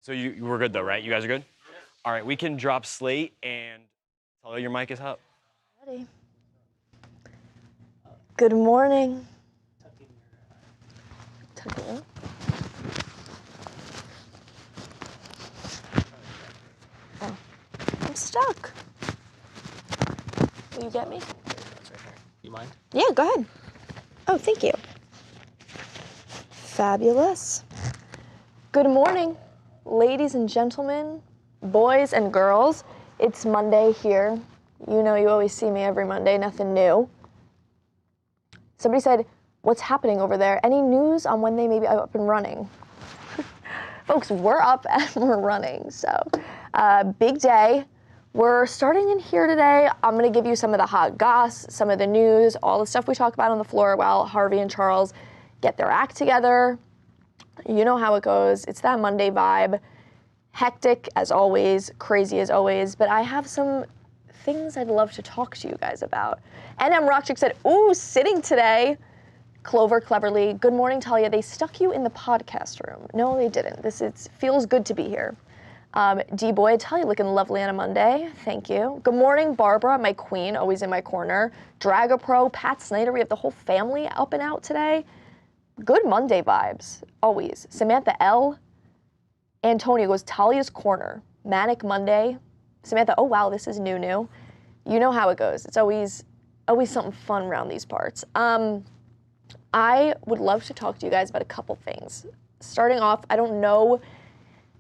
So you were good though, right? You guys are good? All right, we can drop slate and tell your mic is up. Ready. Good morning. Tuck it in. Oh, I'm stuck. Will you get me? That's right here. You mind? Yeah, go ahead. Oh, thank you. Fabulous. Good morning, ladies and gentlemen, boys and girls. It's Monday here. You know you always see me every Monday, nothing new. Somebody said, what's happening over there? Any news on when they may be up and running? Folks, we're up and we're running, so big day. We're starting in here today. I'm gonna give you some of the hot goss, some of the news, all the stuff we talk about on the floor while Harvey and Charles get their act together. You know how it goes. It's that Monday vibe. Hectic as always, crazy as always, but I have some things I'd love to talk to you guys about. NM Rockchick said, ooh, sitting today. Clover cleverly, good morning, Talia. They stuck you in the podcast room. No, they didn't. Feels good to be here. D-Boy, Talia looking lovely on a Monday. Thank you. Good morning, Barbara, my queen, always in my corner. Dragapro, Pat Snyder, we have the whole family up and out today. Good Monday vibes, always. Samantha L. Antonio goes, Talia's corner. Manic Monday. Samantha, oh wow, this is new. You know how it goes. It's always something fun around these parts. I would love to talk to you guys about a couple things. Starting off, I don't know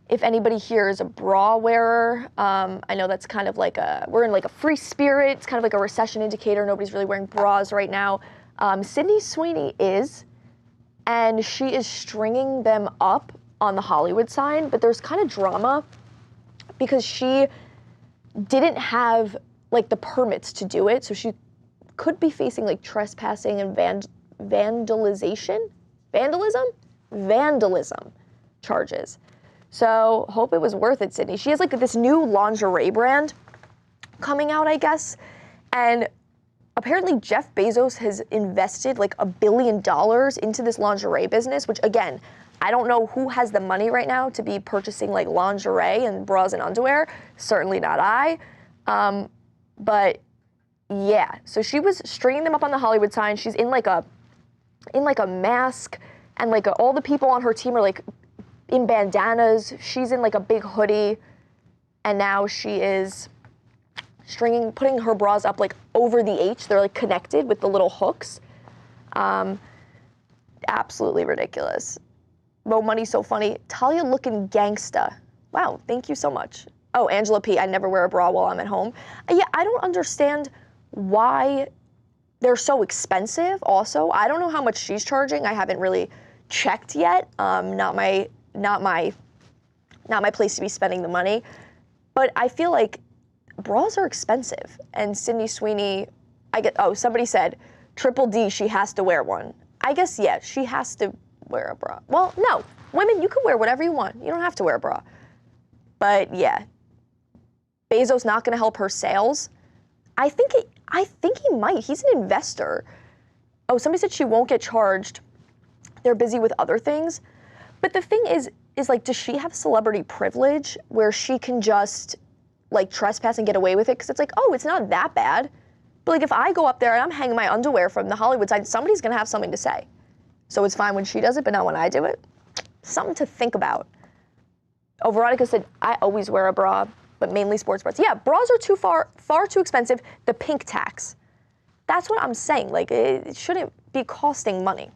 if anybody here is a bra wearer. I know that's kind of like we're in like a free spirit. It's kind of like a recession indicator. Nobody's really wearing bras right now. Sydney Sweeney is, and she is stringing them up on the Hollywood sign, but there's kind of drama because she didn't have like the permits to do it, so she could be facing like trespassing and vandalism charges. So hope it was worth it, Sydney. She has like this new lingerie brand coming out, I guess, and apparently Jeff Bezos has invested like $1 billion into this lingerie business, which again, I don't know who has the money right now to be purchasing like lingerie and bras and underwear. Certainly not I. But yeah, so she was stringing them up on the Hollywood sign. She's in like a mask, and like all the people on her team are like in bandanas. She's in like a big hoodie, and now she is putting her bras up like over the H. They're like connected with the little hooks. Absolutely ridiculous. Mo Money so funny. Talia looking gangsta. Wow, thank you so much. Oh, Angela P, I never wear a bra while I'm at home. Yeah, I don't understand why they're so expensive also. I don't know how much she's charging. I haven't really checked yet. Not my place to be spending the money. But I feel like bras are expensive. And Sydney Sweeney, somebody said, Triple D, she has to wear one. I guess, yeah, she has to wear a bra. Well, no, women, you can wear whatever you want. You don't have to wear a bra. But yeah, Bezos not gonna help her sales. I think he might. He's an investor. Oh, somebody said she won't get charged. They're busy with other things. But the thing is like, does she have celebrity privilege where she can just like trespass and get away with it? Because it's like, oh, it's not that bad. But like if I go up there and I'm hanging my underwear from the Hollywood sign, somebody's gonna have something to say. So it's fine when she does it, but not when I do it. Something to think about. Oh, Veronica said, I always wear a bra, but mainly sports bras. Yeah, bras are far too expensive. The pink tax. That's what I'm saying. Like, it shouldn't be costing money.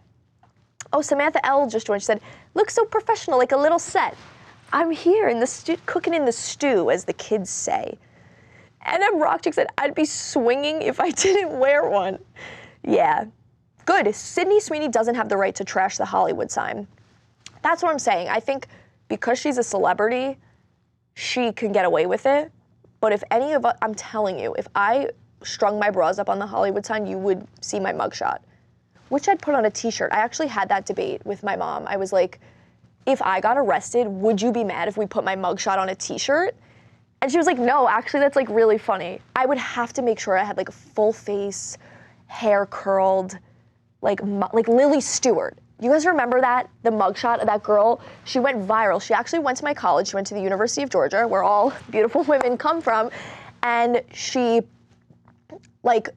Oh, Samantha L just joined. She said, looks so professional, like a little set. I'm here in the cooking in the stew, as the kids say. NM Rockchick said, I'd be swinging if I didn't wear one. Yeah. Good. Sydney Sweeney doesn't have the right to trash the Hollywood sign. That's what I'm saying. I think because she's a celebrity, she can get away with it. But if any of us, I'm telling you, if I strung my bras up on the Hollywood sign, you would see my mugshot, which I'd put on a t-shirt. I actually had that debate with my mom. I was like, if I got arrested, would you be mad if we put my mugshot on a t-shirt? And she was like, no, actually, that's like really funny. I would have to make sure I had like a full face, hair curled, like Lily Stewart. You guys remember that? The mugshot of that girl? She went viral. She actually went to my college. She went to the University of Georgia, where all beautiful women come from. And she, like,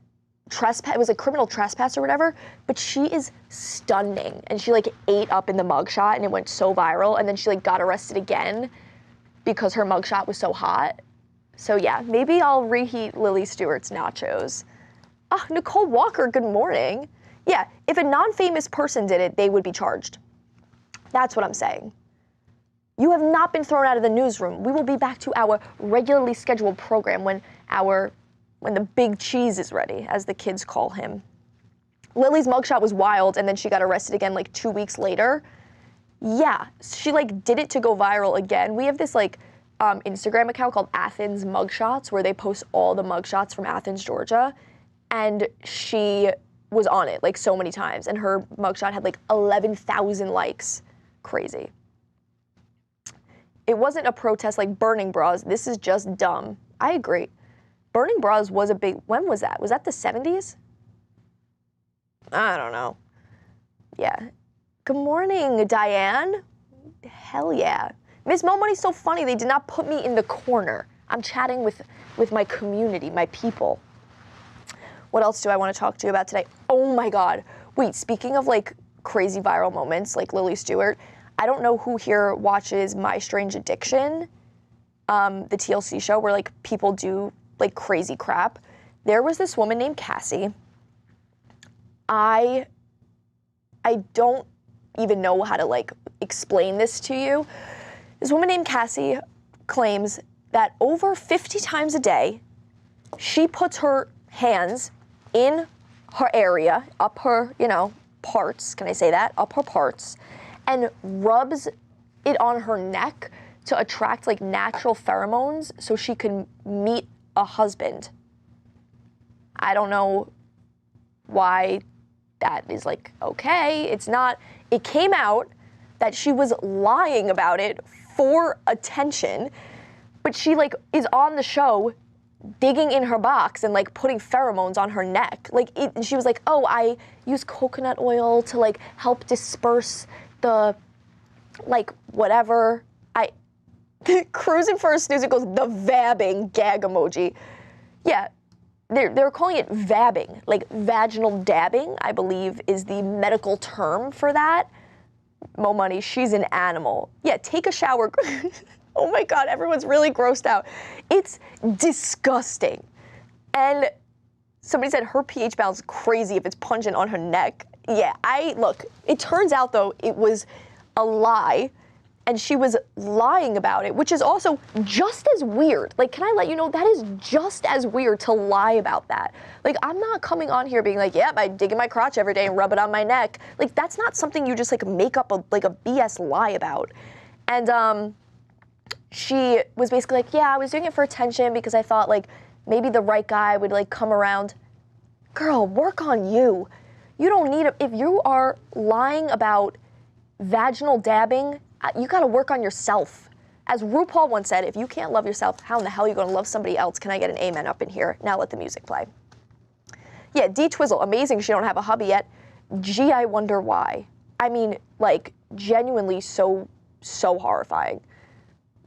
it was a criminal trespass or whatever, but she is stunning. And she, like, ate up in the mugshot, and it went so viral. And then she, like, got arrested again because her mugshot was so hot. So, yeah, maybe I'll reheat Lily Stewart's nachos. Ah, Nicole Walker, good morning. Yeah, if a non-famous person did it, they would be charged. That's what I'm saying. You have not been thrown out of the newsroom. We will be back to our regularly scheduled program when the big cheese is ready, as the kids call him. Lily's mugshot was wild, and then she got arrested again like 2 weeks later. Yeah, she like did it to go viral again. We have this like Instagram account called Athens Mugshots, where they post all the mugshots from Athens, Georgia, and she was on it like so many times, and her mugshot had like 11,000 likes. Crazy. It wasn't a protest like burning bras. This is just dumb. I agree. Burning bras was a big, when was that? Was that the 70s? I don't know. Yeah. Good morning, Diane. Hell yeah. Miss Mo Money's so funny. They did not put me in the corner. I'm chatting with my community, my people. What else do I want to talk to you about today? Oh my God. Wait, speaking of like crazy viral moments like Lily Stewart, I don't know who here watches My Strange Addiction, the TLC show where like people do like crazy crap. There was this woman named Cassie. I don't even know how to like explain this to you. This woman named Cassie claims that over 50 times a day, she puts her hands in her area, up her, parts, can I say that? Up her parts, and rubs it on her neck to attract like natural pheromones so she can meet a husband. I don't know why that is like, okay, it's not. It came out that she was lying about it for attention, but she like is on the show digging in her box and like putting pheromones on her neck. And she was like, oh, I use coconut oil to like help disperse the, like, whatever. Cruising for a snooze, it goes, the vabbing gag emoji. Yeah, they're calling it vabbing, like vaginal dabbing, I believe is the medical term for that. Mo Money, she's an animal. Yeah, take a shower. Oh my God, everyone's really grossed out. It's disgusting. And somebody said her pH balance is crazy if it's pungent on her neck. Yeah, look, it turns out though, it was a lie, and she was lying about it, which is also just as weird. Like, can I let you know, that is just as weird to lie about that. Like, I'm not coming on here being like, yep, I dig in my crotch every day and rub it on my neck. Like, that's not something you just like make up a BS lie about. And she was basically like, yeah, I was doing it for attention because I thought like maybe the right guy would like come around. Girl, work on you. You don't need if you are lying about vaginal dabbing, you gotta work on yourself. As RuPaul once said, if you can't love yourself, how in the hell are you gonna love somebody else? Can I get an amen up in here? Now let the music play. Yeah, D Twizzle, amazing she don't have a hubby yet. Gee, I wonder why. I mean, like, genuinely so horrifying.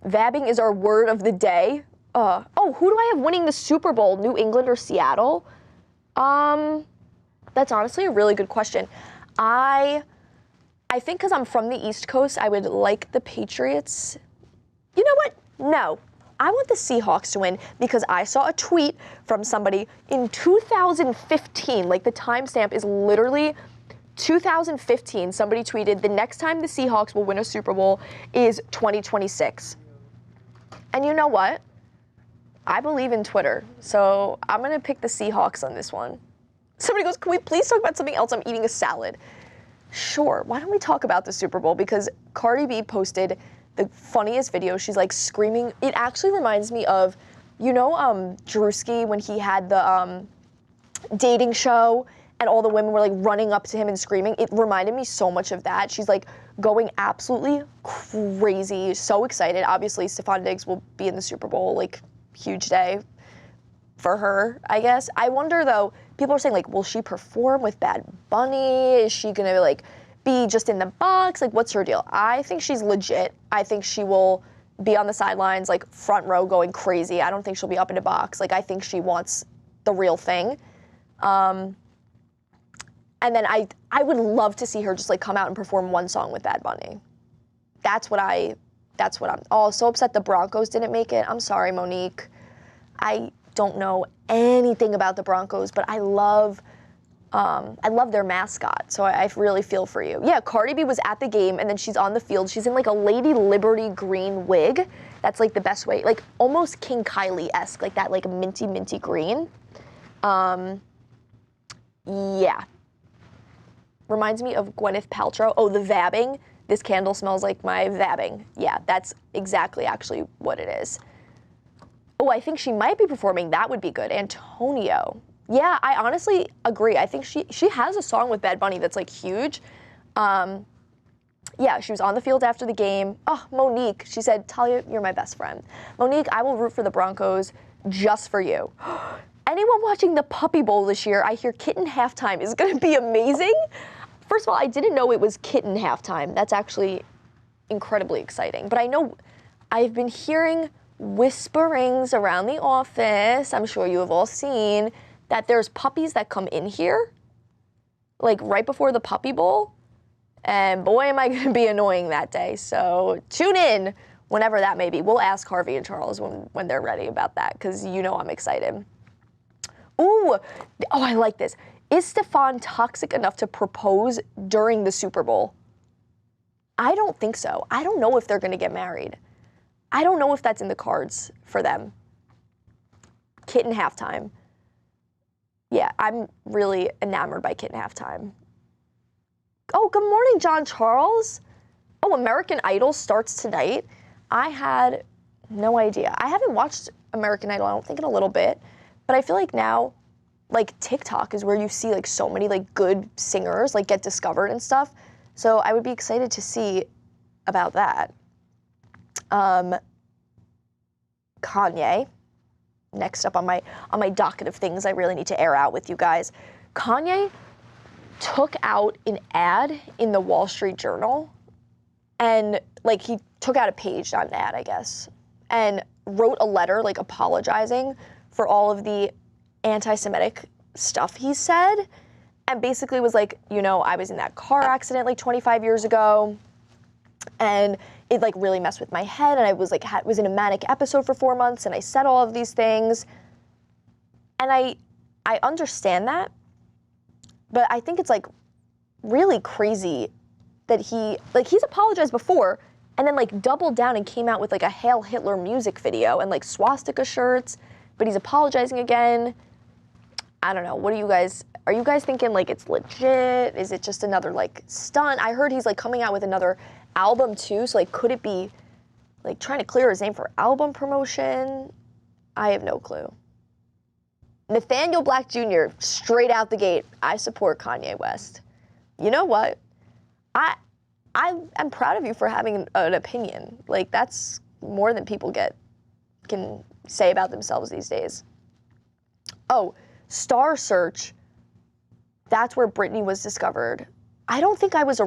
Vabbing is our word of the day. Oh, who do I have winning the Super Bowl, New England or Seattle? That's honestly a really good question. I think because I'm from the East Coast, I would like the Patriots. You know what? No. I want the Seahawks to win because I saw a tweet from somebody in 2015. Like, the timestamp is literally 2015. Somebody tweeted, the next time the Seahawks will win a Super Bowl is 2026. And you know what? I believe in Twitter, so I'm going to pick the Seahawks on this one. Somebody goes, can we please talk about something else? I'm eating a salad. Sure, why don't we talk about the Super Bowl? Because Cardi B posted the funniest video. She's like screaming. It actually reminds me of, Drewski when he had the dating show and all the women were like running up to him and screaming. It reminded me so much of that. She's like going absolutely crazy, so excited. Obviously, Stephon Diggs will be in the Super Bowl, like huge day for her, I guess. I wonder though, people are saying like, will she perform with Bad Bunny? Is she gonna like be just in the box? Like, what's her deal? I think she's legit. I think she will be on the sidelines, like front row going crazy. I don't think she'll be up in a box. Like, I think she wants the real thing. And then I would love to see her just like come out and perform one song with Bad Bunny. That's what I'm, oh, so upset the Broncos didn't make it. I'm sorry, Monique. I don't know anything about the Broncos, but I love their mascot, so I really feel for you. Yeah, Cardi B was at the game, and then she's on the field. She's in like a Lady Liberty green wig. That's like the best way, like almost King Kylie-esque, like that like minty green. Yeah. Reminds me of Gwyneth Paltrow. Oh, the vabbing. This candle smells like my vabbing. Yeah, that's exactly actually what it is. Oh, I think she might be performing. That would be good. Antonio. Yeah, I honestly agree. I think she has a song with Bad Bunny that's like huge. Yeah, she was on the field after the game. Oh, Monique, she said, Talia, you're my best friend. Monique, I will root for the Broncos just for you. Anyone watching the Puppy Bowl this year, I hear Kitten halftime is gonna be amazing. First of all, I didn't know it was Kitten halftime. That's actually incredibly exciting. But I know I've been hearing whisperings around the office, I'm sure you have all seen, that there's puppies that come in here, like right before the Puppy Bowl. And boy, am I gonna be annoying that day. So tune in whenever that may be. We'll ask Harvey and Charles when they're ready about that, because you know I'm excited. Ooh, oh, I like this. Is Stefan toxic enough to propose during the Super Bowl? I don't think so. I don't know if they're gonna get married. I don't know if that's in the cards for them. Kitten halftime. Yeah, I'm really enamored by Kitten halftime. Oh, good morning, John Charles. Oh, American Idol starts tonight. I had no idea. I haven't watched American Idol, I don't think, in a little bit, but I feel like now, like TikTok is where you see like so many like good singers like get discovered and stuff. So I would be excited to see about that. Kanye, next up on my docket of things I really need to air out with you guys. Kanye took out an ad in the Wall Street Journal, and like he took out a page, not an ad, I guess, and wrote a letter like apologizing for all of the anti-Semitic stuff he said, and basically was like, you know, I was in that car accident like 25 years ago, and it like really messed with my head, and I was like was in a manic episode for 4 months, and I said all of these things, and I understand that, but I think it's like really crazy that he's apologized before and then like doubled down and came out with like a Hail Hitler music video and like swastika shirts, but he's apologizing again. I don't know. What are you guys thinking like it's legit? Is it just another like stunt? I heard he's like coming out with another album too, so like could it be like trying to clear his name for album promotion? I have no clue. Nathaniel Black Jr., straight out the gate, I support Kanye West. You know what? I'm proud of you for having an opinion. Like, that's more than people can say about themselves these days. Oh, Star Search. That's where Britney was discovered. I don't think I was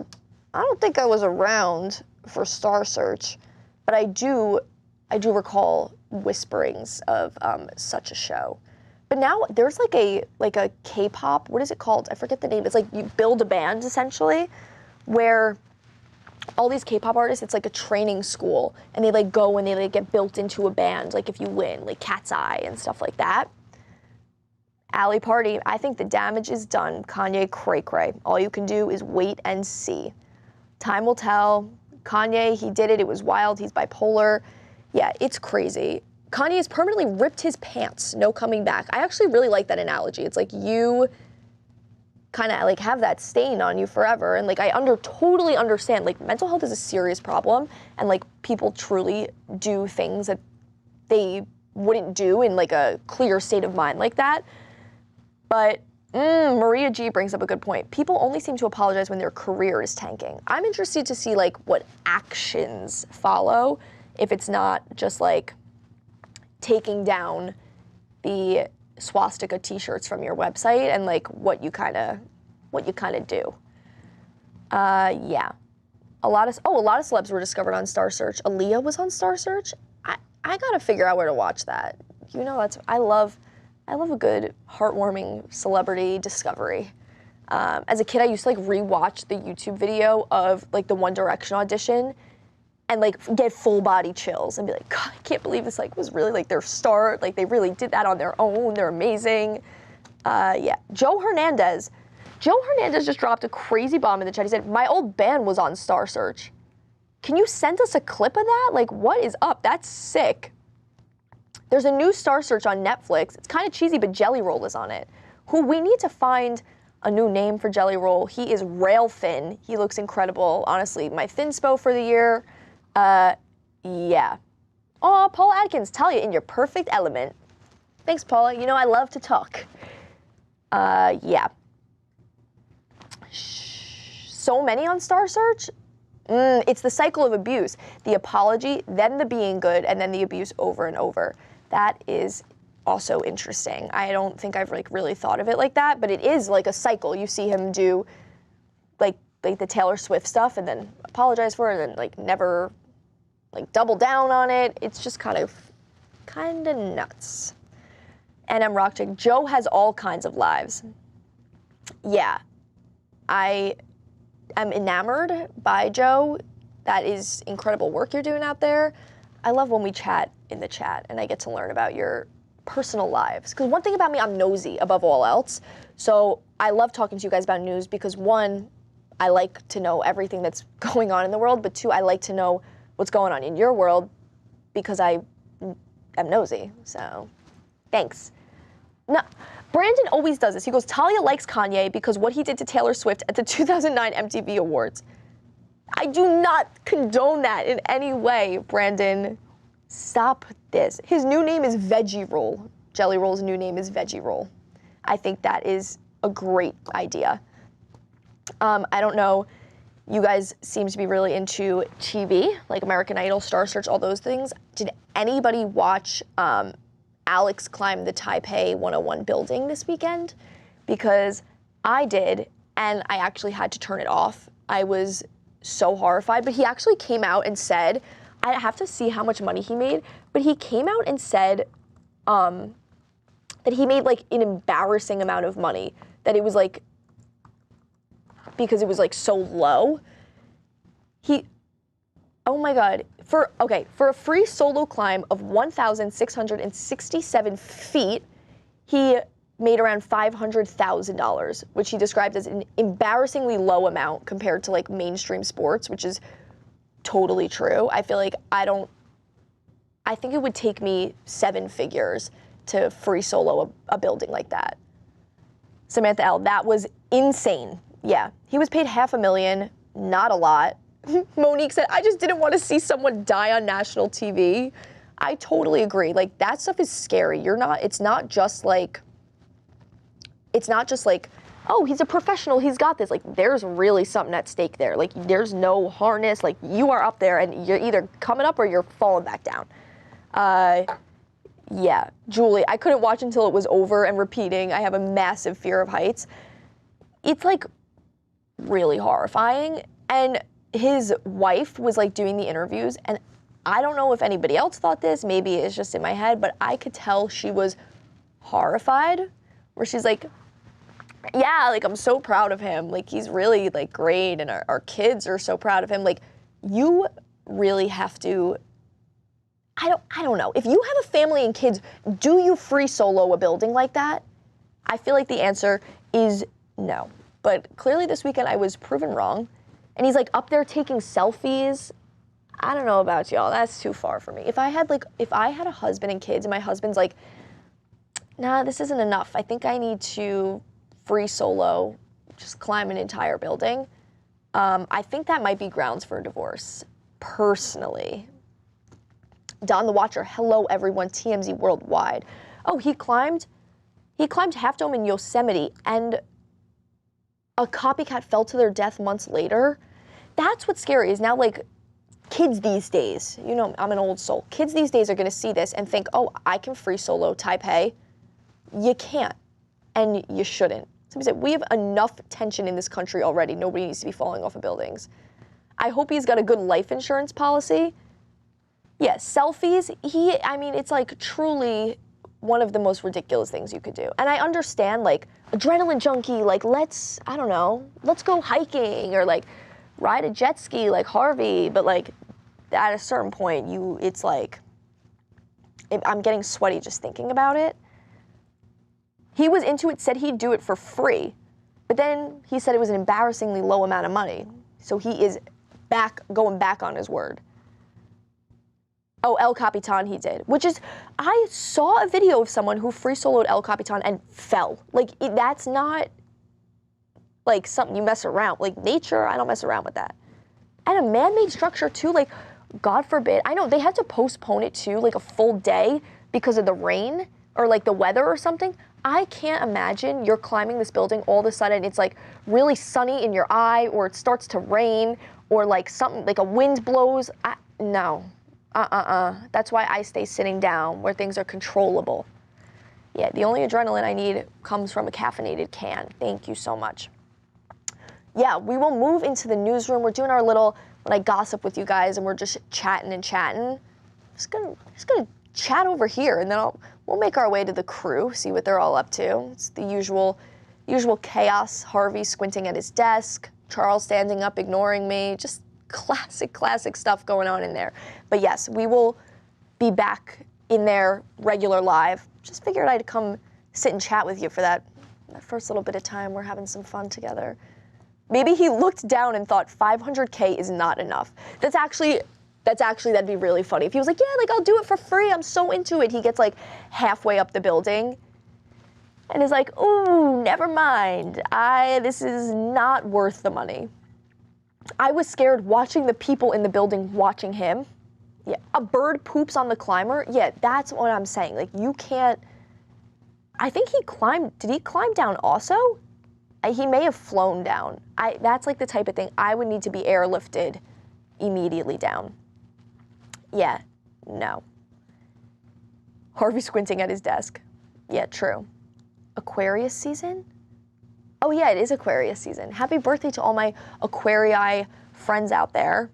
around for Star Search, but I do recall whisperings of such a show. But now there's like a K-pop, what is it called? I forget the name. It's like you build a band essentially, where all these K-pop artists, it's like a training school, and they like go and they like get built into a band, like if you win, like Cat's Eye and stuff like that. Alley Party, I think the damage is done. Kanye, cray-cray. All you can do is wait and see. Time will tell. Kanye, he did it. It was wild. He's bipolar. Yeah, it's crazy. Kanye has permanently ripped his pants. No coming back. I actually really like that analogy. It's like you kind of like have that stain on you forever. And like I totally understand. Like mental health is a serious problem, and like people truly do things that they wouldn't do in like a clear state of mind like that. But Maria G brings up a good point. People only seem to apologize when their career is tanking. I'm interested to see like what actions follow, if it's not just like taking down the swastika t-shirts from your website and like what you kind of do. Yeah. A lot of celebs were discovered on Star Search. Aaliyah was on Star Search. I gotta figure out where to watch that. You know, I love a good heartwarming celebrity discovery. As a kid, I used to like rewatch the YouTube video of like the One Direction audition and like get full body chills and be like, God, I can't believe this like was really like their start. Like they really did that on their own. They're amazing. Yeah, Joe Hernandez just dropped a crazy bomb in the chat. He said, my old band was on Star Search. Can you send us a clip of that? Like, what is up? That's sick. There's a new Star Search on Netflix. It's kind of cheesy, but Jelly Roll is on it. Who we need to find a new name for Jelly Roll. He is rail thin. He looks incredible. Honestly, my thinspo for the year. Yeah. Oh, Paula Adkins, Talia in your perfect element. Thanks, Paula. You know I love to talk. Yeah. So many on Star Search? It's the cycle of abuse. The apology, then the being good, and then the abuse over and over. That is also interesting. I don't think I've like really thought of it like that, but it is like a cycle. You see him do like the Taylor Swift stuff and then apologize for it and then like never like double down on it. It's just kind of nuts. And I'm Rockchick. Joe has all kinds of lives. Yeah. I am enamored by Joe. That is incredible work you're doing out there. I love when we chat in the chat and I get to learn about your personal lives. Because one thing about me, I'm nosy above all else. So I love talking to you guys about news because one, I like to know everything that's going on in the world, but two, I like to know what's going on in your world because I am nosy. So thanks. No, Brandon always does this. He goes, Talia likes Kanye because what he did to Taylor Swift at the 2009 MTV Awards. I do not condone that in any way, Brandon. Stop this. His new name is Veggie Roll. Jelly Roll's new name is Veggie Roll. I think that is a great idea. I don't know. You guys seem to be really into TV, like American Idol, Star Search, all those things. Did anybody watch Alex climb the Taipei 101 building this weekend? Because I did, and I actually had to turn it off. I was so horrified, but he actually came out and said, I have to see how much money he made, but he came out and said that he made like an embarrassing amount of money, that it was like, because it was like so low. Oh my God, for a free solo climb of 1,667 feet, he made around $500,000, which he described as an embarrassingly low amount compared to like mainstream sports, which is totally true. I feel like I think it would take me 7 figures to free solo a building like that. Samantha L, that was insane. Yeah, he was paid $500,000, not a lot. Monique said, I just didn't want to see someone die on national TV. I totally agree. Like, that stuff is scary. It's not just like, oh, he's a professional, he's got this. Like, there's really something at stake there. Like, there's no harness. Like, you are up there and you're either coming up or you're falling back down. Yeah, Julie, I couldn't watch until it was over and repeating. I have a massive fear of heights. It's like really horrifying. And his wife was like doing the interviews, and I don't know if anybody else thought this, maybe it's just in my head, but I could tell she was horrified, where she's like, yeah, like, I'm so proud of him. Like, he's really like great, and our kids are so proud of him. Like, you really have to, I don't know. If you have a family and kids, do you free solo a building like that? I feel like the answer is no. But clearly this weekend I was proven wrong. And he's like up there taking selfies. I don't know about y'all. That's too far for me. If I had a husband and kids and my husband's like, nah, this isn't enough. I think I need to free solo, just climb an entire building. I think that might be grounds for a divorce, personally. Don the Watcher, hello everyone, TMZ Worldwide. Oh, he climbed Half Dome in Yosemite, and a copycat fell to their death months later. That's what's scary, is now like kids these days, you know, I'm an old soul. Kids these days are gonna see this and think, oh, I can free solo Taipei. You can't, and you shouldn't. Somebody said, we have enough tension in this country already. Nobody needs to be falling off of buildings. I hope he's got a good life insurance policy. Yeah, selfies, I mean, it's like truly one of the most ridiculous things you could do. And I understand, like, adrenaline junkie, like, let's go hiking or, like, ride a jet ski like Harvey. But, like, at a certain point, it's like, I'm getting sweaty just thinking about it. He was into it, said he'd do it for free. But then he said it was an embarrassingly low amount of money. So he is going back on his word. Oh, El Capitan he did, which is, I saw a video of someone who free soloed El Capitan and fell. Like, that's not like something you mess around. Like nature, I don't mess around with that. And a man-made structure too, like, God forbid. I know they had to postpone it too, like a full day because of the rain or like the weather or something. I can't imagine you're climbing this building, all of a sudden it's like really sunny in your eye, or it starts to rain, or like something, like a wind blows. No. That's why I stay sitting down where things are controllable. Yeah, the only adrenaline I need comes from a caffeinated can. Thank you so much. Yeah, we will move into the newsroom. We're doing our little, when I gossip with you guys and we're just chatting and chatting. Just gonna chat over here, and then we'll make our way to the crew, see what they're all up to. It's the usual chaos. Harvey squinting at his desk, Charles standing up, ignoring me. Just classic stuff going on in there. But yes, we will be back in their regular live. Just figured I'd come sit and chat with you for that first little bit of time. We're having some fun together. Maybe he looked down and thought 500K is not enough. That'd be really funny. If he was like, yeah, like I'll do it for free. I'm so into it. He gets like halfway up the building and is like, ooh, never mind. This is not worth the money. I was scared watching the people in the building watching him. Yeah, a bird poops on the climber. Yeah, that's what I'm saying. Like, you can't. I think he climbed. Did he climb down also? He may have flown down. That's like the type of thing I would need to be airlifted immediately down. Yeah, no. Harvey squinting at his desk. Yeah, true. Aquarius season? Oh yeah, it is Aquarius season. Happy birthday to all my Aquarii friends out there.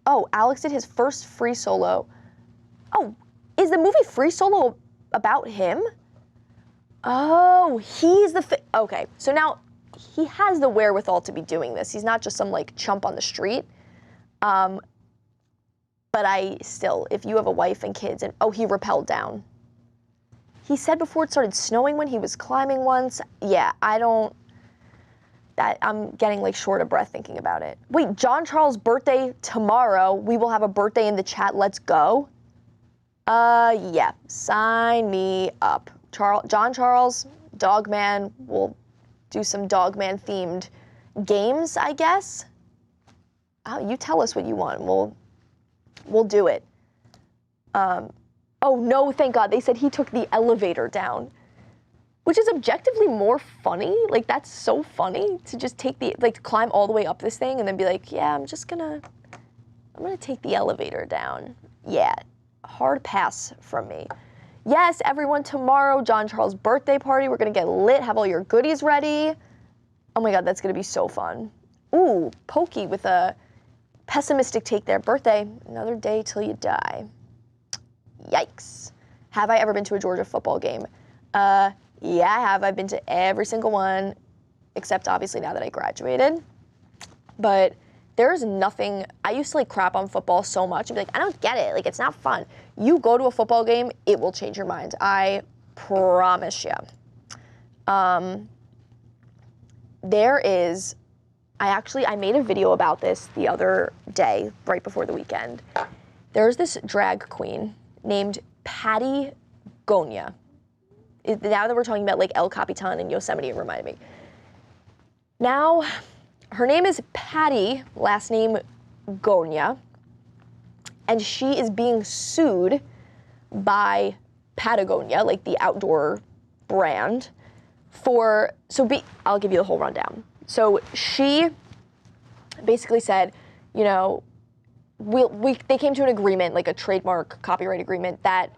Oh, Alex did his first free solo. Oh, is the movie Free Solo about him? Oh, he's okay, so now he has the wherewithal to be doing this. He's not just some like chump on the street. But if you have a wife and kids and, he rappelled down. He said before it started snowing when he was climbing once. Yeah, I'm getting like short of breath thinking about it. Wait, John Charles' birthday tomorrow. We will have a birthday in the chat. Let's go. Yeah, sign me up. John Charles, Dogman, we'll do some Dogman themed games, I guess. You tell us what you want. We'll do it. Oh no, thank God. They said he took the elevator down, which is objectively more funny. Like, that's so funny to just take climb all the way up this thing and then be like, yeah, I'm gonna take the elevator down. Yeah, hard pass from me. Yes, everyone, tomorrow, John Charles' birthday party. We're gonna get lit, have all your goodies ready. Oh my God, that's gonna be so fun. Ooh, Pokey with a pessimistic take there. Birthday, another day till you die. Yikes. Have I ever been to a Georgia football game? Yeah, I have. I've been to every single one, except obviously now that I graduated. But there's nothing, I used to like crap on football so much and be like, I don't get it. Like, it's not fun. You go to a football game, it will change your mind. I promise you. I made a video about this the other day, right before the weekend. There's this drag queen named Patagonia. Now that we're talking about like El Capitan and Yosemite, it reminded me. Now, her name is Patty, last name Gona, and she is being sued by Patagonia, like the outdoor brand, I'll give you the whole rundown. So she basically said, you know, they came to an agreement, like a trademark copyright agreement, that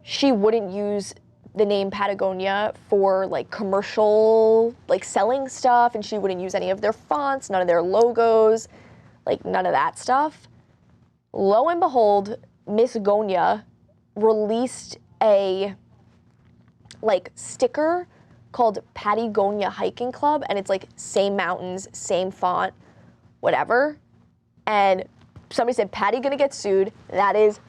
she wouldn't use the name Patagonia for like commercial, like selling stuff, and she wouldn't use any of their fonts, none of their logos, like none of that stuff. Lo and behold, Miss Gona released a like sticker called Patagonia Hiking Club, and it's like same mountains, same font, whatever. And somebody said, Patty gonna get sued. That is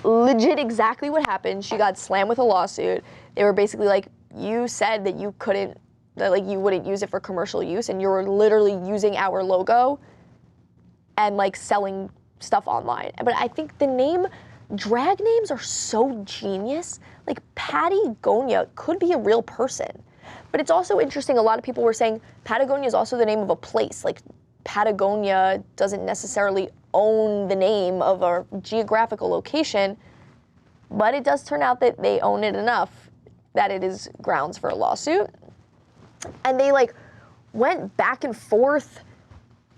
legit exactly what happened. She got slammed with a lawsuit. They were basically like, you said that you couldn't, that like you wouldn't use it for commercial use, and you're literally using our logo and like selling stuff online. But I think the name, drag names are so genius. Like Patagonia could be a real person. But it's also interesting, a lot of people were saying Patagonia is also the name of a place. Like Patagonia doesn't necessarily own the name of a geographical location, but it does turn out that they own it enough that it is grounds for a lawsuit. And they like went back and forth,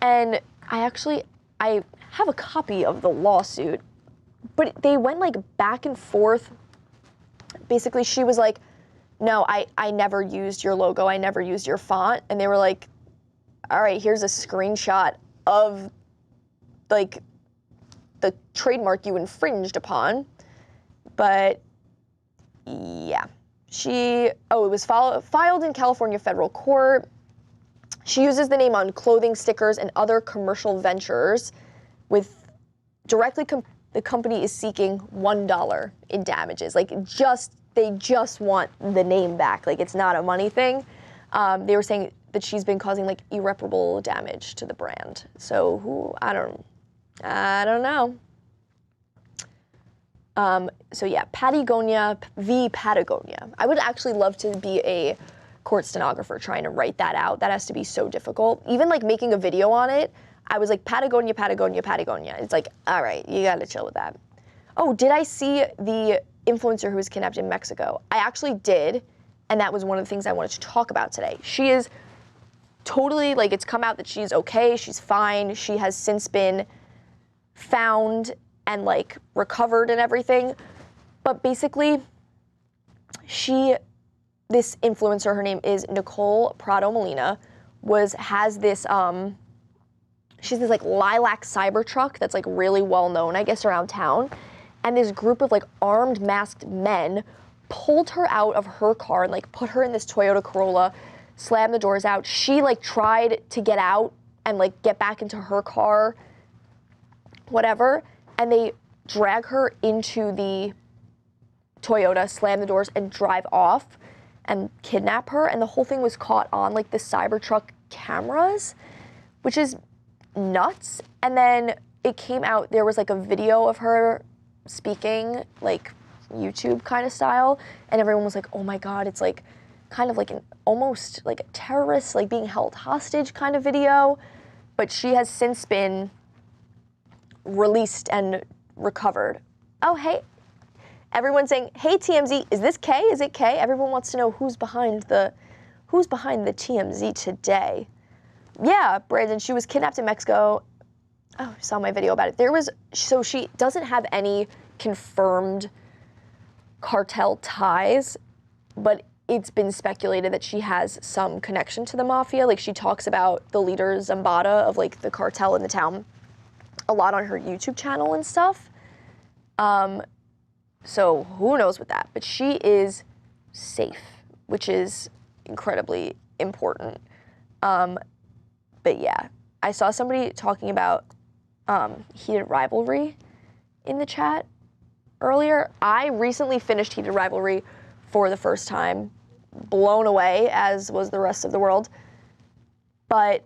and I have a copy of the lawsuit, but they went like back and forth. Basically, she was like, no, I never used your logo, I never used your font. And they were like, all right, here's a screenshot of like the trademark you infringed upon. But yeah, it was filed in California federal court. She uses the name on clothing, stickers, and other commercial ventures with directly, the company is seeking $1 in damages. Like they just want the name back. Like it's not a money thing. They were saying that she's been causing like irreparable damage to the brand. So I don't know. So yeah, Patagonia v. Patagonia. I would actually love to be a court stenographer trying to write that out. That has to be so difficult. Even like making a video on it, I was like, Patagonia, Patagonia, Patagonia. It's like, all right, you gotta chill with that. Oh, did I see the influencer who was kidnapped in Mexico? I actually did, and that was one of the things I wanted to talk about today. She is totally, like, it's come out that she's okay, she's fine. She has since been found and like recovered and everything. But basically, this influencer, her name is Nicole Prado Molina, has this, she's this like lilac cyber truck that's like really well known, I guess, around town. And this group of like armed, masked men pulled her out of her car and like put her in this Toyota Corolla, slammed the doors out. She like tried to get out and like get back into her car, whatever. And they drag her into the Toyota, slam the doors, and drive off and kidnap her. And the whole thing was caught on like the Cybertruck cameras, which is nuts. And then it came out, there was like a video of her speaking, like YouTube kind of style, and everyone was like, oh my God, it's like kind of like an almost like a terrorist, like being held hostage kind of video. But she has since been released and recovered. Oh, hey, everyone's saying, hey TMZ, is this K? Is it K? Everyone wants to know who's behind the TMZ today. Yeah, Brandon, she was kidnapped in Mexico. Oh, I saw my video about it. So she doesn't have any confirmed cartel ties, but it's been speculated that she has some connection to the mafia. Like she talks about the leader Zambada of like the cartel in the town a lot on her YouTube channel and stuff. So who knows with that, but she is safe, which is incredibly important. But yeah, I saw somebody talking about heated rivalry in the chat earlier. I recently finished heated rivalry for the first time, blown away, as was the rest of the world. But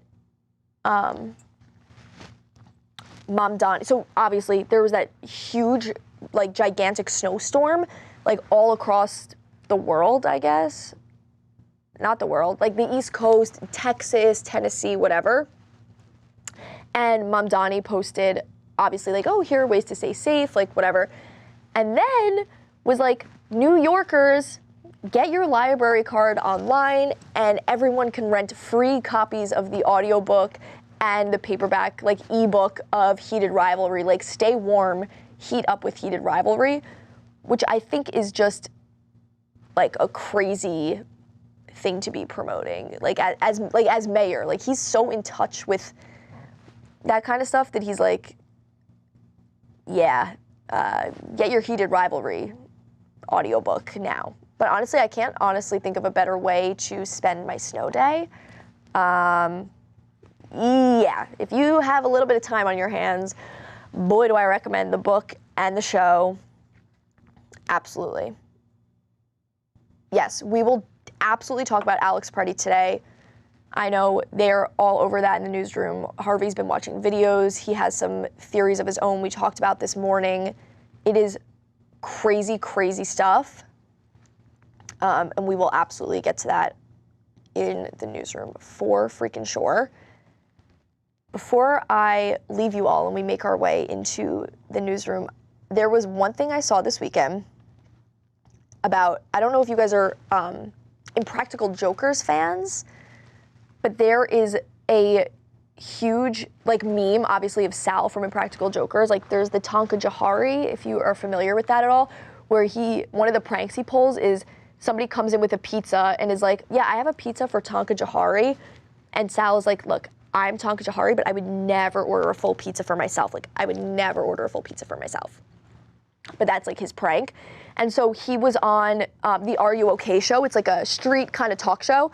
Mamdani, so obviously there was that huge, like gigantic snowstorm, like all across the world, I guess. Not the world, like the East Coast, Texas, Tennessee, whatever. And Mamdani posted, obviously, like, oh, here are ways to stay safe, like, whatever. And then was like, New Yorkers, get your library card online, and everyone can rent free copies of the audiobook and the paperback, like, ebook of Heated Rivalry. Like, stay warm, heat up with Heated Rivalry, which I think is just like a crazy thing to be promoting. Like as mayor, like he's so in touch with that kind of stuff that he's like, yeah, get your heated rivalry audiobook now. But honestly, I can't honestly think of a better way to spend my snow day. Yeah, if you have a little bit of time on your hands, boy, do I recommend the book and the show. Absolutely. Yes, we will absolutely talk about Alex Preddy today. I know they're all over that in the newsroom. Harvey's been watching videos. He has some theories of his own we talked about this morning. It is crazy, crazy stuff. And we will absolutely get to that in the newsroom for freaking sure. Before I leave you all and we make our way into the newsroom, there was one thing I saw this weekend about, I don't know if you guys are Impractical Jokers fans, but there is a huge like meme, obviously, of Sal from Impractical Jokers. Like there's the Tonka Jahari, if you are familiar with that at all, where one of the pranks he pulls is somebody comes in with a pizza and is like, yeah, I have a pizza for Tonka Jahari. And Sal is like, look, I'm Tonka Jahari, but I would never order a full pizza for myself. Like, I would never order a full pizza for myself. But that's like his prank. And so he was on the Are You OK show. It's like a street kind of talk show.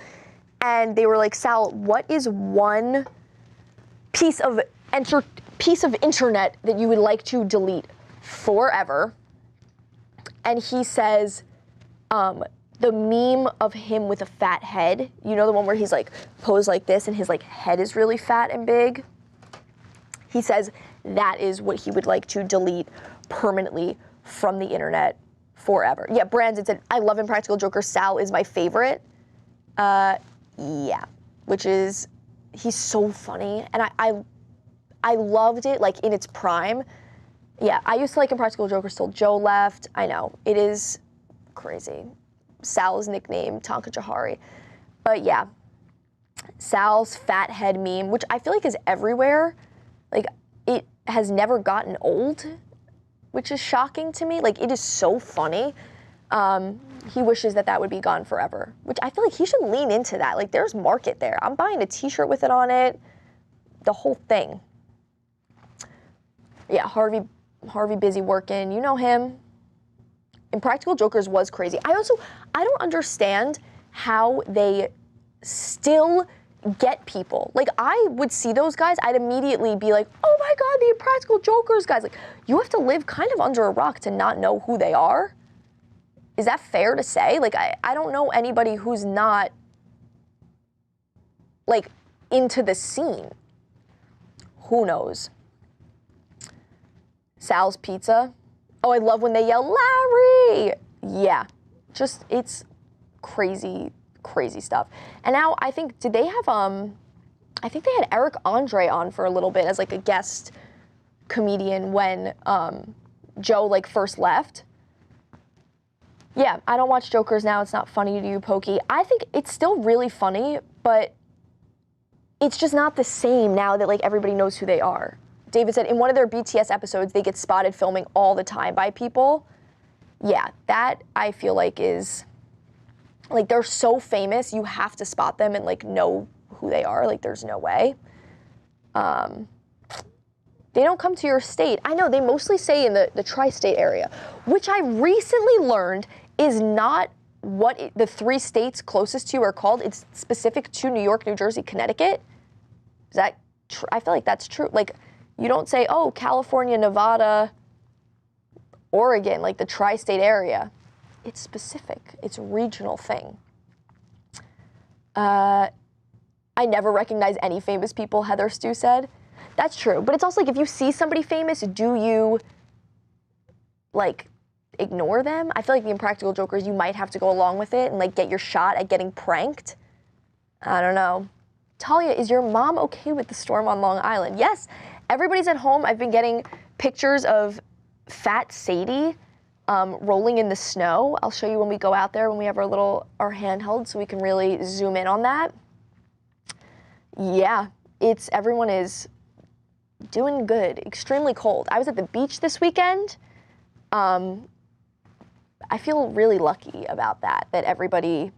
And they were like, Sal, what is one piece of internet that you would like to delete forever? And he says, the meme of him with a fat head, you know, the one where he's like posed like this and his like head is really fat and big. He says that is what he would like to delete permanently from the internet forever. Yeah, Brandon said, I love Impractical Jokers. Sal is my favorite. Yeah, which is, he's so funny. And I loved it like in its prime. Yeah, I used to like Impractical Jokers till Joe left. I know, it is crazy. Sal's nickname, Tonka Jahari. But yeah, Sal's fat head meme, which I feel like is everywhere. Like, it has never gotten old, which is shocking to me. Like, it is so funny. He wishes that would be gone forever, which I feel like he should lean into that. Like, there's market there. I'm buying a t-shirt with it on it, the whole thing. Yeah, Harvey busy working. You know him. Impractical Jokers was crazy. I don't understand how they still get people. Like, I would see those guys, I'd immediately be like, oh my God, the Impractical Jokers guys. Like, you have to live kind of under a rock to not know who they are. Is that fair to say? Like, I don't know anybody who's not, like, into the scene. Who knows? Sal's Pizza. Oh, I love when they yell, Larry! Yeah, just, it's crazy, crazy stuff. And now, I think, did they have, I think they had Eric Andre on for a little bit as, like, a guest comedian when Joe, like, first left. Yeah, I don't watch Jokers now. It's not funny to you, Pokey. I think it's still really funny, but it's just not the same now that, like, everybody knows who they are. David said, in one of their BTS episodes, they get spotted filming all the time by people. Yeah, that I feel like is, like, they're so famous, you have to spot them and, like, know who they are. Like, there's no way. They don't come to your state. I know, they mostly stay in the tri-state area, which I recently learned is not what the 3 states closest to you are called. It's specific to New York, New Jersey, Connecticut. Is that true? I feel like that's true. Like, you don't say, oh, California, Nevada, Oregon, like the tri-state area. It's specific. It's a regional thing. I never recognize any famous people, Heather Stu said. That's true. But it's also like, if you see somebody famous, do you, like, ignore them? I feel like the Impractical Jokers, you might have to go along with it and, like, get your shot at getting pranked. I don't know. Talia, is your mom okay with the storm on Long Island? Yes. Everybody's at home. I've been getting pictures of Fat Sadie rolling in the snow. I'll show you when we go out there, when we have our handheld, so we can really zoom in on that. Yeah, everyone is doing good. Extremely cold. I was at the beach this weekend. I feel really lucky about that everybody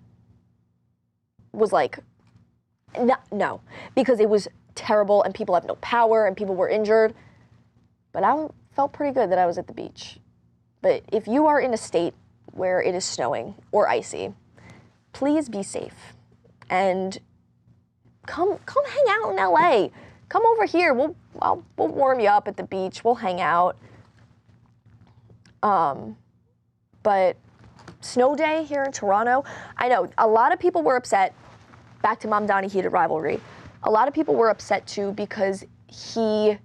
was like, no, because it was terrible and people have no power and people were injured. But I felt pretty good that I was at the beach. But if you are in a state where it is snowing or icy, please be safe and come hang out in LA. Come over here. We'll warm you up at the beach. We'll hang out. But snow day here in Toronto, I know a lot of people were upset. Back to Mom Donnie heated rivalry. A lot of people were upset too because he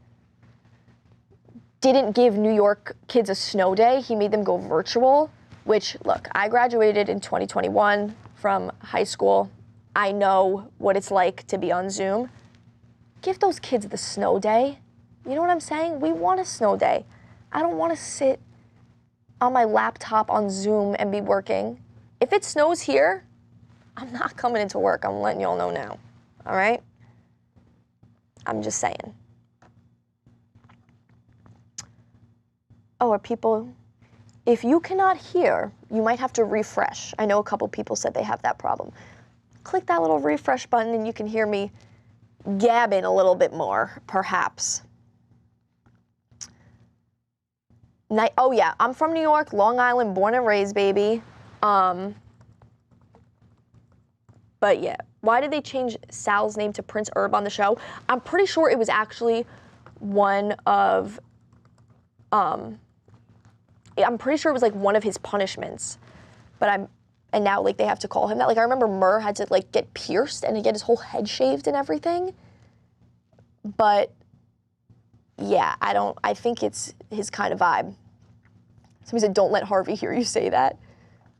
didn't give New York kids a snow day. He made them go virtual, which, look, I graduated in 2021 from high school. I know what it's like to be on Zoom. Give those kids the snow day. You know what I'm saying? We want a snow day. I don't want to sit on my laptop on Zoom and be working. If it snows here, I'm not coming into work. I'm letting y'all know now. All right? I'm just saying. Oh, are people, if you cannot hear, you might have to refresh. I know a couple people said they have that problem. Click that little refresh button and you can hear me gabbing a little bit more, perhaps. Oh yeah, I'm from New York, Long Island, born and raised, baby. But yeah, why did they change Sal's name to Prince Herb on the show? I'm pretty sure it was actually one of, I'm pretty sure it was like one of his punishments. But and now like they have to call him that. Like I remember Murr had to like get pierced and get his whole head shaved and everything. But yeah, I think it's his kind of vibe. Somebody said, don't let Harvey hear you say that.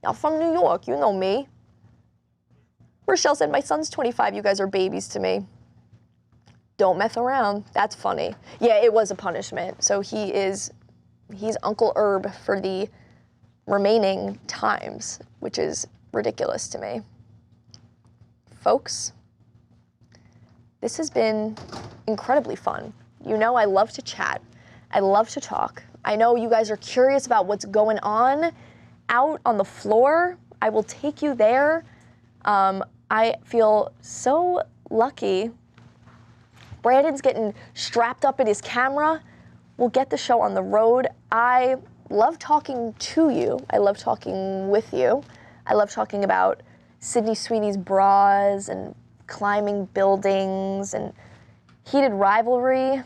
I'm from New York, you know me. Rochelle said, my son's 25, you guys are babies to me. Don't mess around, that's funny. Yeah, it was a punishment. So he's Uncle Herb for the remaining times, which is ridiculous to me. Folks, this has been incredibly fun. You know I love to chat. I love to talk. I know you guys are curious about what's going on out on the floor. I will take you there. I feel so lucky. Brandon's getting strapped up in his camera. We'll get the show on the road. I love talking to you. I love talking with you. I love talking about Sydney Sweeney's bras and climbing buildings and heated rivalry.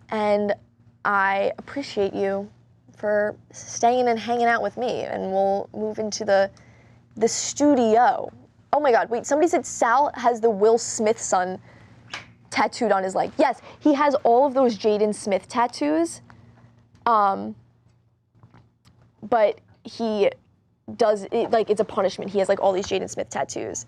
And I appreciate you for staying and hanging out with me. And we'll move into the studio. Oh my God, wait, somebody said Sal has the Will Smith son tattooed on his leg. Yes, he has all of those Jaden Smith tattoos. But he does, it's a punishment. He has like all these Jaden Smith tattoos.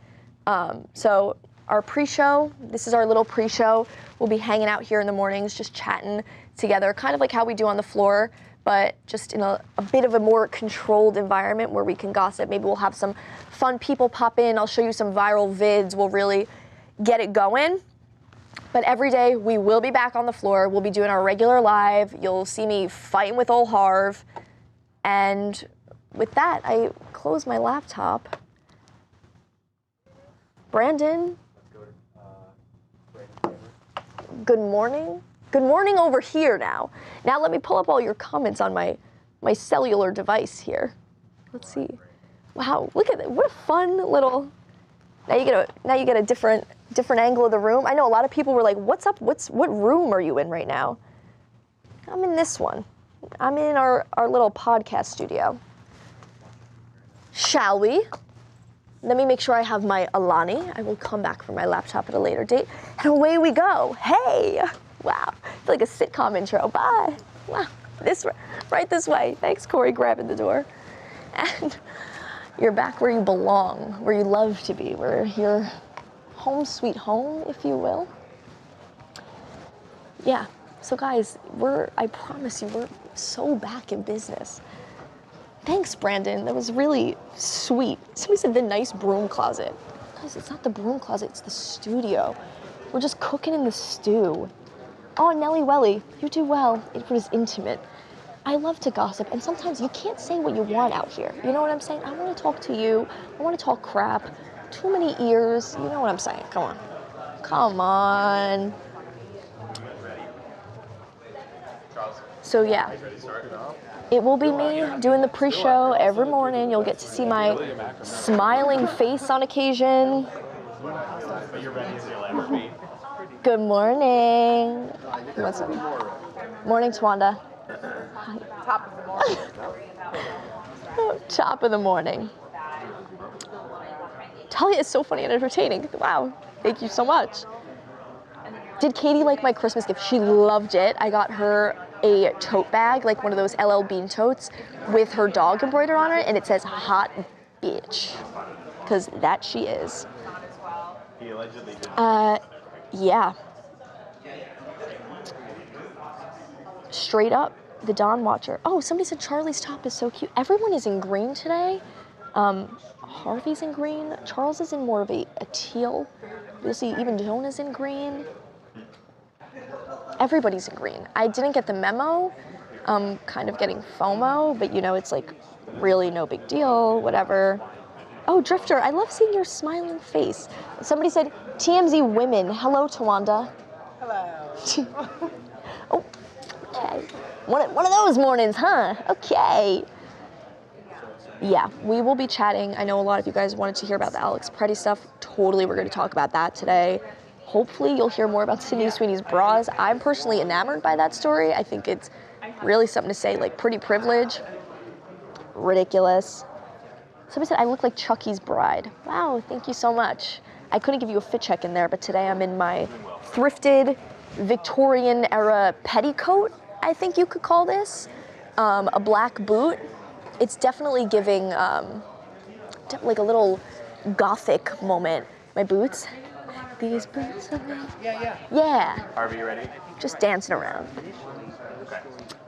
So our pre-show, this is our little pre-show. We'll be hanging out here in the mornings, just chatting together, kind of like how we do on the floor, but just in a bit of a more controlled environment where we can gossip. Maybe we'll have some fun people pop in. I'll show you some viral vids. We'll really get it going. But every day we will be back on the floor. We'll be doing our regular live. You'll see me fighting with old Harv. And with that, I close my laptop. Brandon. Good morning. Good morning over here now. Now let me pull up all your comments on my cellular device here. Let's see. Wow, look at that. What a fun little, now you get a different angle of the room. I know a lot of people were like, what's up? What room are you in right now? I'm in this one. I'm in our little podcast studio. Shall we? Let me make sure I have my Alani. I will come back for my laptop at a later date. And away we go. Hey, wow. I feel like a sitcom intro. Bye. Wow, right this way. Thanks, Corey, grabbing the door. And you're back where you belong, where you love to be, where you're home sweet home, if you will. Yeah, so guys, I promise you, we're so back in business. Thanks, Brandon. That was really sweet. Somebody said the nice broom closet. Guys, it's not the broom closet, it's the studio. We're just cooking in the stew. Oh, Nelly Welly, you do well. It was intimate. I love to gossip, and sometimes you can't say what you want out here. You know what I'm saying? I want to talk to you. I want to talk crap. Too many ears. You know what I'm saying? Come on. Come on. So yeah, it will be me doing the pre-show every morning. You'll get to see my smiling face on occasion. Good morning. What's up? Morning, Twanda. Top of the morning. Top of the morning. Talia is so funny and entertaining. Wow, thank you so much. Did Katie like my Christmas gift? She loved it. I got her a tote bag, like one of those LL Bean totes, with her dog embroidered on it, and it says hot bitch, because that she is. Yeah. Straight up, the Dawn Watcher. Oh, somebody said Charlie's top is so cute. Everyone is in green today. Harvey's in green. Charles is in more of a teal. You'll see even Jona's in green. Everybody's in green. I didn't get the memo. I'm kind of getting FOMO, but you know, it's like really no big deal, whatever. Oh, Drifter, I love seeing your smiling face. Somebody said, TMZ women. Hello, Tawanda. Hello. Oh, okay. One of those mornings, huh? Okay. Yeah, we will be chatting. I know a lot of you guys wanted to hear about the Alex Pretty stuff. Totally, we're going to talk about that today. Hopefully, you'll hear more about Sydney Sweeney's bras. I'm personally enamored by that story. I think it's really something to say, like pretty privilege. Ridiculous. Somebody said I look like Chucky's bride. Wow, thank you so much. I couldn't give you a fit check in there, but today I'm in my thrifted Victorian era petticoat, I think you could call this. A black boot. It's definitely giving like a little gothic moment. My boots. These boots are made. Yeah. Harvey, you ready? Just dancing around.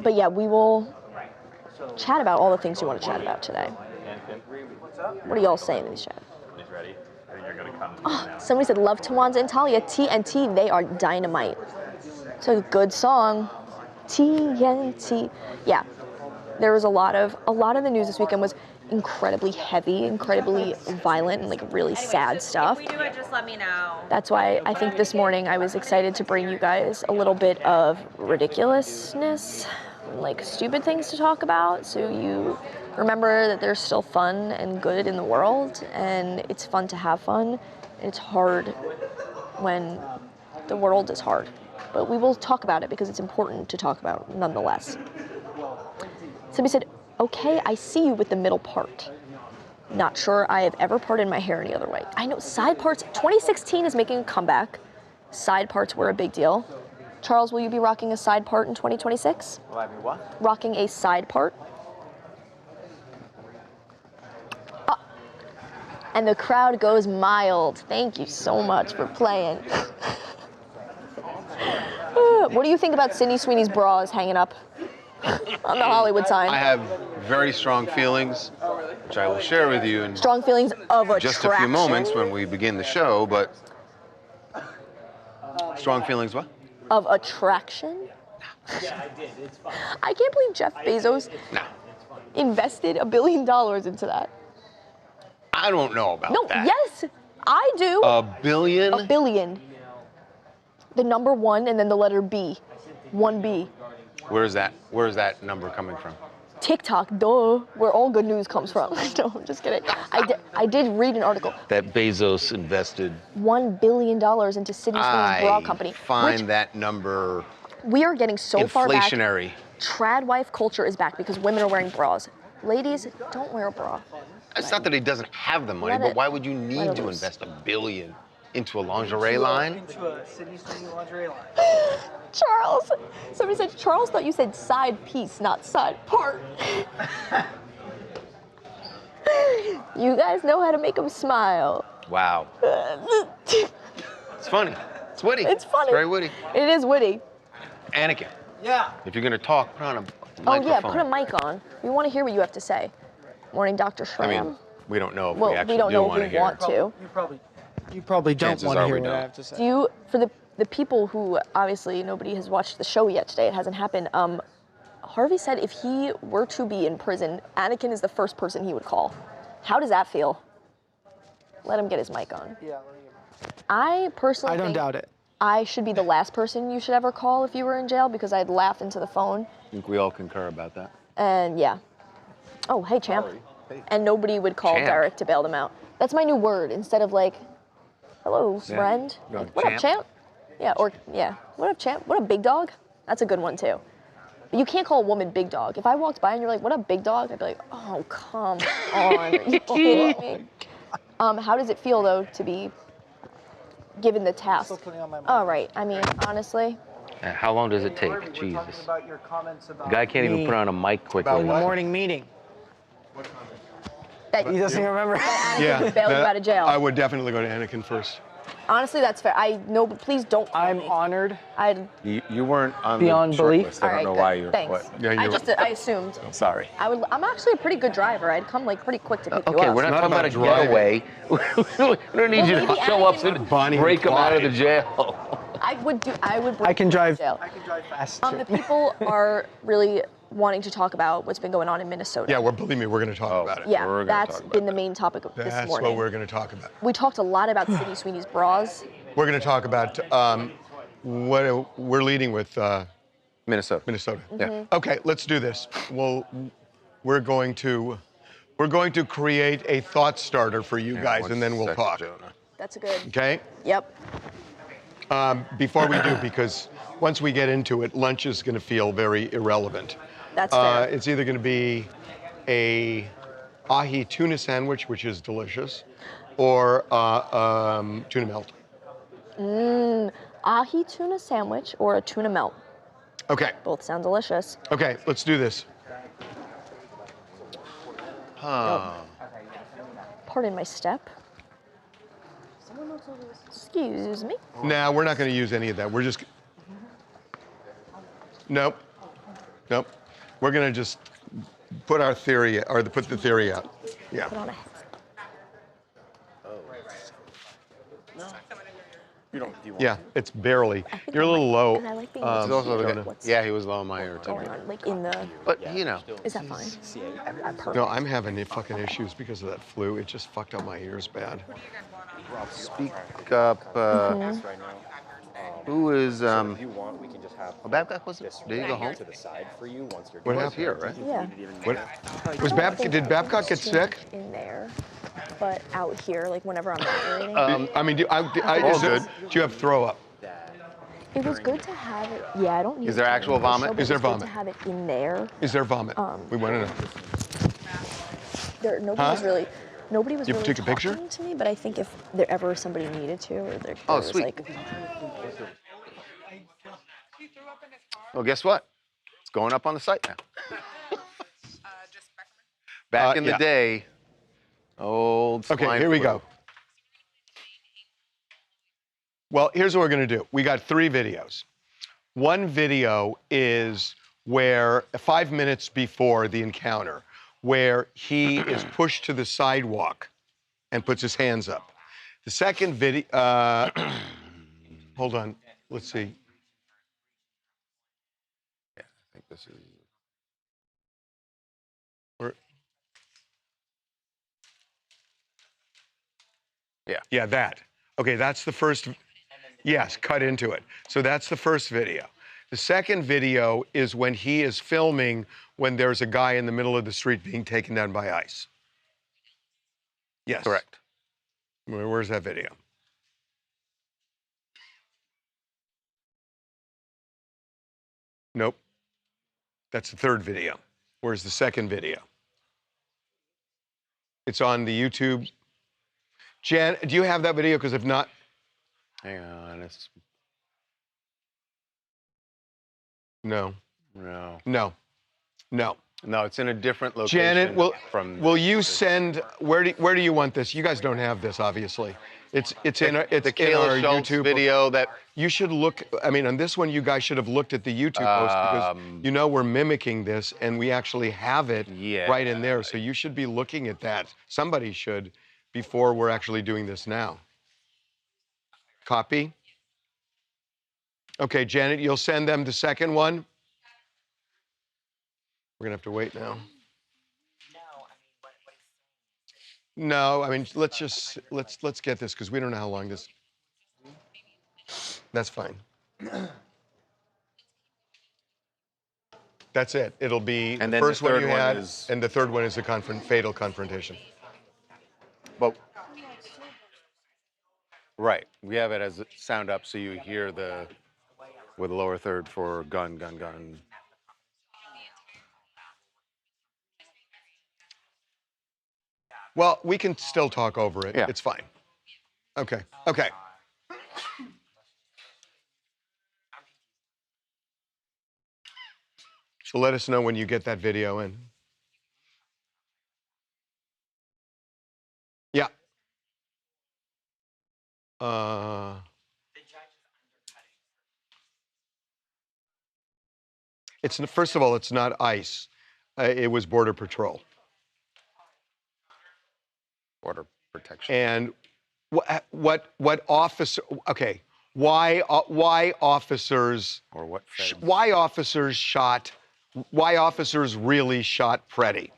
But yeah, we will chat about all the things you want to chat about today. What are y'all saying in these chat? He's ready. I think you're gonna come. Oh, somebody said love Tawanza and Talia. TNT, they are dynamite. It's a good song. TNT. Yeah. There was a lot of the news this weekend was incredibly heavy, incredibly violent, and like really sad stuff. If we do it, just let me know. That's why I think this morning I was excited to bring you guys a little bit of ridiculousness, like stupid things to talk about, so you remember that there's still fun and good in the world, and it's fun to have fun, and it's hard when the world is hard. But we will talk about it because it's important to talk about nonetheless. Somebody said, okay, I see you with the middle part. Not sure I have ever parted my hair any other way. I know side parts, 2016 is making a comeback. Side parts were a big deal. Charles, will you be rocking a side part in 2026? Will I be what? Rocking a side part. Ah. And the crowd goes mild. Thank you so much for playing. What do you think about Sydney Sweeney's bras hanging up on the Hollywood sign? I have very strong feelings, which I will share with you in Strong feelings of attraction. just a few moments when we begin the show, but strong feelings what? Of attraction? Yeah, I did. It's fine. I can't believe Jeff Bezos No, invested $1 billion into that. I don't know about No, that. yes, I do. $1 billion? $1 billion. The number 1 and then the letter B. 1B. Where's that number coming from? TikTok, duh, where all good news comes from. No, I'm just kidding. I did read an article. That Bezos invested. $1 billion into Sydney Sweeney's bra company. I find which that number we are getting so far back. inflationary. Trad wife culture is back because women are wearing bras. Ladies, don't wear a bra. It's not that he doesn't have the money, Let but it- why would you let need it to loose. invest $1 billion into a lingerie line? Into a Sydney Sweeney lingerie line. Charles, somebody said, Charles thought you said side piece, not side part. You guys know how to make them smile. Wow. It's funny. It's witty. It's funny. It's very witty. It is witty. Anakin, Yeah. if you're gonna talk, put on a Oh microphone. yeah, put a mic on. We want to hear what you have to say. Morning, Dr. Schramm. I mean, we don't know if well, we actually we don't do know want to if we hear. want to. You probably don't Chances want to are hear we what I don't. have to say. Do you, for the people who obviously nobody has watched the show yet today, it hasn't happened. Harvey said if he were to be in prison, Anakin is the first person he would call. How does that feel? Let him get his mic on. Yeah. I personally I don't think doubt it. I should be the last person you should ever call if you were in jail because I'd laugh into the phone. I think we all concur about that. And yeah. Oh, hey, champ. Hey. And nobody would call Champ. Derek to bail them out. That's my new word instead of like, hello, Yeah. friend. Going, Like, what up, champ? Yeah, or yeah. What up, champ? What up, big dog? That's a good one too. But you can't call a woman big dog. If I walked by and you're like, what up, big dog? I'd be like, oh, come on. Are you kidding me? How does it feel though to be given the task? Still putting on my mic. All right. I mean, honestly, How long does it take? We're talking Jesus. about your comments about The guy can't even me put on a mic quickly. About in the what? morning meeting. that He doesn't even remember. Anakin would bail you out of jail. I would definitely go to Anakin first. Honestly, that's fair. I know, but please don't call I'm me. honored. I'd. You weren't on Beyond the short belief. list. I All don't right, know good. why you're. Thanks. What? Yeah, I assumed. I'm sorry. I'm actually a pretty good driver. I'd come like pretty quick to pick you Okay, up. we're not not talking about about a driving. getaway. We don't need you to maybe show up Anakin- and Bonnie break and him out of the Clyde. jail. I would bring I can you to drive. jail. I can drive fast. The people are really wanting to talk about what's been going on in Minnesota. Yeah, believe me, we're going to talk about it. Yeah, We're gonna that's talk about been the that. main topic of this That's morning. what we're going to talk about. We talked a lot about Sydney Sweeney's bras. We're going to talk about what we're leading with Minnesota. Minnesota. Yeah. Okay, let's do this. We're going to create a thought starter for you guys, One and then we'll second, talk. Jonah. That's good. Okay? Yep. Before we do, because once we get into it, lunch is going to feel very irrelevant. That's fair. It's either going to be a ahi tuna sandwich, which is delicious, or tuna melt. Ahi tuna sandwich or a tuna melt. Okay, Both sound delicious. okay, let's do this. Pardon my step. Excuse me. Now, we're not going to use any of that. We're just. Nope. Nope. We're going to just put our theory, or put the theory out. Yeah. Put on a Yeah, it's barely. You're a little low. And I like being um, able to to hear hear what's yeah, he was low in my ear, too. going on, like in the. But, you know. Is that fine? Perfect. No, I'm having fucking issues because of that flu. It just fucked up my ears bad. Speak up. Who is, If you want, we can just have Babcock was it? Did he go home? to the side for you once you're What done. happened? Here, right? Yeah. What? Was did Babcock get sick? In there, but out here, like whenever I'm narrating, I mean, do you have throw up? it was good to have it. Yeah, I don't need. Is there it actual in the show, vomit? but Is there it's good vomit? To have it in there. Is there vomit? We want to know. Nobody was really. Nobody was You really took a picture? talking to me, but I think if there ever somebody needed to, or there Oh, was sweet. like, Well, guess what? It's going up on the site now. Back in the yeah. day, old Okay, swine here we flu. go. Well, here's what we're going to do. We got 3 videos. One video is where 5 minutes before the encounter, where he is pushed to the sidewalk and puts his hands up. The second video, hold on, let's see. I think this is. Yeah, that. Okay, that's the first. Yes, cut into it. So that's the first video. The second video is when he is filming when there's a guy in the middle of the street being taken down by ICE. Yes. Correct. Where's that video? Nope. That's the third video. Where's the second video? It's on the YouTube. Jan, do you have that video? Because if not, Hang on. It's no, no. no, no. No, it's in a different location. Janet, from will you send? Where do you want this? You guys don't have this, obviously. It's in our the in Kayla our Schultz YouTube video that You should look. I mean, on this one, you guys should have looked at the YouTube post because you know we're mimicking this, and we actually have it Yeah. right in there. So you should be looking at that. Somebody should before we're actually doing this now. Copy. Okay, Janet, you'll send them the second one. We're gonna have to wait now. No, I mean let's get this because we don't know how long this. That's fine. That's it. It'll be And the then the first one third you one had, is- and the third one is the fatal confrontation. But right, we have it as a sound up, so you hear the with lower third for gun, gun, gun. Well, we can still talk over it. Yeah. It's fine. Okay. Okay. So let us know when you get that video in. Yeah. It's first of all, it's not ICE. It was Border Patrol. Border protection. And what officer? Okay. Why officers? Or what feds? Why officers shot? Why officers really shot Preddy?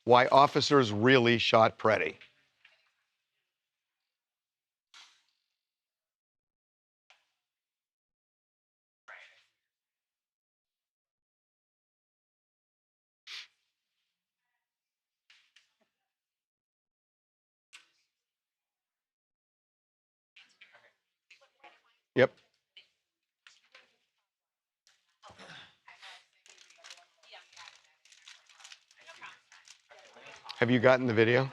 Why officers really shot Preddy? Yep. Have you gotten the video?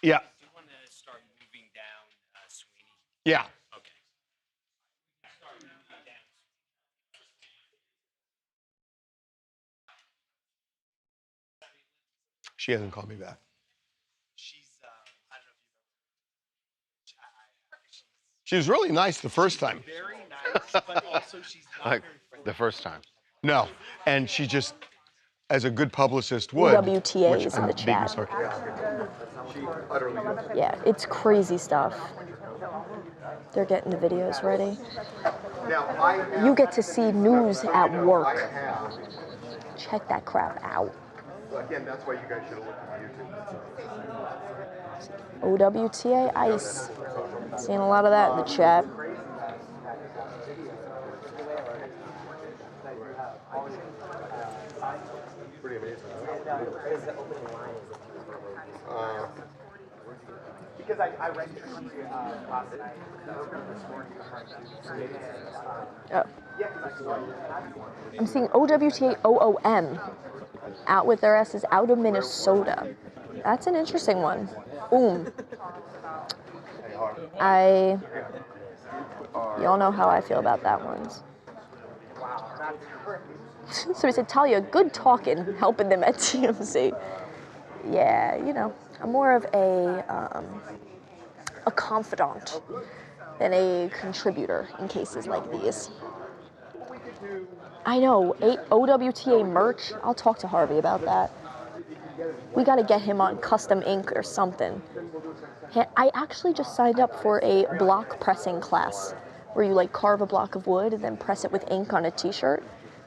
Yeah. Do you want to start moving down Sweeney? Yeah. Okay. She hasn't called me back. She's, I don't know if you've ever. She was really nice the first time. Very nice, but also she's not Like very friendly. the first time. No, and she just, as a good publicist would. WTA which is in I'm the being chat. sarcastic. Yeah, it's crazy stuff. They're getting the videos ready. You get to see news at work. Check that crap out. Again, that's why you guys should have looked at YouTube. OWTA ICE. Seeing a lot of that in the chat. Pretty amazing. Because I registered last night. Oh. I'm seeing OWTA OOM out with their asses out of Minnesota. That's an interesting one. Y'all know how I feel about that one. So he said, Talia, good talking, helping them at TMZ. Yeah, you know, I'm more of a confidant than a contributor in cases like these. I know, OWTA merch, I'll talk to Harvey about that. We gotta get him on custom ink or something. I actually just signed up for a block pressing class where you like carve a block of wood and then press it with ink on a t-shirt.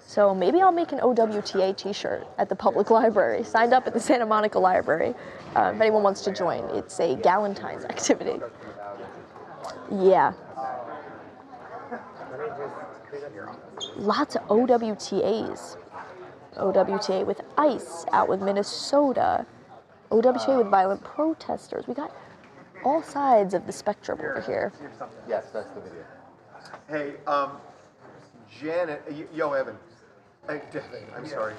So maybe I'll make an OWTA t-shirt at the public library. Signed up at the Santa Monica Library. If anyone wants to join, it's a Galentine's activity. Yeah. Lots of OWTAs. OWTA with ICE out with Minnesota. OWTA with violent protesters. We got all sides of the spectrum over here. Yes, that's the video. Hey, Janet, yo, Evan. Devin, I'm sorry.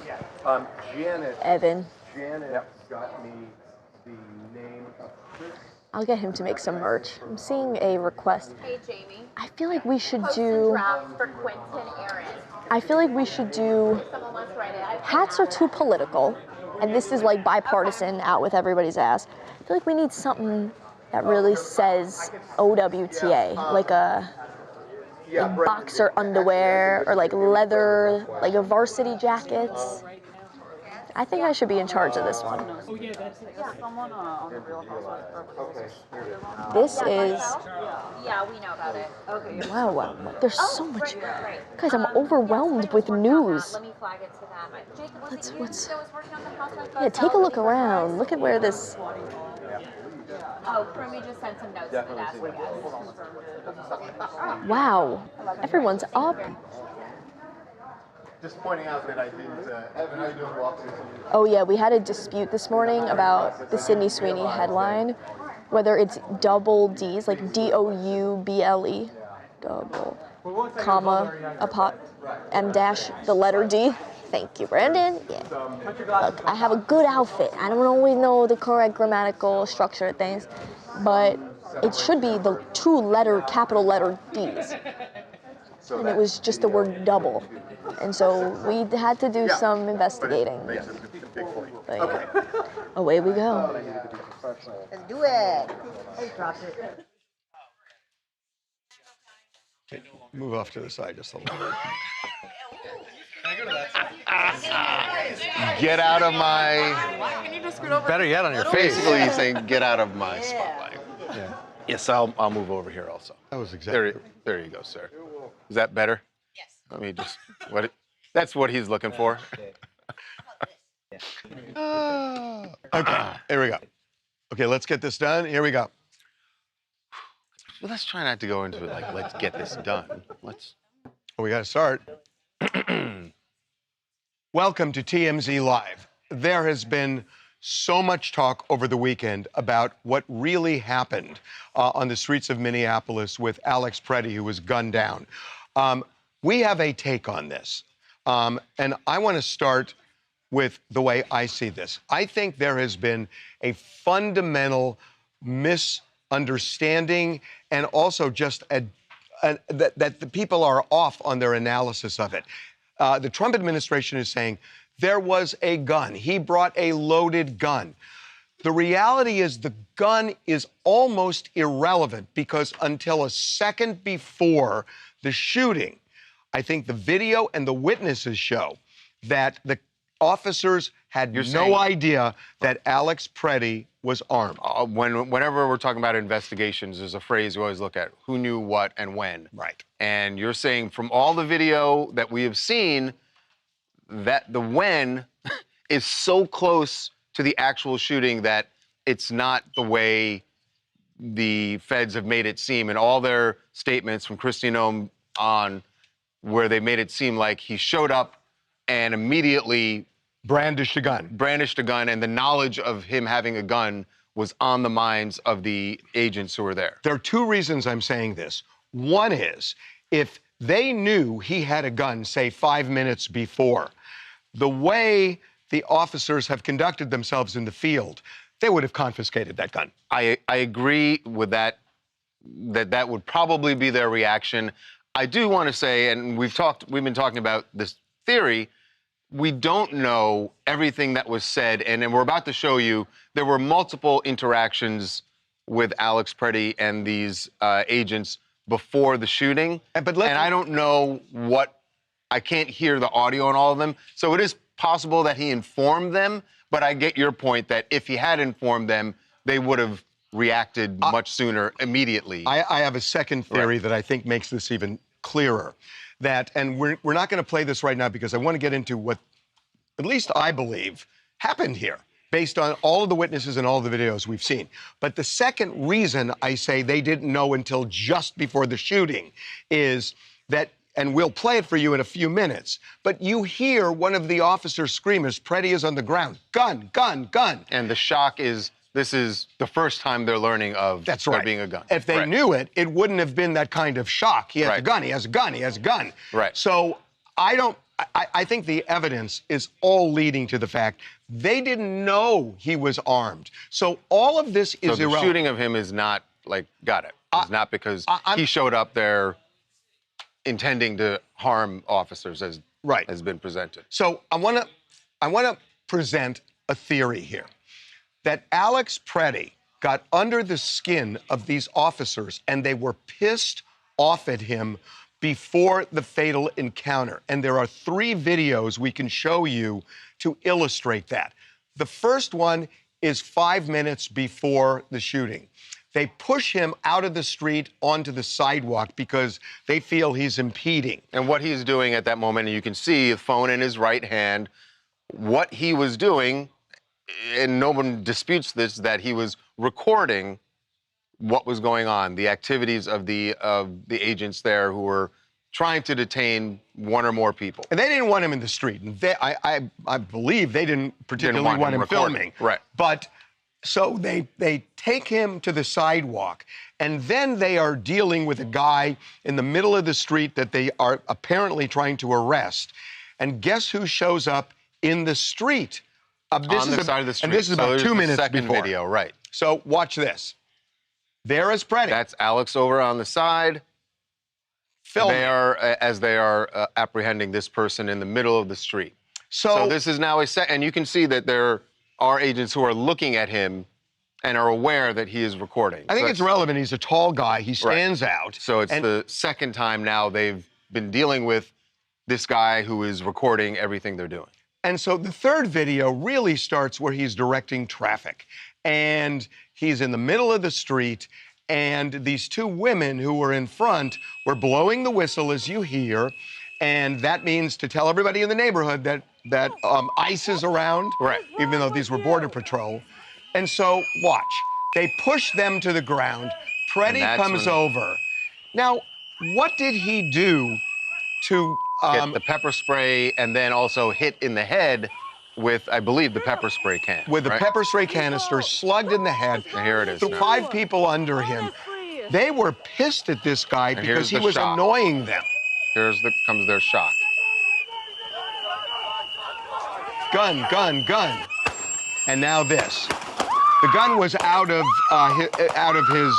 Janet. Evan. Janet got me the name of Chris. I'll get him to make some merch. I'm seeing a request. Hey, Jamie. I feel like we should Post some do. drafts for Quentin Aaron. I feel like we should do. Someone wants to write it. Hats are too political, and this is like bipartisan, out with everybody's ass. I feel like we need something that really says OWTA, like boxer underwear or like leather, like a varsity jackets. I think I should be in charge of this one. This is, Yeah, we know about it. Okay. wow, there's so much. Guys, I'm overwhelmed with news. Let me flag it to them. Jacob, was it you what's- that was working on the housewife? Yeah, take a look around. Look at where this, Oh, Primi just sent some notes for that. wow, everyone's up. Just pointing out that I didn't. Evan, how you doing? Welcome. Oh yeah, we had a dispute this morning about the Sydney Sweeney headline, whether it's double D's, like D-O-U-B-L-E, double, comma, M dash, the letter D. Thank you, Brandon. Yeah. Look, I have a good outfit. I don't always know the correct grammatical structure of things, but it should be the capital letter D's. And it was just the word double. And so we had to do some investigating. But yeah. Away we go. Let's do it. Hey, dropped it. Okay, move off to the side just a little bit. Get out of my. Better yet, on your face. Basically, he's saying, get out of my spotlight. Yeah. Yes, I'll move over here also. That was exactly. There you go, sir. Is that better? Yes. Let me just. That's what he's looking for. Okay, here we go. Okay, let's get this done. Here we go. Well, let's try not to go into it like, let's get this done. Let's. We got to start. Welcome to TMZ Live. There has been so much talk over the weekend about what really happened on the streets of Minneapolis with Alex Preddy, who was gunned down. We have a take on this, and I want to start with the way I see this. I think there has been a fundamental misunderstanding and also just that the people are off on their analysis of it. The Trump administration is saying there was a gun. He brought a loaded gun. The reality is the gun is almost irrelevant because until a second before the shooting, I think the video and the witnesses show that the officers had no idea that Alex Preddy was armed. Whenever we're talking about investigations, there's a phrase we always look at: who knew what and when. Right. And you're saying from all the video that we have seen, that the when is so close to the actual shooting that it's not the way the feds have made it seem. And all their statements from Christine Ohm on, where they made it seem like he showed up and immediately Brandished a gun. And the knowledge of him having a gun was on the minds of the agents who were there. There are two reasons I'm saying this. One is, if they knew he had a gun, say 5 minutes before, the way the officers have conducted themselves in the field, they would have confiscated that gun. I agree with that would probably be their reaction. I do want to say, and we've been talking about this theory, we don't know everything that was said, and then we're about to show you there were multiple interactions with Alex Preddy and these agents before the shooting. And I don't know I can't hear the audio on all of them. So it is possible that he informed them, but I get your point that if he had informed them, they would have reacted much sooner, immediately. I have a second theory that I think makes this even clearer. And we're not going to play this right now because I want to get into what, at least I believe, happened here, based on all of the witnesses and all of the videos we've seen. But the second reason I say they didn't know until just before the shooting is that, and we'll play it for you in a few minutes, but you hear one of the officers scream as Preddy is on the ground, gun, gun, gun. And the shock is, this is the first time they're learning of there being a gun. If they knew it, it wouldn't have been that kind of shock. He has a gun, he has a gun, he has a gun. Right. So I think the evidence is all leading to the fact they didn't know he was armed. So all of this is irrelevant. So the shooting of him is not, got it. It's not because he showed up there intending to harm officers, as has been presented. So I want to present a theory here. That Alex Preddy got under the skin of these officers and they were pissed off at him before the fatal encounter. And there are 3 videos we can show you to illustrate that. The first one is 5 minutes before the shooting. They push him out of the street onto the sidewalk because they feel he's impeding. And what he's doing at that moment, and you can see a phone in his right hand, what he was doing, and no one disputes this, that he was recording what was going on, the activities of the agents there who were trying to detain one or more people. And they didn't want him in the street. And I believe they didn't particularly want him filming. Right. But so they take him to the sidewalk, and then they are dealing with a guy in the middle of the street that they are apparently trying to arrest. And guess who shows up in the street? On the side of the street. And this is about 2 minutes second before. video, right. So watch this. There is Pratt. That's Alex over on the side. Filming. As they are apprehending this person in the middle of the street. So this is now and you can see that there are agents who are looking at him and are aware that he is recording. I think it's relevant. He's a tall guy. He stands out. So it's the second time now they've been dealing with this guy who is recording everything they're doing. And so the third video really starts where he's directing traffic. And he's in the middle of the street, and these 2 women who were in front were blowing the whistle, as you hear. And that means to tell everybody in the neighborhood that ICE is around, right? Even though these were Border Patrol. And so, watch. They push them to the ground. Pratt comes over. Now, what did he do to get the pepper spray and then also hit in the head with, I believe, the pepper spray can? With the pepper spray canister, slugged in the head. And here it is. Threw 5 people under him. They were pissed at this guy because he was annoying them. Comes their shock. Gun, gun, gun. And now this. The gun was out of his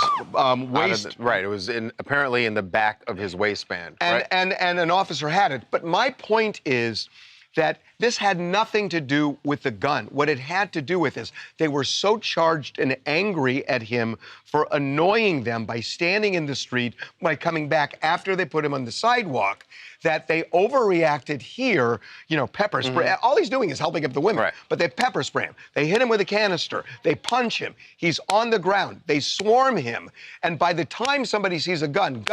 waist. Right. It was apparently in the back of his waistband. And an officer had it. But my point is that this had nothing to do with the gun. What it had to do with is they were so charged and angry at him for annoying them by standing in the street, by coming back after they put him on the sidewalk, that they overreacted here, pepper spray. All he's doing is helping up the women. Right. But they pepper spray him. They hit him with a canister. They punch him. He's on the ground. They swarm him. And by the time somebody sees a gun,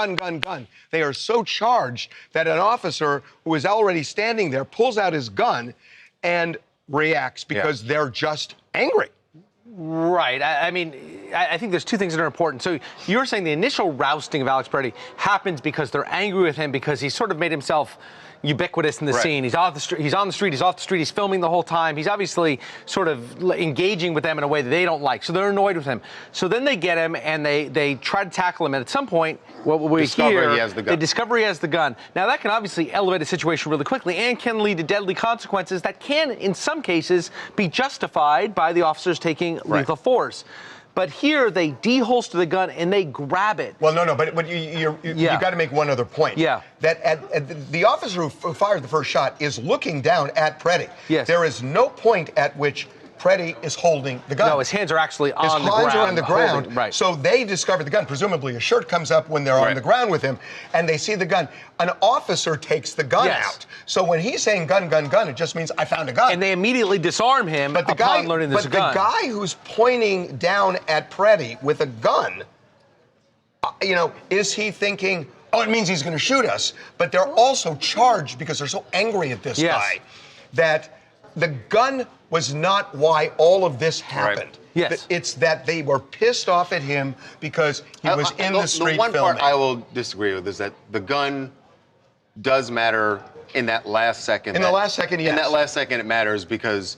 they are so charged that an officer who is already standing there pulls out his gun and reacts because they're just angry. Right. I mean, I think there's 2 things that are important. So you're saying the initial rousting of Alex Pratt happens because they're angry with him because he sort of made himself ubiquitous in the scene. He's off the street. He's on the street. He's off the street. He's filming the whole time. He's obviously sort of engaging with them in a way that they don't like. So they're annoyed with him. So then they get him and they try to tackle him. And at some point, what we hear, they discover he has the gun. Now that can obviously elevate a situation really quickly and can lead to deadly consequences that can, in some cases, be justified by the officers taking lethal force. But here they deholster the gun and they grab it. Well, no, but you got to make one other point. Yeah. That the officer who fired the first shot is looking down at Pratt. Yes. There is no point at which Pratt is holding the gun. No, his hands are actually on the ground. His hands are on the ground. Right. So they discover the gun. Presumably a shirt comes up when they're on the ground with him, and they see the gun. An officer takes the gun out. So when he's saying gun, it just means I found a gun. And they immediately disarm him upon learning there's a gun. But the guy who's pointing down at Pratt with a gun, is he thinking, oh, it means he's going to shoot us? But they're also charged because they're so angry at this guy that the gun was not why all of this happened. Right. Yes. It's that they were pissed off at him because he was in the street filming. The one part I will disagree with is that the gun does matter in that last second. In the last second, yes. In that last second, it matters because,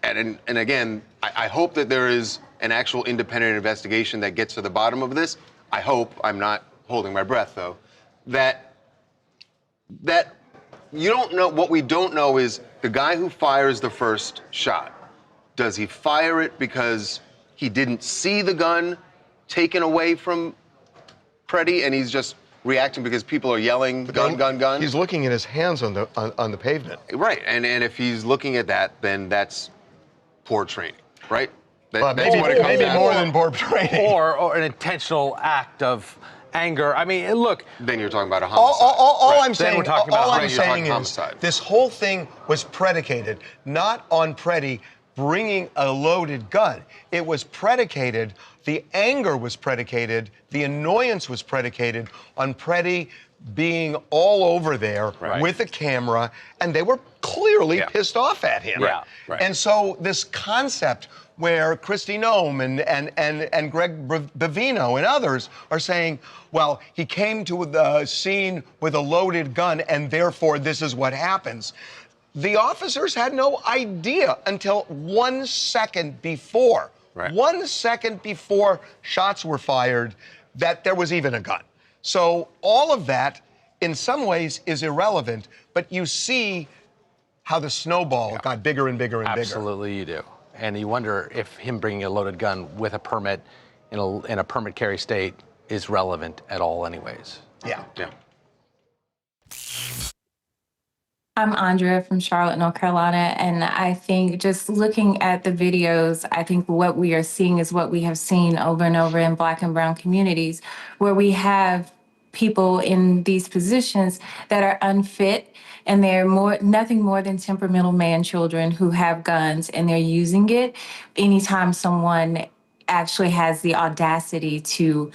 and again, I hope that there is an actual independent investigation that gets to the bottom of this. I hope, I'm not holding my breath though, that you don't know, what we don't know is the guy who fires the first shot, does he fire it because he didn't see the gun taken away from Pratt and he's just reacting because people are yelling gun? He's looking at his hands on the pavement. Right, and if he's looking at that, then that's poor training, right? Maybe more than poor training. Or an intentional act of anger. I mean, look. Then you're talking about a homicide. All Right. I'm Then saying, we're talking about all I'm homicide. You're saying talking is homicide. this whole thing was predicated not on Preddy bringing a loaded gun. It was predicated, the anger was predicated, the annoyance was predicated on Preddy being all over there with a camera, and they were clearly pissed off at him. Yeah. Right. And so this concept where Kristi Noem and Greg Bavino and others are saying, well, he came to the scene with a loaded gun and therefore this is what happens. The officers had no idea until 1 second before, 1 second before shots were fired, that there was even a gun. So all of that, in some ways, is irrelevant, but you see how the snowball got bigger and bigger and bigger. Absolutely, you do. And you wonder if him bringing a loaded gun with a permit in a permit carry state is relevant at all anyways. Yeah. I'm Andrea from Charlotte, North Carolina, and I think just looking at the videos, I think what we are seeing is what we have seen over and over in Black and Brown communities, where we have people in these positions that are unfit, and they're nothing more than temperamental man children who have guns, and they're using it anytime someone actually has the audacity to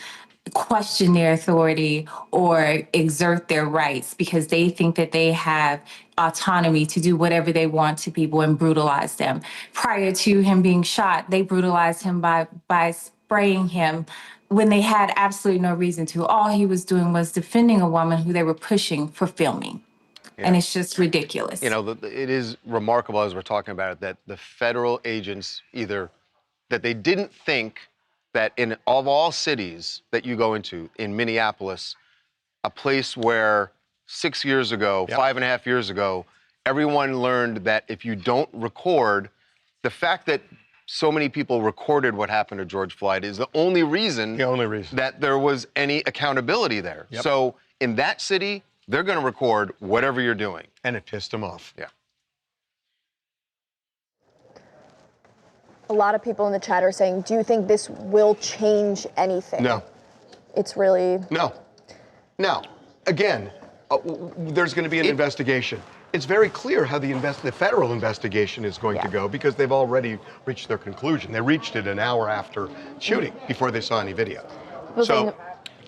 question their authority or exert their rights because they think that they have autonomy to do whatever they want to people and brutalize them. Prior to him being shot, they brutalized him by spraying him when they had absolutely no reason to. All he was doing was defending a woman who they were pushing for filming. And it's just ridiculous. You know, it is remarkable as we're talking about it that the federal agents that they didn't think that of all cities that you go into, in Minneapolis, a place where 6 years ago, 5.5 years ago, everyone learned that if you don't record, the fact that so many people recorded what happened to George Floyd is the only reason that there was any accountability there. So in that city, they're going to record whatever you're doing. And it pissed them off. Yeah. A lot of people in the chat are saying, do you think this will change anything? No. It's really... No. Now, again, there's going to be an investigation. It's very clear how the federal investigation is going to go because they've already reached their conclusion. They reached it an hour after shooting before they saw any video.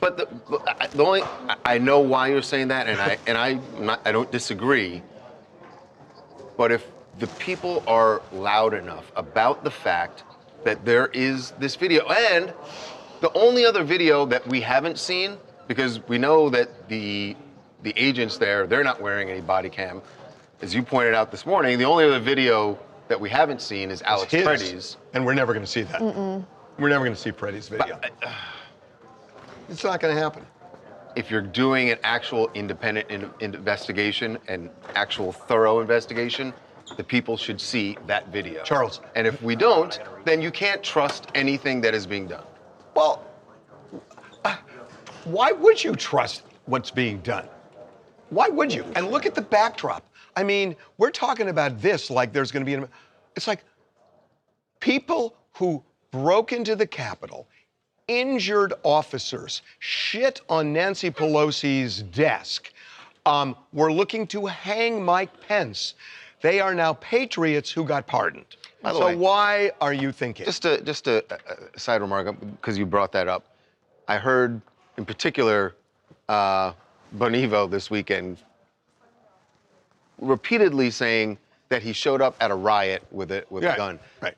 But the only I know why you're saying that, and I don't disagree. But if the people are loud enough about the fact that there is this video, and the only other video that we haven't seen, because we know that the agents there, they're not wearing any body cam. As you pointed out this morning, the only other video that we haven't seen is Alex Preddy's. And we're never going to see that. We're never going to see Preddy's video. It's not going to happen. If you're doing an actual independent investigation, an actual thorough investigation, the people should see that video. Charles. And if we don't, then you can't trust anything that is being done. Well, why would you trust what's being done? Why would you? And look at the backdrop. I mean, we're talking about this like there's going to be it's like people who broke into the Capitol, injured officers, shit on Nancy Pelosi's desk, were looking to hang Mike Pence. They are now patriots who got pardoned. By the way, why are you thinking? Just a side remark, because you brought that up. I heard, in particular, Bonivo this weekend repeatedly saying that he showed up at a riot with a gun. Right.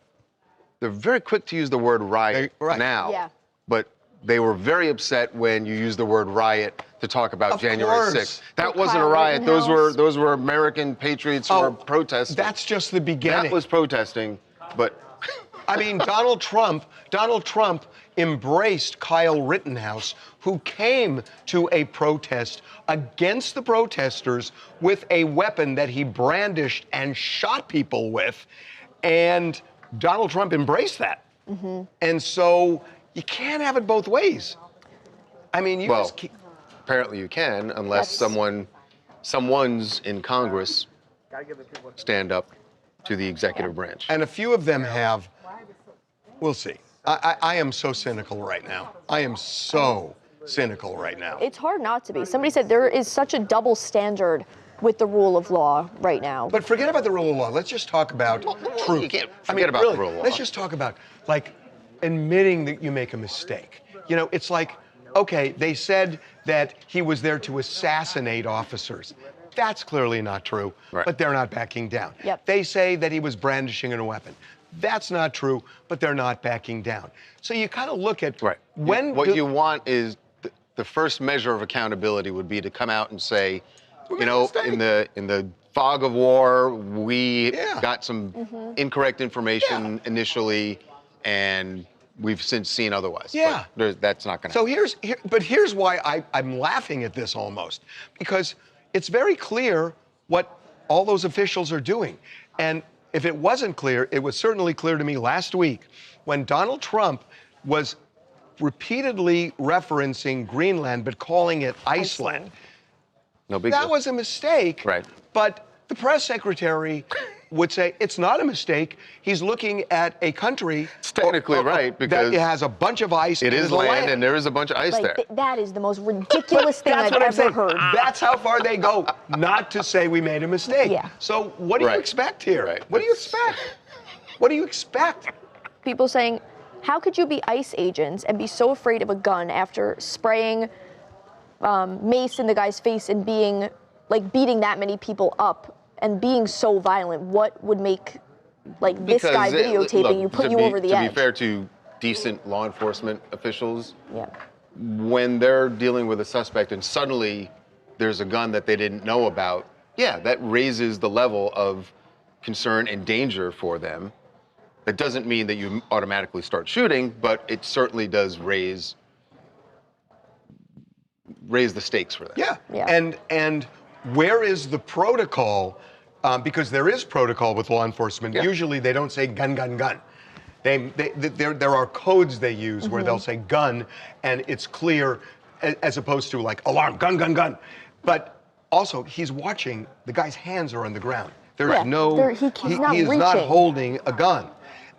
They're very quick to use the word riot now. Yeah. But they were very upset when you used the word riot to talk about January 6th. That wasn't a riot. Those were American patriots who were protesting. That's just the beginning. That was protesting, but I mean, Donald Trump embraced Kyle Rittenhouse, who came to a protest against the protesters with a weapon that he brandished and shot people with, and Donald Trump embraced that. And so you can't have it both ways. I mean, you just keep... Apparently you can, unless someone's in Congress stand up to the executive branch. And a few of them have. We'll see. I am so cynical right now. I am so cynical right now. It's hard not to be. Somebody said there is such a double standard with the rule of law right now. But forget about the rule of law. Let's just talk about truth. You can't forget about the rule of law. Let's just talk about, like, admitting that you make a mistake. You know, it's like, okay, they said that he was there to assassinate officers. That's clearly not true, but they're not backing down. They say that he was brandishing a weapon. That's not true, but they're not backing down. So you kind of look at when what you want is the first measure of accountability would be to come out and say, you know, in the fog of war, we got some incorrect information initially, and we've since seen otherwise. But that's not going to happen. But here's why I'm laughing at this almost, because it's very clear what all those officials are doing. And if it wasn't clear, it was certainly clear to me last week when Donald Trump was repeatedly referencing Greenland but calling it Iceland. No big deal. That was a mistake. But the press secretary would say it's not a mistake. He's looking at a country. It's technically right because it has a bunch of ice. It is land, and there is a bunch of ice there. That is the most ridiculous thing I've ever heard. That's how far they go, not to say we made a mistake. So what do you expect here? What do you expect? What do you expect? People saying, how could you be ICE agents and be so afraid of a gun after spraying mace in the guy's face and being beating that many people up and being so violent? What would make this guy videotaping you put you over the edge? To be fair to decent law enforcement officials, when they're dealing with a suspect and suddenly there's a gun that they didn't know about, that raises the level of concern and danger for them. That doesn't mean that you automatically start shooting, but it certainly does raise the stakes for them. And where is the protocol? Because there is protocol with law enforcement. Usually they don't say gun, gun, gun. There are codes they use where they'll say gun, and it's clear, as opposed to like alarm, gun, gun, gun. But also, he's watching. The guy's hands are on the ground. There's he is not holding a gun.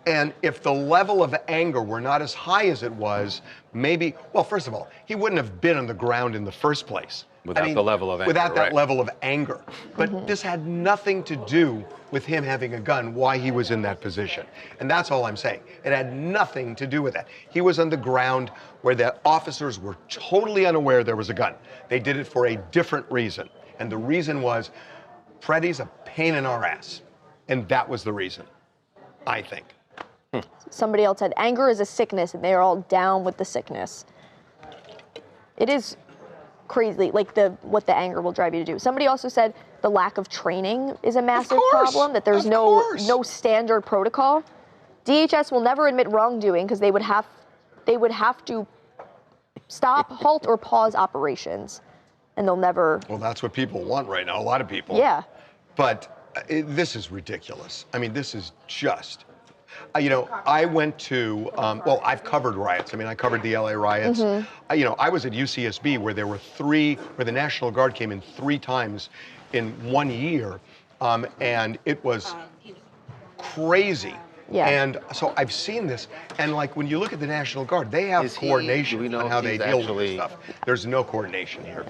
And if the level of anger were not as high as it was, maybe, well, first of all, he wouldn't have been on the ground in the first place. Without the level of anger. Without that level of anger. But this had nothing to do with him having a gun, why he was in that position. And that's all I'm saying. It had nothing to do with that. He was on the ground where the officers were totally unaware there was a gun. They did it for a different reason. And the reason was, Freddie's a pain in our ass. And that was the reason, I think. Somebody else said, anger is a sickness, and they are all down with the sickness. It is crazy, what the anger will drive you to do. Somebody also said the lack of training is a massive problem, that there's no standard protocol. DHS will never admit wrongdoing because they would have to stop, halt, or pause operations, and they'll never. Well, that's what people want right now, a lot of people. But this is ridiculous. I mean, this is just. I went to, I've covered riots. I mean, I covered the LA riots. I was at UCSB where where the National Guard came in 3 times in 1 year. And it was crazy. And so I've seen this. And when you look at the National Guard, they have coordination on how they deal with this stuff. There's no coordination here.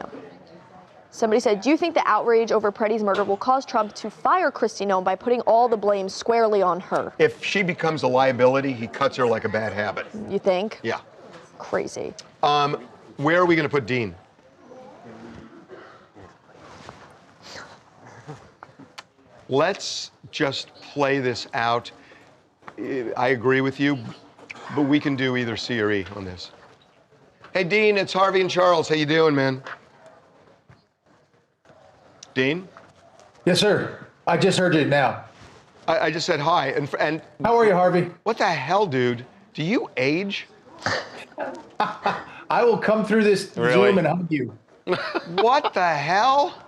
Somebody said, do you think the outrage over Pretty's murder will cause Trump to fire Kristi Noem by putting all the blame squarely on her? If she becomes a liability, he cuts her like a bad habit. You think? Yeah. Crazy. Where are we going to put Dean? Let's just play this out. I agree with you, but we can do either C or E on this. Hey, Dean, it's Harvey and Charles. How you doing, man? Dean? Yes, sir. I just heard you now. I just said hi. And how are you, Harvey? What the hell, dude? Do you age? I will come through this Zoom and hug you. What the hell?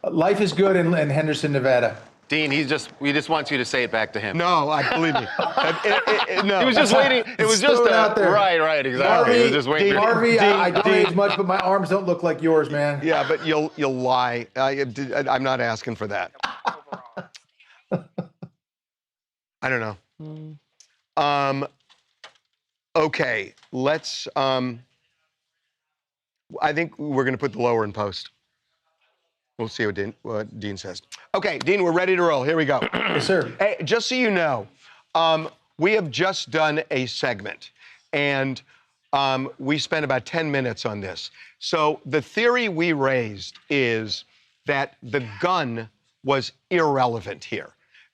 Life is good in Henderson, Nevada. Dean, he just wants you to say it back to him. No, believe me. No. He was just waiting. It was just out there. Right, exactly. Harvey, he was just waiting. Harvey, I don't age much, but my arms don't look like yours, man. Yeah, but you'll lie. I'm not asking for that. I don't know. Okay, let's. I think we're going to put the lower in post. We'll see what Dean says. Okay, Dean, we're ready to roll. Here we go. Yes, sir. Hey, just so you know, we have just done a segment, and we spent about 10 minutes on this. So the theory we raised is that the gun was irrelevant here.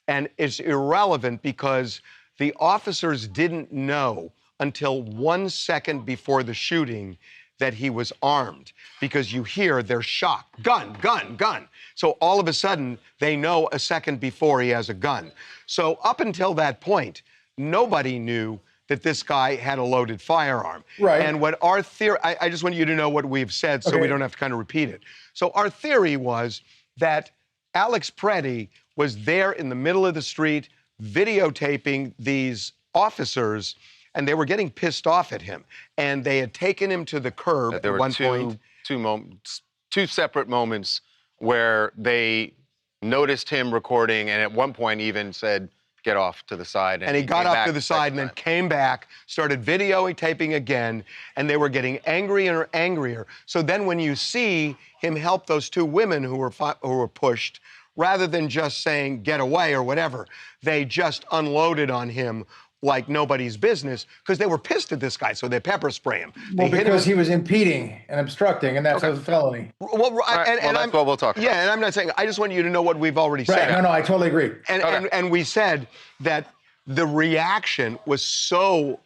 And it's irrelevant because the officers didn't know until 1 second before the shooting that he was armed, because you hear they're shocked. Gun, gun, gun. So all of a sudden, they know a second before he has a gun. So up until that point, nobody knew that this guy had a loaded firearm. Right. And what our theory, I just want you to know what we've said so we don't have to kind of repeat it. So our theory was that Alex Preddy was there in the middle of the street videotaping these officers, and they were getting pissed off at him. And they had taken him to the curb at one point. Two separate moments where they noticed him recording, and at one point even said, get off to the side. And he got off to the side and then came back, started videotaping again, and they were getting angrier and angrier. So then when you see him help those two women who were pushed, rather than just saying, get away or whatever, they just unloaded on him like nobody's business, because they were pissed at this guy, so they pepper spray him. Well, because he was impeding and obstructing, and that's a felony. Well, that's what we'll talk about. Yeah, and I'm not saying, I just want you to know what we've already said. Right, no, I totally agree. And we said that the reaction was so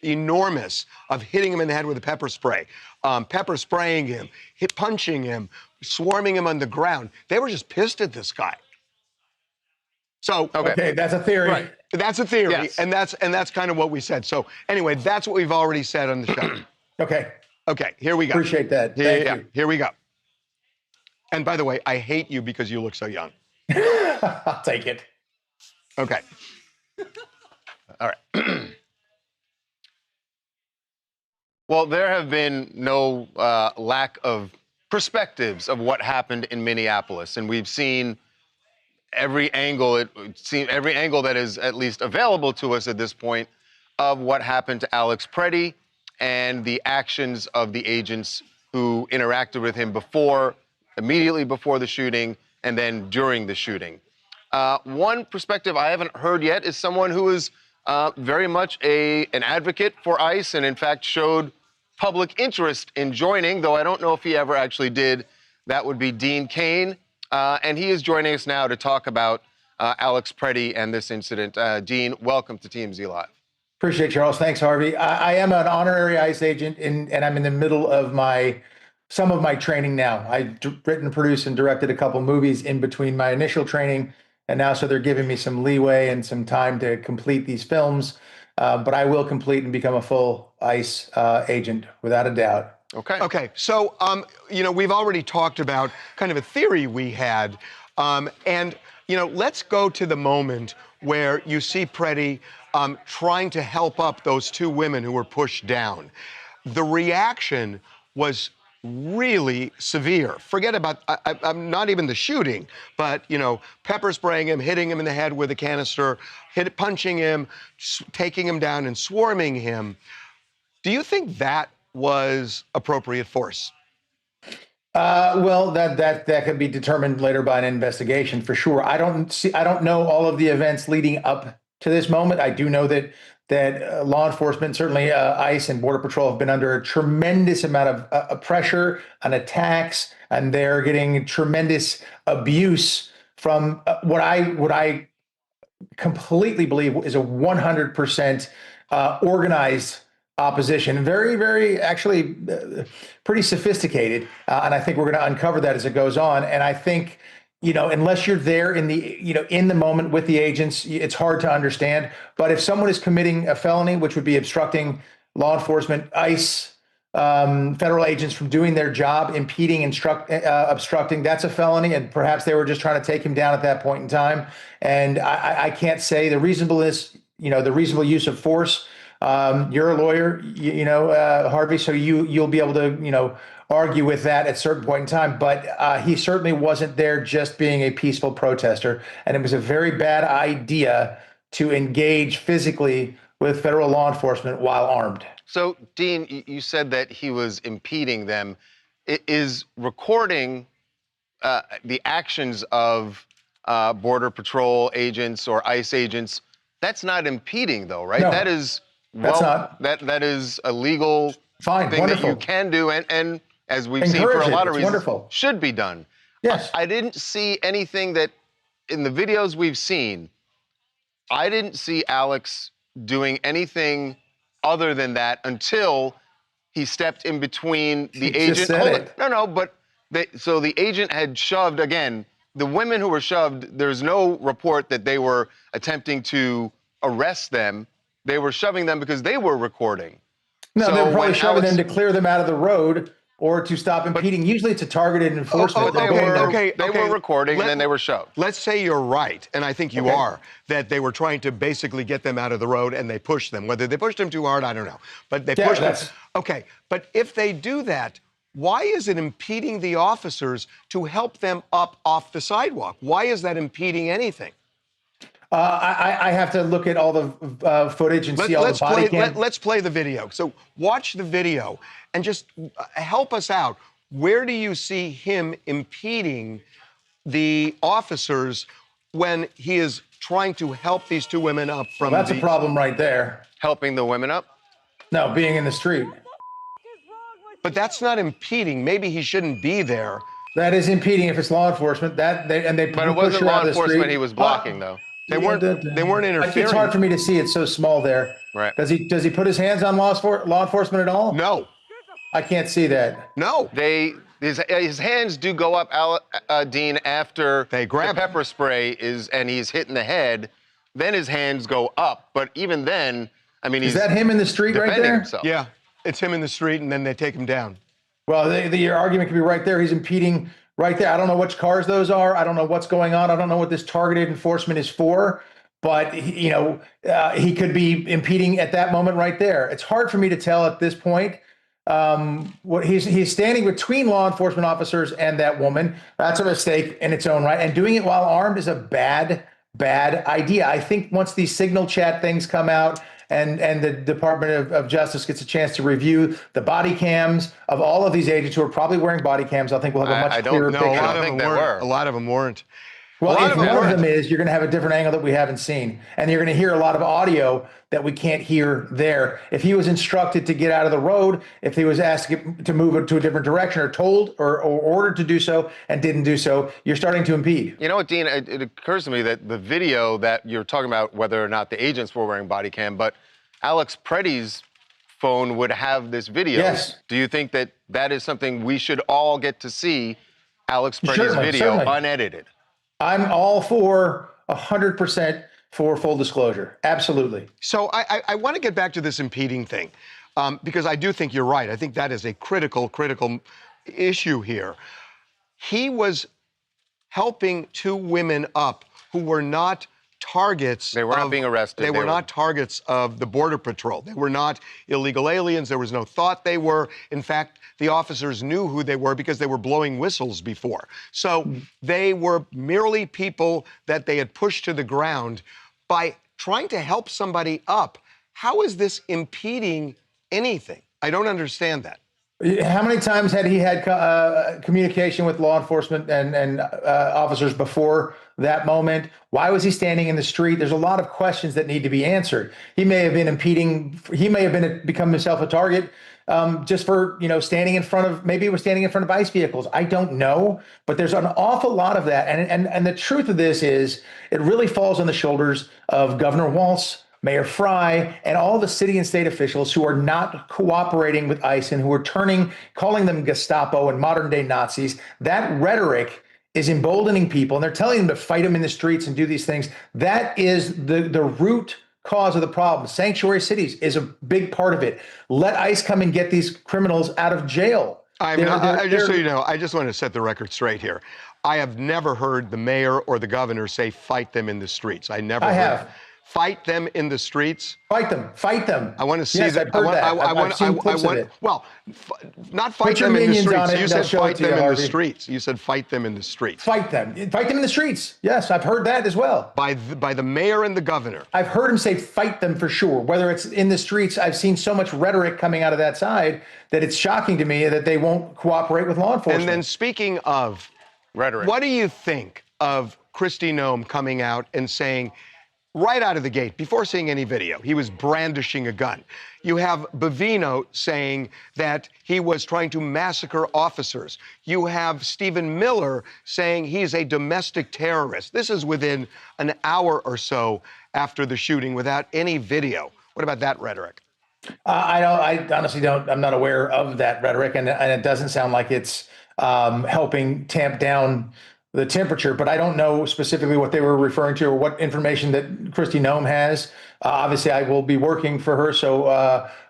enormous of hitting him in the head with a pepper spray, pepper spraying him, punching him, swarming him on the ground. They were just pissed at this guy. So okay, that's a theory. Right. That's a theory, yes. and that's kind of what we said. So anyway, that's what we've already said on the show. Okay, here we go. Appreciate that. Thank you. Here we go. And by the way, I hate you because you look so young. I'll take it. Okay. All right. Well, there have been no lack of perspectives of what happened in Minneapolis, and we've seen every angle that is at least available to us at this point of what happened to Alex Preddy and the actions of the agents who interacted with him immediately before the shooting and then during the shooting. One perspective I haven't heard yet is someone who is very much an advocate for ICE and in fact showed public interest in joining, though I don't know if he ever actually did. That would be Dean Cain. And he is joining us now to talk about Alex Preddy and this incident. Dean, welcome to TMZ Live. Appreciate it, Charles. Thanks, Harvey. I am an honorary ICE agent, and I'm in the middle of some of my training now. I've written, produced, and directed a couple movies in between my initial training, and now so they're giving me some leeway and some time to complete these films. But I will complete and become a full ICE agent, without a doubt. Okay. So, we've already talked about kind of a theory we had. And, let's go to the moment where you see Preddy trying to help up those two women who were pushed down. The reaction was really severe. Forget about, I'm not even the shooting, but, pepper spraying him, hitting him in the head with a canister, punching him, taking him down and swarming him. Do you think that was appropriate force? Well, that could be determined later by an investigation for sure. I don't know all of the events leading up to this moment. I do know that law enforcement, certainly ICE and Border Patrol, have been under a tremendous amount of pressure and attacks, and they're getting tremendous abuse from what I completely believe is a 100% organized opposition, very, very, actually pretty sophisticated. And I think we're going to uncover that as it goes on. And I think, unless you're there in the moment with the agents, it's hard to understand. But if someone is committing a felony, which would be obstructing law enforcement, ICE, federal agents from doing their job, impeding, obstructing, that's a felony. And perhaps they were just trying to take him down at that point in time. And I can't say the reasonableness, the reasonable use of force. You're a lawyer, Harvey, so you'll be able to, argue with that at a certain point in time. But he certainly wasn't there just being a peaceful protester. And it was a very bad idea to engage physically with federal law enforcement while armed. So, Dean, you said that he was impeding them. Is recording the actions of Border Patrol agents or ICE agents, that's not impeding, though, right? No, that is that's not. That is a legal Fine, thing wonderful. that you can do, and as we've seen Encourage for a lot it. of It's reasons, wonderful. should be done. Yes. I didn't see anything that, in the videos we've seen, I didn't see Alex doing anything other than that until he stepped in between the He agent. just said Hold it. it. No, but so the agent had shoved again. The women who were shoved, there's no report that they were attempting to arrest them. They were shoving them because they were recording. No, So they were probably when shoving Alex- them to clear them out of the road or to stop impeding. Usually it's a targeted enforcement. But they were recording and then they were shoved. Let's say you're right, and I think you are, that they were trying to basically get them out of the road and they pushed them. Whether they pushed them too hard, I don't know. But they pushed them. Okay, but if they do that, why is it impeding the officers to help them up off the sidewalk? Why is that impeding anything? I have to look at all the footage and see all the body cam. Let's play the video. So watch the video and just help us out. Where do you see him impeding the officers when he is trying to help these two women up from Well, that's a problem right there. Helping the women up? No, being in the street. But that's not impeding. Maybe he shouldn't be there. That is impeding if it's law enforcement. But it wasn't law enforcement he was blocking, though. They weren't interfering. It's hard for me to see. It's so small there. Right. Does he put his hands on law enforcement at all? No. I can't see that. No. His hands do go up, Dean, after they grab the pepper spray and he's hit in the head. Then his hands go up. But even then, I mean, is that him in the street right there? Himself. Yeah, it's him in the street, and then they take him down. Well, your argument could be right there. He's impeding right there. I don't know which cars those are. I don't know what's going on. I don't know what this targeted enforcement is for. But, he could be impeding at that moment right there. It's hard for me to tell at this point. He's standing between law enforcement officers and that woman. That's a mistake in its own right. And doing it while armed is a bad idea. I think once these signal chat things come out and the Department of Justice gets a chance to review the body cams of all of these agents who are probably wearing body cams, I think we'll have a much clearer picture. A lot of them weren't. Well, if one of them is, you're going to have a different angle that we haven't seen. And you're going to hear a lot of audio that we can't hear there. If he was instructed to get out of the road, if he was asked to move it to a different direction or told or ordered to do so and didn't do so, you're starting to impede. You know what, Dean? It occurs to me that the video that you're talking about, whether or not the agents were wearing body cam, but Alex Pretty's phone would have this video. Yes. Do you think that is something we should all get to see, Alex Pretty's video unedited? I'm all for 100% for full disclosure. Absolutely. So I want to get back to this impeding thing because I do think you're right. I think that is a critical issue here. He was helping two women up who were not targets. They were not being arrested. They were not targets of the Border Patrol. They were not illegal aliens. There was no thought they were. In fact, the officers knew who they were because they were blowing whistles before. So they were merely people that they had pushed to the ground. By trying to help somebody up, how is this impeding anything? I don't understand that. How many times had he had communication with law enforcement and officers before that moment? Why was he standing in the street? There's a lot of questions that need to be answered. He may have been impeding. He may have become himself a target just for standing in front of. Maybe he was standing in front of ICE vehicles. I don't know, but there's an awful lot of that. And the truth of this is, it really falls on the shoulders of Governor Walz, Mayor Fry, and all the city and state officials who are not cooperating with ICE and who are calling them Gestapo and modern day Nazis. That rhetoric is emboldening people, and they're telling them to fight them in the streets and do these things. That is the root cause of the problem. Sanctuary cities is a big part of it. Let ICE come and get these criminals out of jail. Just so you know, I just want to set the record straight here. I have never heard the mayor or the governor say fight them in the streets. I never heard. Fight them in the streets. Fight them. Fight them. I want to see yes, that. I've heard that. I've seen clips of it. Well, not fight Put your them in the minions on streets. it You and said they'll show fight it to you, them in the Harvey. streets. You said fight them in the streets. Fight them. Fight them in the streets. Yes, I've heard that as well. By the mayor and the governor. I've heard him say fight them for sure. Whether it's in the streets, I've seen so much rhetoric coming out of that side that it's shocking to me that they won't cooperate with law enforcement. And then speaking of Rhetoric. what do you think of Kristi Noem coming out and saying, right out of the gate, before seeing any video, he was brandishing a gun. You have Bavino saying that he was trying to massacre officers. You have Stephen Miller saying he's a domestic terrorist. This is within an hour or so after the shooting without any video. What about that rhetoric? I honestly don't. I'm not aware of that rhetoric, and it doesn't sound like it's helping tamp down the temperature, but I don't know specifically what they were referring to or what information that Kristi Noem has. Obviously, I will be working for her, so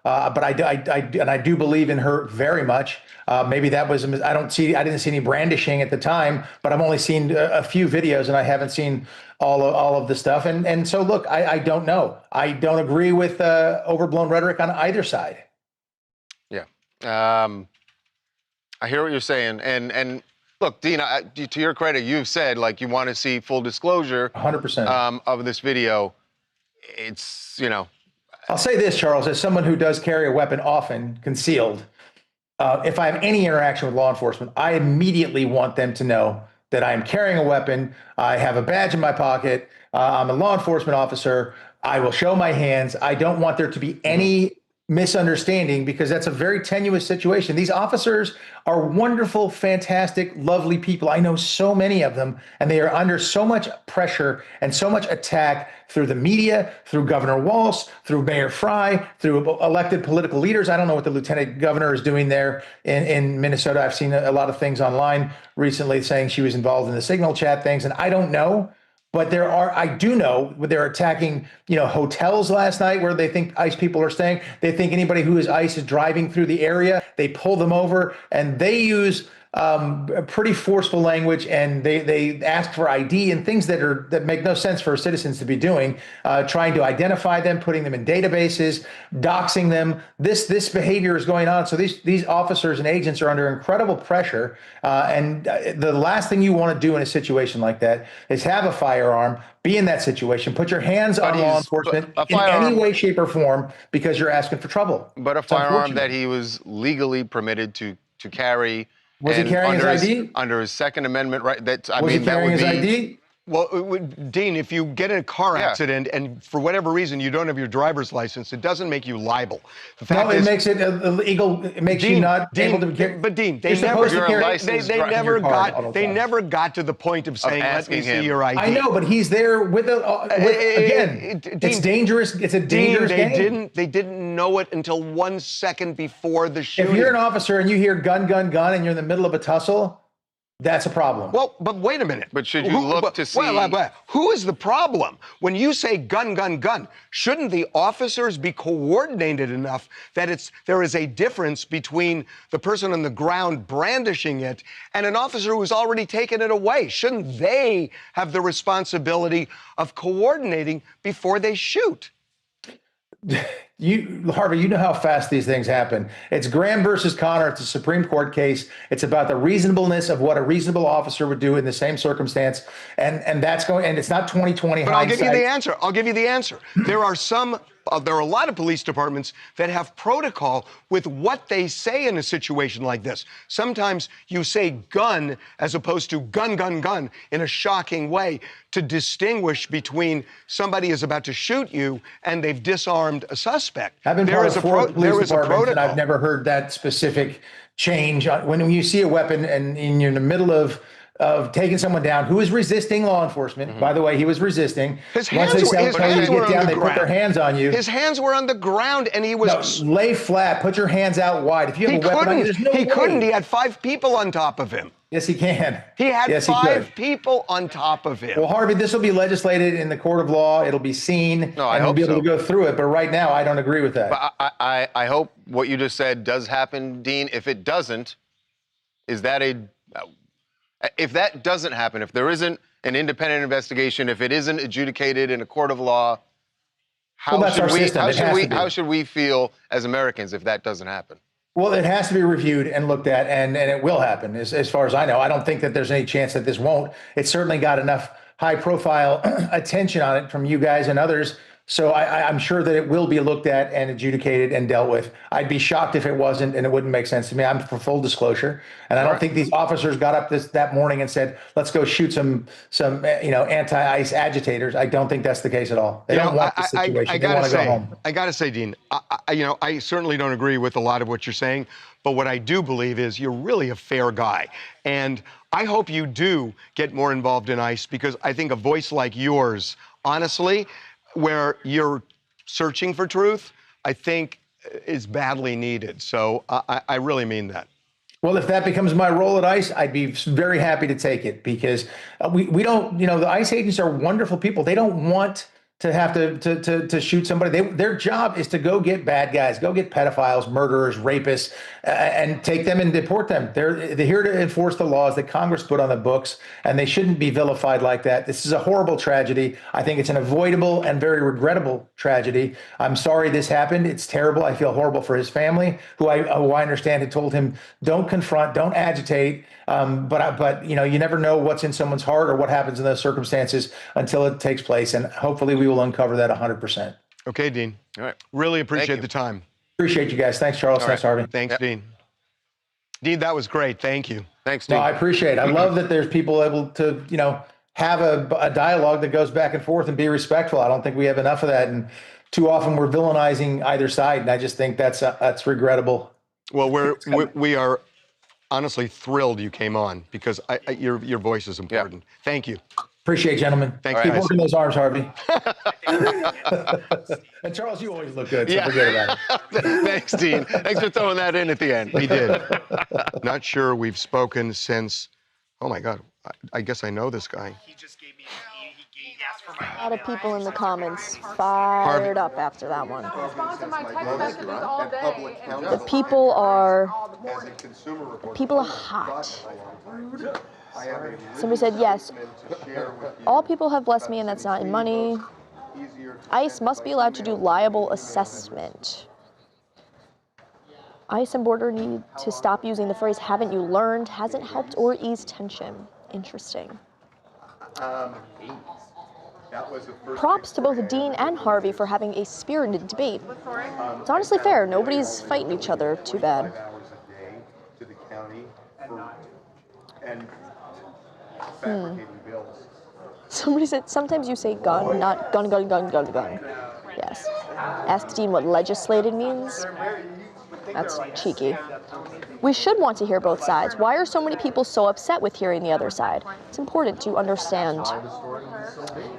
but I do believe in her very much. Maybe that was I didn't see any brandishing at the time, but I've only seen a few videos and I haven't seen all of the stuff. And so look, I don't know. I don't agree with overblown rhetoric on either side. Yeah, I hear what you're saying, and. Look, Dean, to your credit, you've said like you want to see full disclosure 100% of this video. It's, I'll say this, Charles, as someone who does carry a weapon often concealed, if I have any interaction with law enforcement, I immediately want them to know that I am carrying a weapon. I have a badge in my pocket. I'm a law enforcement officer. I will show my hands. I don't want there to be any misunderstanding because that's a very tenuous situation. These officers are wonderful, fantastic, lovely people. I know so many of them, and they are under so much pressure and so much attack through the media, through Governor Walz, through Mayor Fry, through elected political leaders. I don't know what the lieutenant governor is doing there in Minnesota. I've seen a lot of things online recently saying she was involved in the signal chat things, and I don't know. But I do know they're attacking, hotels last night where they think ICE people are staying. They think anybody who is ICE is driving through the area. They pull them over and they use pretty forceful language, and they ask for ID and things that make no sense for citizens to be doing, trying to identify them, putting them in databases, doxing them. This behavior is going on. So these officers and agents are under incredible pressure. And the last thing you want to do in a situation like that is have a firearm, be in that situation, put your hands on law enforcement in any way, shape, or form because you're asking for trouble. But a firearm that he was legally permitted to carry. Was he carrying his ID? Under his Second Amendment right? Was he carrying his ID? Well, Dean, if you get in a car accident and for whatever reason you don't have your driver's license, it doesn't make you liable. No, it makes it illegal. It makes you not able to get. But Dean, they never got to the point of saying, "Let me see your ID." I know, but he's there with again. It's dangerous. It's a dangerous game. They didn't know it until 1 second before the shooting. If you're an officer and you hear gun, gun, gun, and you're in the middle of a tussle, that's a problem. Well, but wait a minute. But should you look to see... who is the problem? When you say gun, gun, gun, shouldn't the officers be coordinated enough that there is a difference between the person on the ground brandishing it and an officer who has already taken it away? Shouldn't they have the responsibility of coordinating before they shoot? Harvey, you know how fast these things happen. It's Graham versus Connor. It's a Supreme Court case. It's about the reasonableness of what a reasonable officer would do in the same circumstance. And that's going, and it's not 2020 But hindsight. I'll give you the answer. There are a lot of police departments that have protocol with what they say in a situation like this. Sometimes you say gun as opposed to gun, gun, gun in a shocking way to distinguish between somebody is about to shoot you and they've disarmed a suspect. I've been part of 4 police departments, and I've never heard that specific change. When you see a weapon and you're in the middle of taking someone down who is resisting law enforcement. By the way, he was resisting. His hands were on the ground. Put their hands on you. His hands were on the ground, and he was... No, lay flat. Put your hands out wide. If you have a weapon on you, there's no way. He couldn't. He had 5 people on top of him. Yes, he can. He had 5 people on top of him. Well, Harvey, this will be legislated in the court of law. It'll be seen, and we'll be able to go through it. But right now, I don't agree with that. But I hope what you just said does happen, Dean. If it doesn't, if that doesn't happen, if there isn't an independent investigation, if it isn't adjudicated in a court of law, How that's our system. It has to be. How should we feel as Americans if that doesn't happen? Well, it has to be reviewed and looked at, and it will happen, as far as I know. I don't think that there's any chance that this won't. It's certainly got enough high-profile attention on it from you guys and others. So I'm sure that it will be looked at and adjudicated and dealt with. I'd be shocked if it wasn't, and it wouldn't make sense to me. I'm for full disclosure, and I don't think these officers got up that morning and said, "Let's go shoot some anti-ICE agitators." I don't think that's the case at all. They don't want the situation. They want to go home. I gotta say, Dean, I certainly don't agree with a lot of what you're saying, but what I do believe is you're really a fair guy, and I hope you do get more involved in ICE, because I think a voice like yours, honestly, where you're searching for truth, I think is badly needed. So I really mean that. Well, if that becomes my role at ICE, I'd be very happy to take it, because we don't, the ICE agents are wonderful people. They don't want to have to shoot somebody. Their job is to go get bad guys, go get pedophiles, murderers, rapists, and take them and deport them. They're here to enforce the laws that Congress put on the books, and they shouldn't be vilified like that. This is a horrible tragedy. I think it's an avoidable and very regrettable tragedy. I'm sorry this happened. It's terrible. I feel horrible for his family, who I understand had told him, don't confront, don't agitate. But you never know what's in someone's heart or what happens in those circumstances until it takes place. And hopefully we will uncover that 100%. Okay, Dean. All right. Really appreciate the time. Appreciate you guys. Thanks, Charles. Thanks, Harvey. Thanks, Dean. Dean, that was great. Thank you. Thanks, Dean. No, I appreciate it. I love that there's people able to, have a dialogue that goes back and forth and be respectful. I don't think we have enough of that. And too often we're villainizing either side. And I just think that's regrettable. Well, we are honestly thrilled you came on, because your voice is important. Yeah. Thank you. Appreciate it, gentlemen. Thanks, Keep guys. working those arms, Harvey. And Charles, you always look good, so forget about it. Thanks, Dean. Thanks for throwing that in at the end. We did. Not sure we've spoken since, oh my God, I guess I know this guy. He just gave me, he asked for my A lot of people in the comments fired up after that one. The people are hot. Somebody said, yes, all people have blessed me, and that's not in money. ICE must be allowed to do liable assessment. ICE and Border need to stop using the phrase, haven't you learned? Hasn't helped or eased tension. Interesting. Props to both Dean and Harvey for having a spirited debate. It's honestly fair. Nobody's fighting each other too bad. Somebody said, sometimes you say gun, not gun, gun, gun, gun, gun. Yes. Ask Dean what legislated means. That's cheeky. We should want to hear both sides. Why are so many people so upset with hearing the other side? It's important to understand.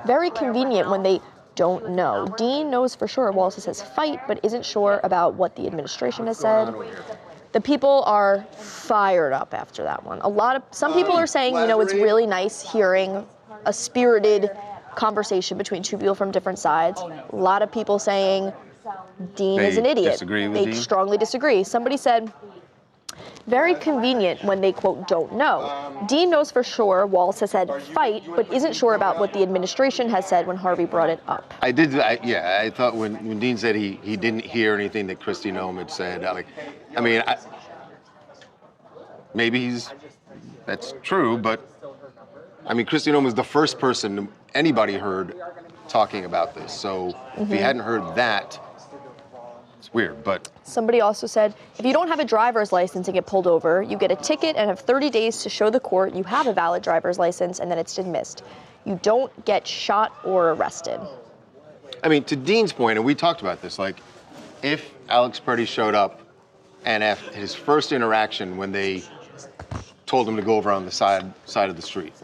Very convenient when they don't know. Dean knows for sure Wallace says fight, but isn't sure about what the administration has said. The people are fired up after that one. Some people are saying, it's really nice hearing a spirited conversation between two people from different sides. A lot of people saying Dean is an idiot. They strongly disagree. Somebody said, very convenient when they, quote, don't know. Dean knows for sure Wallace has said fight, but isn't sure about what the administration has said when Harvey brought it up. I thought when Dean said he didn't hear anything that Kristi Noem had said, maybe that's true, but Kristi Noem was the first person anybody heard talking about this. So if he hadn't heard that, it's weird, but. Somebody also said, if you don't have a driver's license and get pulled over, you get a ticket and have 30 days to show the court you have a valid driver's license, and then it's dismissed. You don't get shot or arrested. To Dean's point, and we talked about this, if Alex Purdy showed up and after his first interaction when they told him to go over on the side of the street,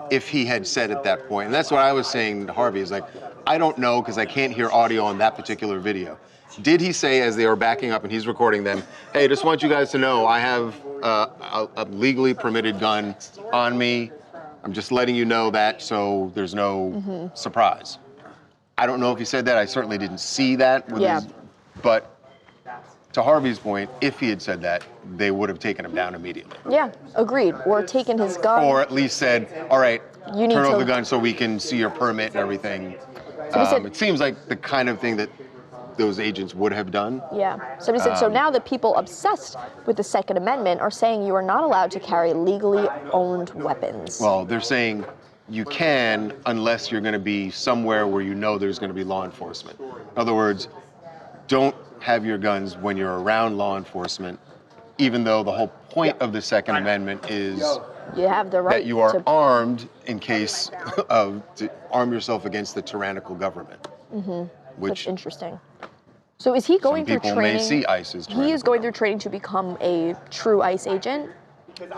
if he had said at that point, and that's what I was saying to Harvey, is I don't know because I can't hear audio on that particular video. Did he say, as they were backing up and he's recording them, hey, just want you guys to know I have a legally permitted gun on me. I'm just letting you know that so there's no surprise. I don't know if he said that. I certainly didn't see that. But to Harvey's point, if he had said that, they would have taken him down immediately. Yeah, agreed. Or taken his gun. Or at least said, all right, turn over the gun so we can see your permit and everything. It seems like the kind of thing that those agents would have done. Yeah. Somebody said, so now the people obsessed with the Second Amendment are saying you are not allowed to carry legally owned weapons. Well, they're saying you can unless you're going to be somewhere where you know there's going to be law enforcement. In other words, don't have your guns when you're around law enforcement, even though the whole point of the Second Amendment is you have the right that you are to armed in case of, to arm yourself against the tyrannical government. Which That's interesting. So is he going through people training? may see ICE as He is going through training to become a true ICE agent?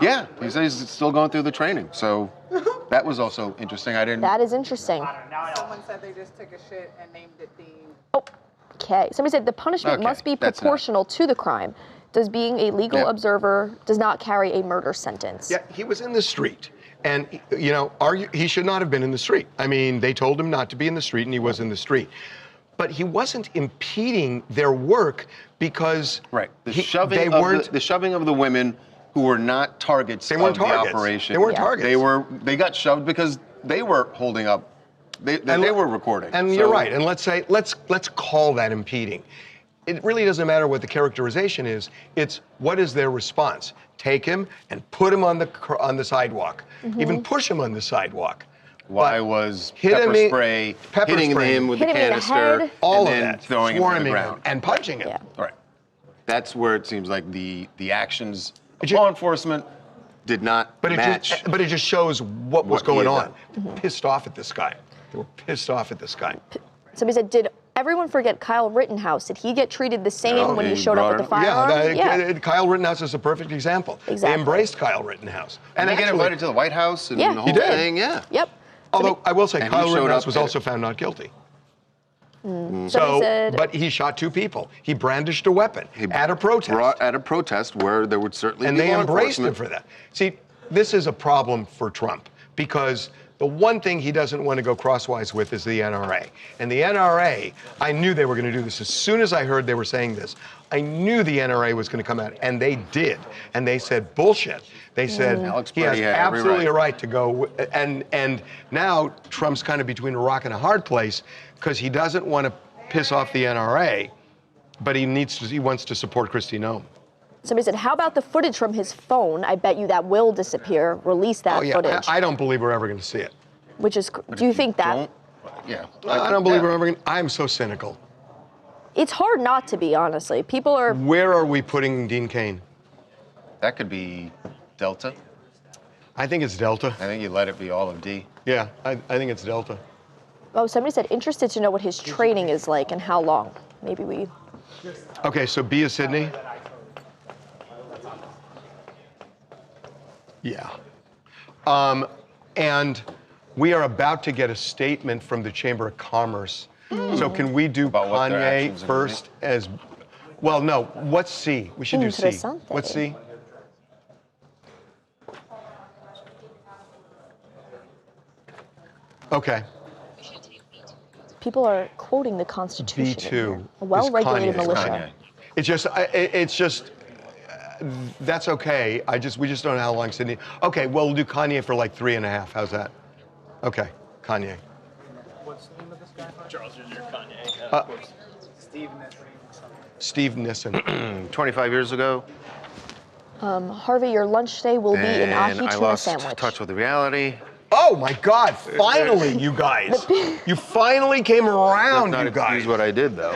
Yeah, he says he's still going through the training. So that was also interesting. I didn't. That is interesting. Someone said they just took a shit and named it Dean. Oh, okay. Somebody said the punishment Okay, must be that's proportional to the crime. Does being a legal observer does not carry a murder sentence? Yeah, he was in the street. And, you know, he should not have been in the street. I mean, they told him not to be in the street, and he was in the street. But he wasn't impeding their work because the shoving of the women who were not targets They weren't of targets. the operation. They weren't targets. They got shoved because they were holding up. They were recording. And you're right. And let's call that impeding. It really doesn't matter what the characterization is. It's what is their response? Take him and put him on the sidewalk. Even push him on the sidewalk. Why was pepper spray hitting him with the canister, all and of then that, throwing him to the swarming ground him and punching him? Right. That's where it seems like the actions of law enforcement did not match. But it just shows what was going on. Mm-hmm. They were pissed off at this guy. They were pissed off at this guy. Somebody said, did everyone forget Kyle Rittenhouse? Did he get treated the same when he showed up with the firearm? Kyle Rittenhouse is a perfect example. Exactly. They embraced Kyle Rittenhouse. And they get invited to the White House and the whole he did. thing. Yeah. Yep. Although I will say, And he Kyle showed Rittenhouse up was at also found not guilty. Somebody So, said, but he shot 2 people. He brandished a weapon at a protest. At a protest where there would certainly And be they law embraced him enforcement. for that. See, this is a problem for Trump because the one thing he doesn't want to go crosswise with is the NRA. And the NRA, I knew they were going to do this. As soon as I heard they were saying this, I knew the NRA was going to come out, and they did. And they said, bullshit. They said, he has absolutely a right to go. And now Trump's kind of between a rock and a hard place because he doesn't want to piss off the NRA, but he wants to support Kristi Noem. somebody said, how about the footage from his phone? I bet you that will disappear. Release that footage. I don't believe we're ever going to see it. Which is, do you think that? Yeah. I don't believe we're ever going to. I'm so cynical. It's hard not to be, honestly. People are. Where are we putting Dean Cain? That could be Delta. I think it's Delta. I think you let it be all of D. Yeah, I think it's Delta. Oh, somebody said, interested to know what his training is like and how long. Maybe we. Okay, so B is Sydney. Yeah. And we are about to get a statement from the Chamber of Commerce. So can we do Kanye first as, well, no, what's C? We should do C. What's C? Okay. People are quoting the Constitution. B2. A well-regulated Kanye. militia. It's just, that's okay. We just don't know how long Sydney. Okay, well, we'll do Kanye for like 3.5. How's that? Okay, Kanye. What's the name of this guy? Charles Jr. Kanye. Steve Nissen. 25 years ago. Harvey, your lunch today will be an ahi I tuna lost sandwich. touch with the reality. Oh my God! Finally, you guys! You finally came around, Let's not you guys. excuse what I did, though.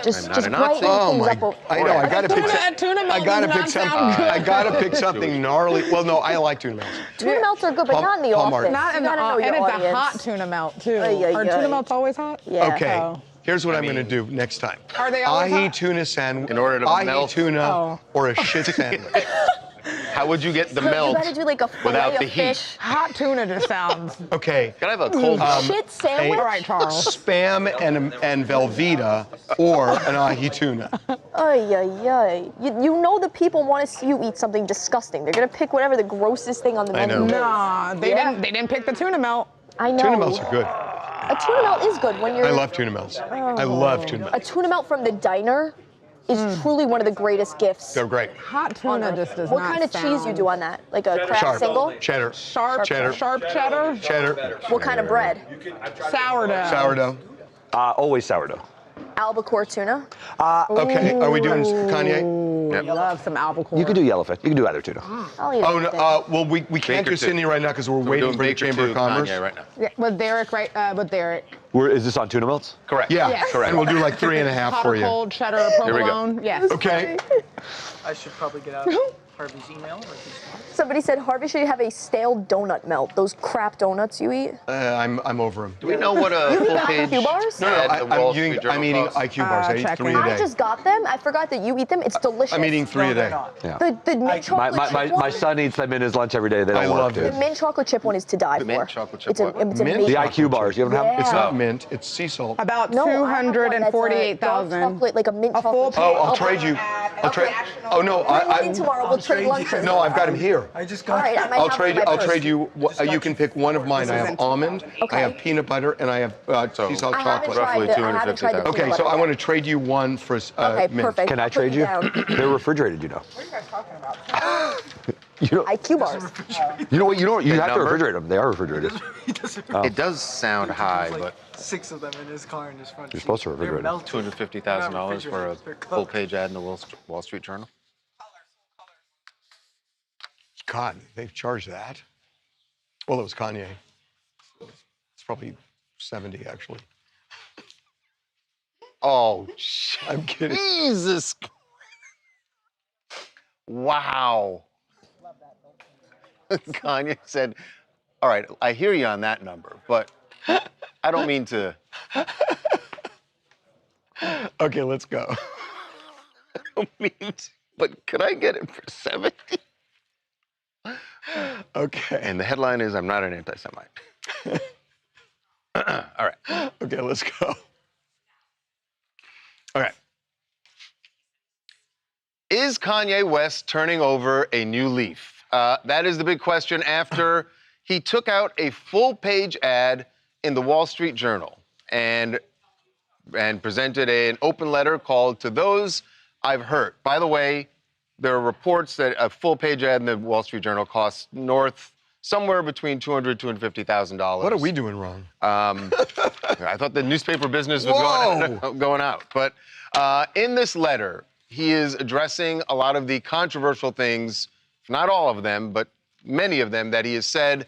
Just I'm not a brighten Nazi. Oh things my! up. I know. I gotta pick. I gotta pick something. I gotta pick Jewish. something gnarly. Well, no, I like tuna melts. Tuna melts are good, but not in the Hallmark. office. Not in You the gotta know and your it's audience. a hot tuna melt too. Ay, ay, Are ay. tuna melts always hot? Yeah. Okay. Oh. Here's what I'm gonna do next time. Are they always ahi hot? tuna sandwich. In order to ahi melt. tuna or a shit sandwich. How would you get the So melt you gotta do like a fillet without of the heat? fish. Hot tuna just sounds. Okay. Can I have a cold Shit sandwich? All right, Charles. Spam and Velveeta or an ahi tuna. Ay, ay, ay. You know the people want to see you eat something disgusting. They're gonna pick whatever the grossest thing on the I menu. know. Nah, they didn't pick the tuna melt. I know. Tuna melts are good. A tuna melt is good when you're. I love tuna melts. I love tuna A melts. tuna melt from the diner is truly one of the greatest gifts. They're great. Hot tuna just does What not kind of cheese you sound- do on that? Like a Kraft Sharp. single? Cheddar. Sharp Cheddar. cheddar. Cheddar. What kind of bread? Sourdough. Sourdough. Always sourdough. Albacore tuna. Okay, are we doing Kanye? I love some albacore. You could do yellowfin. You can do either tuna. I'll eat Oh, anything. no, well, we can't do Sydney right now because we're waiting for the Baker Chamber of to Commerce. Kanye right now. Yeah, with Derek, right? With Derek. Is this on tuna melts? Correct. Yeah, Yes. correct. And we'll do like 3.5 Hot for or you. cold, cheddar or Here we go. provolone. Yes. Okay. I should probably get out Harvey's email. Somebody said Harvey should have a stale donut melt. Those crap donuts you eat. I'm over them. Do we know what a You full eat page IQ bars? No, ad the Wall Street I'm Journal eating costs? IQ bars. I eat checking. 3 a day. I just got them. I forgot that you eat them. It's delicious. I'm eating 3 a day. Yeah. The mint chocolate chip My one. son eats them in his lunch every day. They don't I work, loved dude. it. The mint chocolate chip one is to die for. mint chocolate chip It's what? it's Mint? amazing. The IQ bars. You haven't had? It's not mint. It's sea salt. About No, I have one that's a dark 248,000. chocolate, like a mint A full chocolate. page. Oh, I'll trade you. I'll trade. Oh no, Bring one in tomorrow. We'll trade lunches. No, I've got him here. I just All got right, I might I'll have trade. one in my I'll purse. trade you. You can pick one of mine. I have almond. I have peanut butter, and I have sea salt I haven't chocolate. Roughly tried the, I haven't tried the 250,000. Okay, peanut so butter I want to yet. trade you one for Okay, mint. perfect. Can I I'll put trade it you? down. They're refrigerated, you know. What are you guys talking about? You know, IQ bars. you know what? You Big have to number? refrigerate them. They are refrigerated. It does sound high, but 6 of them in his car in his front You're seat. supposed to refrigerate They're them. melted. $250,000 for a They're full cooked. page ad in the Wall Street Journal. God, they've charged that. Well, it was Kanye. It's probably 70 actually. Oh, I'm kidding. Jesus. Wow. Kanye said, all right, I hear you on that number, but I don't mean to. Okay, let's go. I don't mean to, but could I get it for 70? Okay. And the headline is, I'm not an anti-Semite. All right. Okay, let's go. All right. Is Kanye West turning over a new leaf? That is the big question after he took out a full-page ad in the Wall Street Journal and presented an open letter called "To Those I've Hurt." By the way, there are reports that a full-page ad in the Wall Street Journal costs somewhere between $200,000 to $250,000. What are we doing wrong? I thought the newspaper business was going out. But in this letter, he is addressing a lot of the controversial things, not all of them, but many of them that he has said,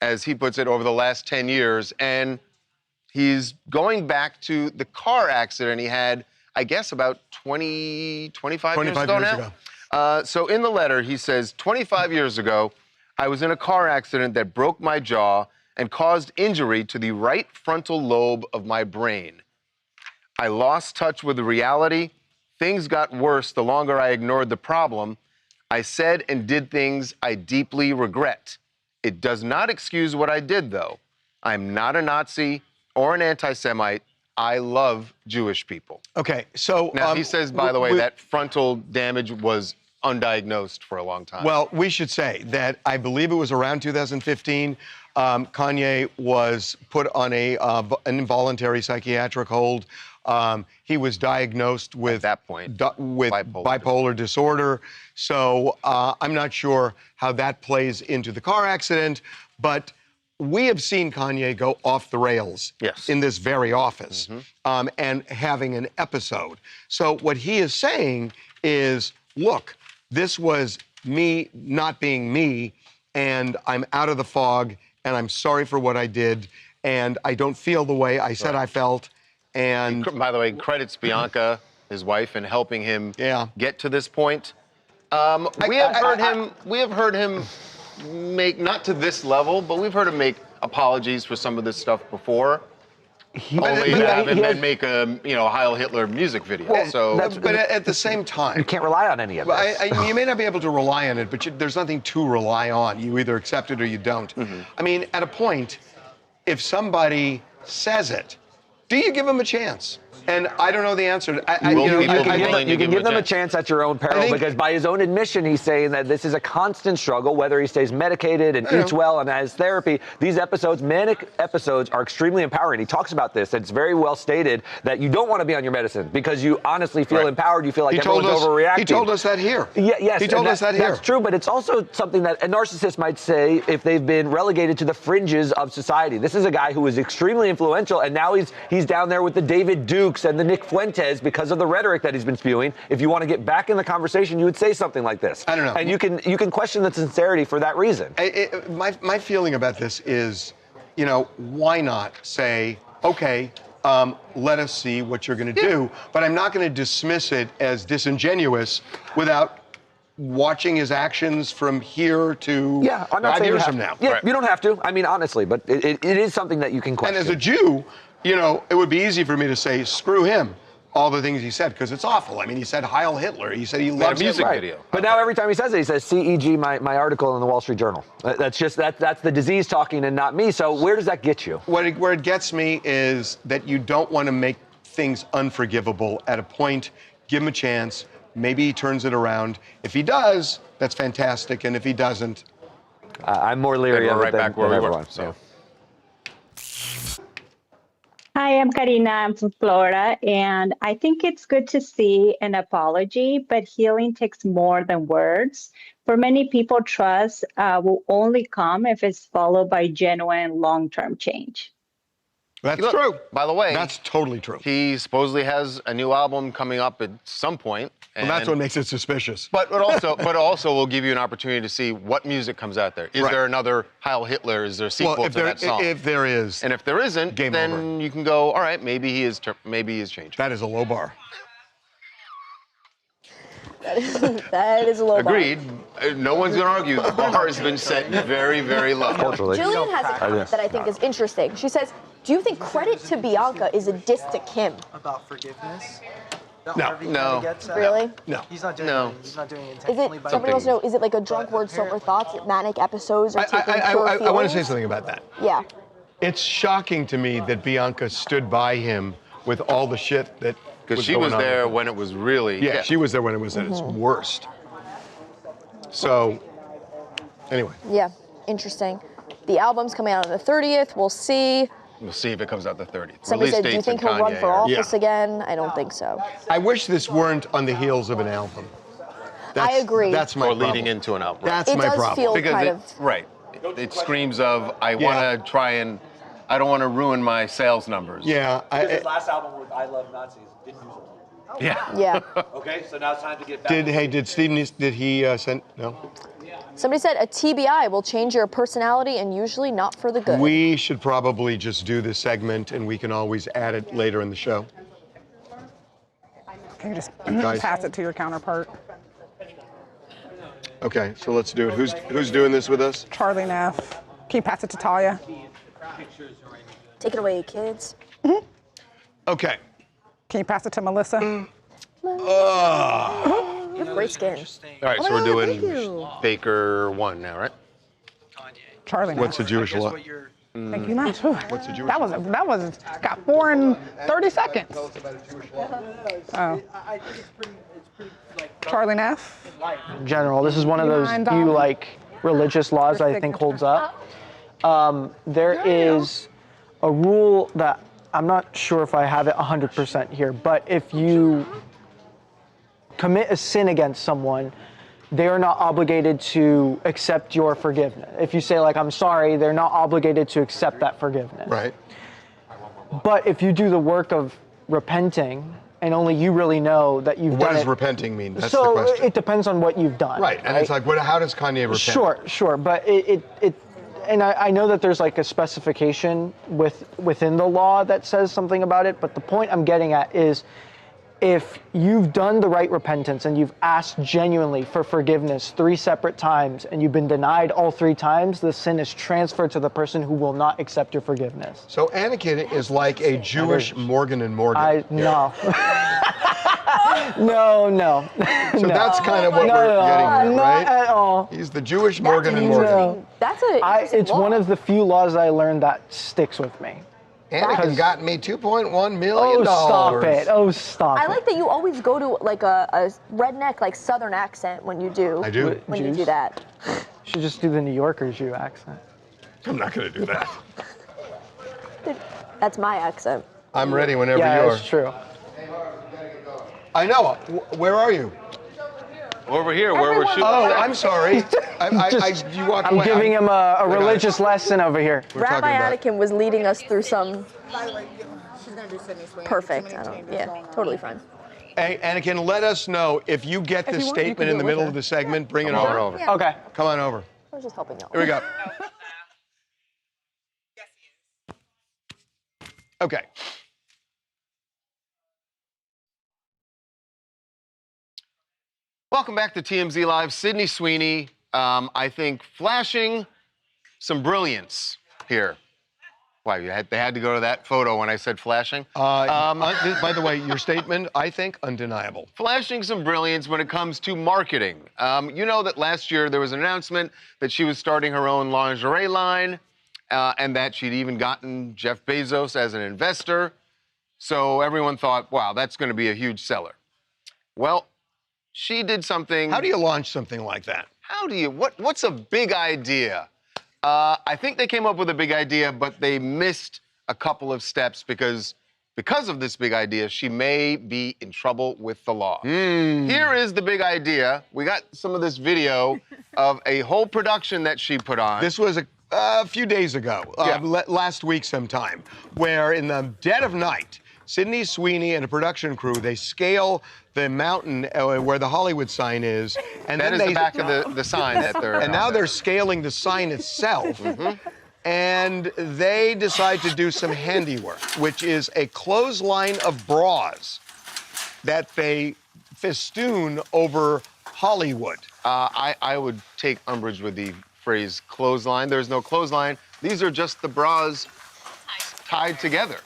as he puts it, over the last 10 years. And he's going back to the car accident he had, I guess, about 25 years ago now. So in the letter, he says, 25 years ago, I was in a car accident that broke my jaw and caused injury to the right frontal lobe of my brain. I lost touch with the reality. Things got worse the longer I ignored the problem. I said and did things I deeply regret. It does not excuse what I did, though. I'm not a Nazi or an anti-Semite. I love Jewish people. Okay, so now he says, by the way, that frontal damage was undiagnosed for a long time. Well, we should say that I believe it was around 2015. Kanye was put on an involuntary psychiatric hold. He was diagnosed with, at that point, bipolar disorder. So I'm not sure how that plays into the car accident, but we have seen Kanye go off the rails in this very office and having an episode. So what he is saying is, look, this was me not being me, and I'm out of the fog, and I'm sorry for what I did, and I don't feel the way I said I felt. And by the way, credits Bianca, his wife, in helping him get to this point. We have heard him make, not to this level, but we've heard him make apologies for some of this stuff before. Only to have him then make a Heil Hitler music video. But at the same time, you can't rely on any of it. You may not be able to rely on it, but there's nothing to rely on. You either accept it or you don't. I mean, at a point, if somebody says it, do you give them a chance? And I don't know the answer. You can give them a chance at your own peril, because by his own admission, he's saying that this is a constant struggle, whether he stays medicated and eats well and has therapy. These episodes, manic episodes, are extremely empowering. He talks about this. It's very well stated that you don't want to be on your medicine because you honestly feel empowered. You feel like everyone's overreacting. He told us that here. Yes, he told us that here. That's true, but it's also something that a narcissist might say if they've been relegated to the fringes of society. This is a guy who was extremely influential, and now he's down there with the David Dukes and the Nick Fuentes because of the rhetoric that he's been spewing. If you want to get back in the conversation, you would say something like this. I don't know. And you can question the sincerity for that reason. My feeling about this is, why not say, okay, let us see what you're going to do, but I'm not going to dismiss it as disingenuous without watching his actions from here to 5 years from now. Yeah, you don't have to. I mean, honestly, but it is something that you can question. And as a Jew, it would be easy for me to say, screw him, all the things he said, because it's awful. I mean, he said Heil Hitler. He said he loves a music Hitler. video. But now every time he says it, he says, CEG, my article in the Wall Street Journal. That's the disease talking and not me. So where does that get you? Where it gets me is that you don't want to make things unforgivable at a point. Give him a chance. Maybe he turns it around. If he does, that's fantastic. And if he doesn't, I'm more leery of it back where we were. everyone. So. Hi, I'm Karina. I'm from Florida, and I think it's good to see an apology, but healing takes more than words. For many people, trust will only come if it's followed by genuine long-term change. That's true. By the way, that's totally true. He supposedly has a new album coming up at some point. Well, that's what makes it suspicious. But also will give you an opportunity to see what music comes out there. Is there another Heil Hitler? Is there a sequel to that song? If there is, and if there isn't, then you can go, all right, maybe he is changed. That is a low bar. That is a low bar. Agreed. No one's going to argue. The bar has been set very, very low. Julian has a comment that I think is interesting. She says, do you think credit to Bianca is a diss to Kim? About forgiveness? No. Really? No. He's not doing it. He's not doing it Is intentionally. it, somebody wants to know, is it like a drunk word, sober thoughts, manic episodes, or taking pure I want to say feelings? something about that. Yeah. It's shocking to me that Bianca stood by him with all the shit that Because she was there when it was really... Yeah, she was there when it was at its worst. So, anyway. Yeah, interesting. The album's coming out on the 30th. We'll see. We'll see if it comes out the 30th. Somebody said, do you think he'll run for office again? I don't think so. I wish this weren't on the heels of an album. I agree. That's my problem. leading into an album. That's my problem. Feel because kind it, of... Right. It screams of, I want to try and... I don't want to ruin my sales numbers. Yeah. His last album with I Love Nazis didn't do so well. Yeah. Okay, so now it's time to get back. Did Steve, did he send, no? Somebody said a TBI will change your personality and usually not for the good. We should probably just do this segment and we can always add it later in the show. Can you just pass it to your counterpart? Okay, so let's do it. Who's doing this with us? Charlie Neff. Can you pass it to Talia? Take it away, kids. Okay. Can you pass it to Melissa? You have great skin. All right, so we're doing Baker 1 now, right? Charlie Neff. What's the Jewish law? Thank you much. What's the Jewish That was got 4 in 30 seconds. Oh. Charlie Neff. In general, this is one of those few religious laws that I think holds up. There is a rule that I'm not sure if I have it 100% here, but if you commit a sin against someone, they are not obligated to accept your forgiveness. If you say I'm sorry, they're not obligated to accept that forgiveness. Right. But if you do the work of repenting, and only you really know that you've done it. What does repenting mean? That's the so question. it depends on what you've done. Right, and it's like, how does Kanye repent? Sure, but and I know that there's a specification within the law that says something about it, but the point I'm getting at is if you've done the right repentance and you've asked genuinely for forgiveness 3 separate times and you've been denied all 3 times, the sin is transferred to the person who will not accept your forgiveness. So Anakin is like a Jewish Morgan and Morgan. No. No. So that's kind of what we're getting at, right? Not at all. He's the Jewish Morgan and Morgan. That's a it's one of the few laws that I learned that sticks with me. Anakin got me $2.1 million. Oh, stop it. Oh, stop I it. like that you always go to like a redneck, like Southern accent when you do. I do. When you do that. You should just do the New Yorker Jew accent. I'm not going to do that. That's my accent. I'm ready whenever you are. Yeah, that's true. I know. Where are you? Over here, where we're shooting. Oh, I'm sorry. You walked I'm away. giving him a religious lesson over here. Rabbi Anakin was leading us through some. She's gonna do Sydney Sweeney. Perfect. Totally fine. Hey, Anakin, let us know if you get this statement in the middle of the segment. Bring it over. Yeah. Okay. Come on over. I was just helping out. Here we go. Okay. Welcome back to TMZ Live. Sydney Sweeney, I think, flashing some brilliance here. Why, they had to go to that photo when I said flashing? By the way, your statement, I think, undeniable. Flashing some brilliance when it comes to marketing. You know that last year there was an announcement that she was starting her own lingerie line and that she'd even gotten Jeff Bezos as an investor. So everyone thought, wow, that's going to be a huge seller. Well, she did something. How do you launch something like that? What's a big idea? I think they came up with a big idea, but they missed a couple of steps because of this big idea, she may be in trouble with the law. Here is the big idea. We got some of this video of a whole production that she put on. This was a few days ago, last week sometime, where in the dead of night, Sydney Sweeney and a production crew, they scale the mountain where the Hollywood sign is. And that then is the back of the sign that they're And now they're scaling the sign itself. And they decide to do some handiwork, which is a clothesline of bras that they festoon over Hollywood. I would take umbrage with the phrase clothesline. There's no clothesline. These are just the bras tied together.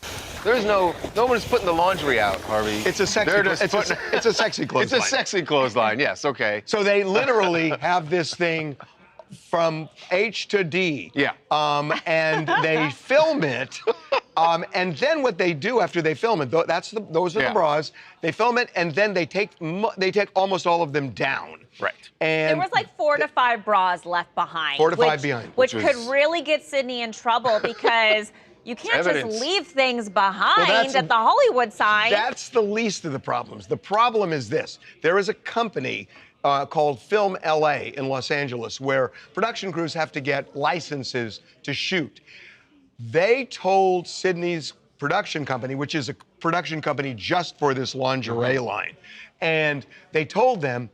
There's no one's putting the laundry out, Harvey. It's a sexy. It's a sexy clothesline. It's a sexy clothesline. Yes. Okay. So they literally have this thing from H to D. Yeah. And they film it. And then what they do after they film it, those are the bras. They film it, and then they take almost all of them down. Right. There And was like 4 to 5 bras left behind. 4 to 5 behind. Which could really get Sydney in trouble because you can't just leave things behind at the Hollywood sign. That's the least of the problems. The problem is this. There is a company called Film LA in Los Angeles where production crews have to get licenses to shoot. They told Sydney's production company, which is a production company just for this lingerie line, and they told them,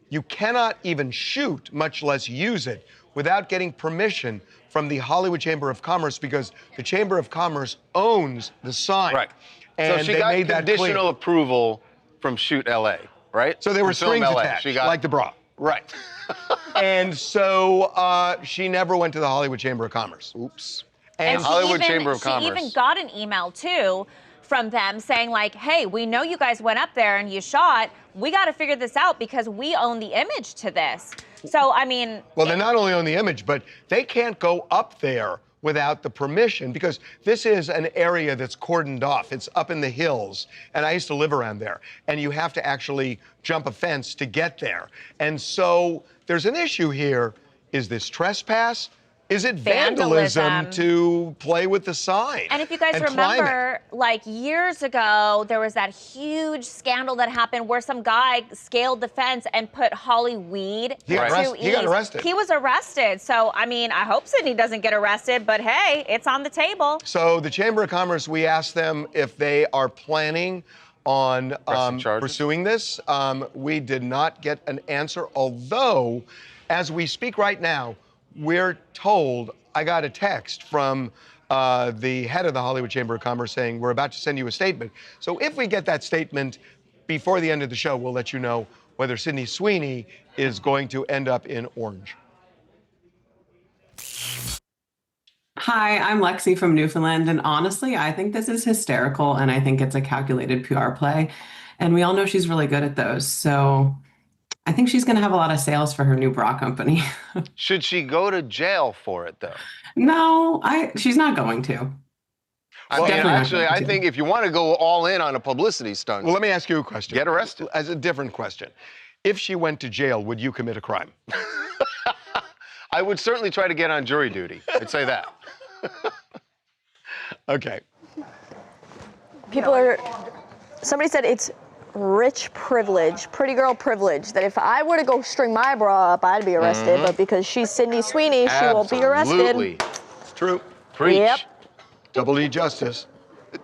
you cannot even shoot, much less use it, without getting permission from the Hollywood Chamber of Commerce because the Chamber of Commerce owns the sign. Right. And so she they got made that conditional clear. approval from Shoot LA, right? So there were From Film strings LA. attached, like the bra. Right. And so she never went to the Hollywood Chamber of Commerce. Oops. And Hollywood Chamber of she Commerce. even got an email too from them saying like, hey, we know you guys went up there and you shot. We got to figure this out because we own the image to this. So, I mean. Well, they not only own the image, but they can't go up there without the permission because this is an area that's cordoned off. It's up in the hills, and I used to live around there. And you have to actually jump a fence to get there. And so there's an issue here. Is this trespass? Is it vandalism to play with the sign? And if you guys remember, like years ago, there was that huge scandal that happened where some guy scaled the fence and put holly weed He got arrested. He was arrested. So, I mean, I hope Sydney doesn't get arrested, but hey, it's on the table. So the Chamber of Commerce, we asked them if they are planning on pursuing this. We did not get an answer, although, as we speak right now, we're told, I got a text from the head of the Hollywood Chamber of Commerce saying, we're about to send you a statement. So if we get that statement before the end of the show, we'll let you know whether Sydney Sweeney is going to end up in orange. Hi, I'm Lexi from Newfoundland, and honestly, I think this is hysterical, and I think it's a calculated PR play, and we all know she's really good at those, so I think she's going to have a lot of sales for her new bra company. Should she go to jail for it, though? No, she's not going to. I mean, actually, I think if you want to go all in on a publicity stunt, Well, let me ask you a question. Get arrested. As a different question. If she went to jail, would you commit a crime? I would certainly try to get on jury duty. I'd say that. Okay. Somebody said it's rich privilege, pretty girl privilege, that if I were to go string my bra up, I'd be arrested, but because she's Sydney Sweeney, she won't be arrested. Absolutely. It's true. Preach. Yep. Double D justice.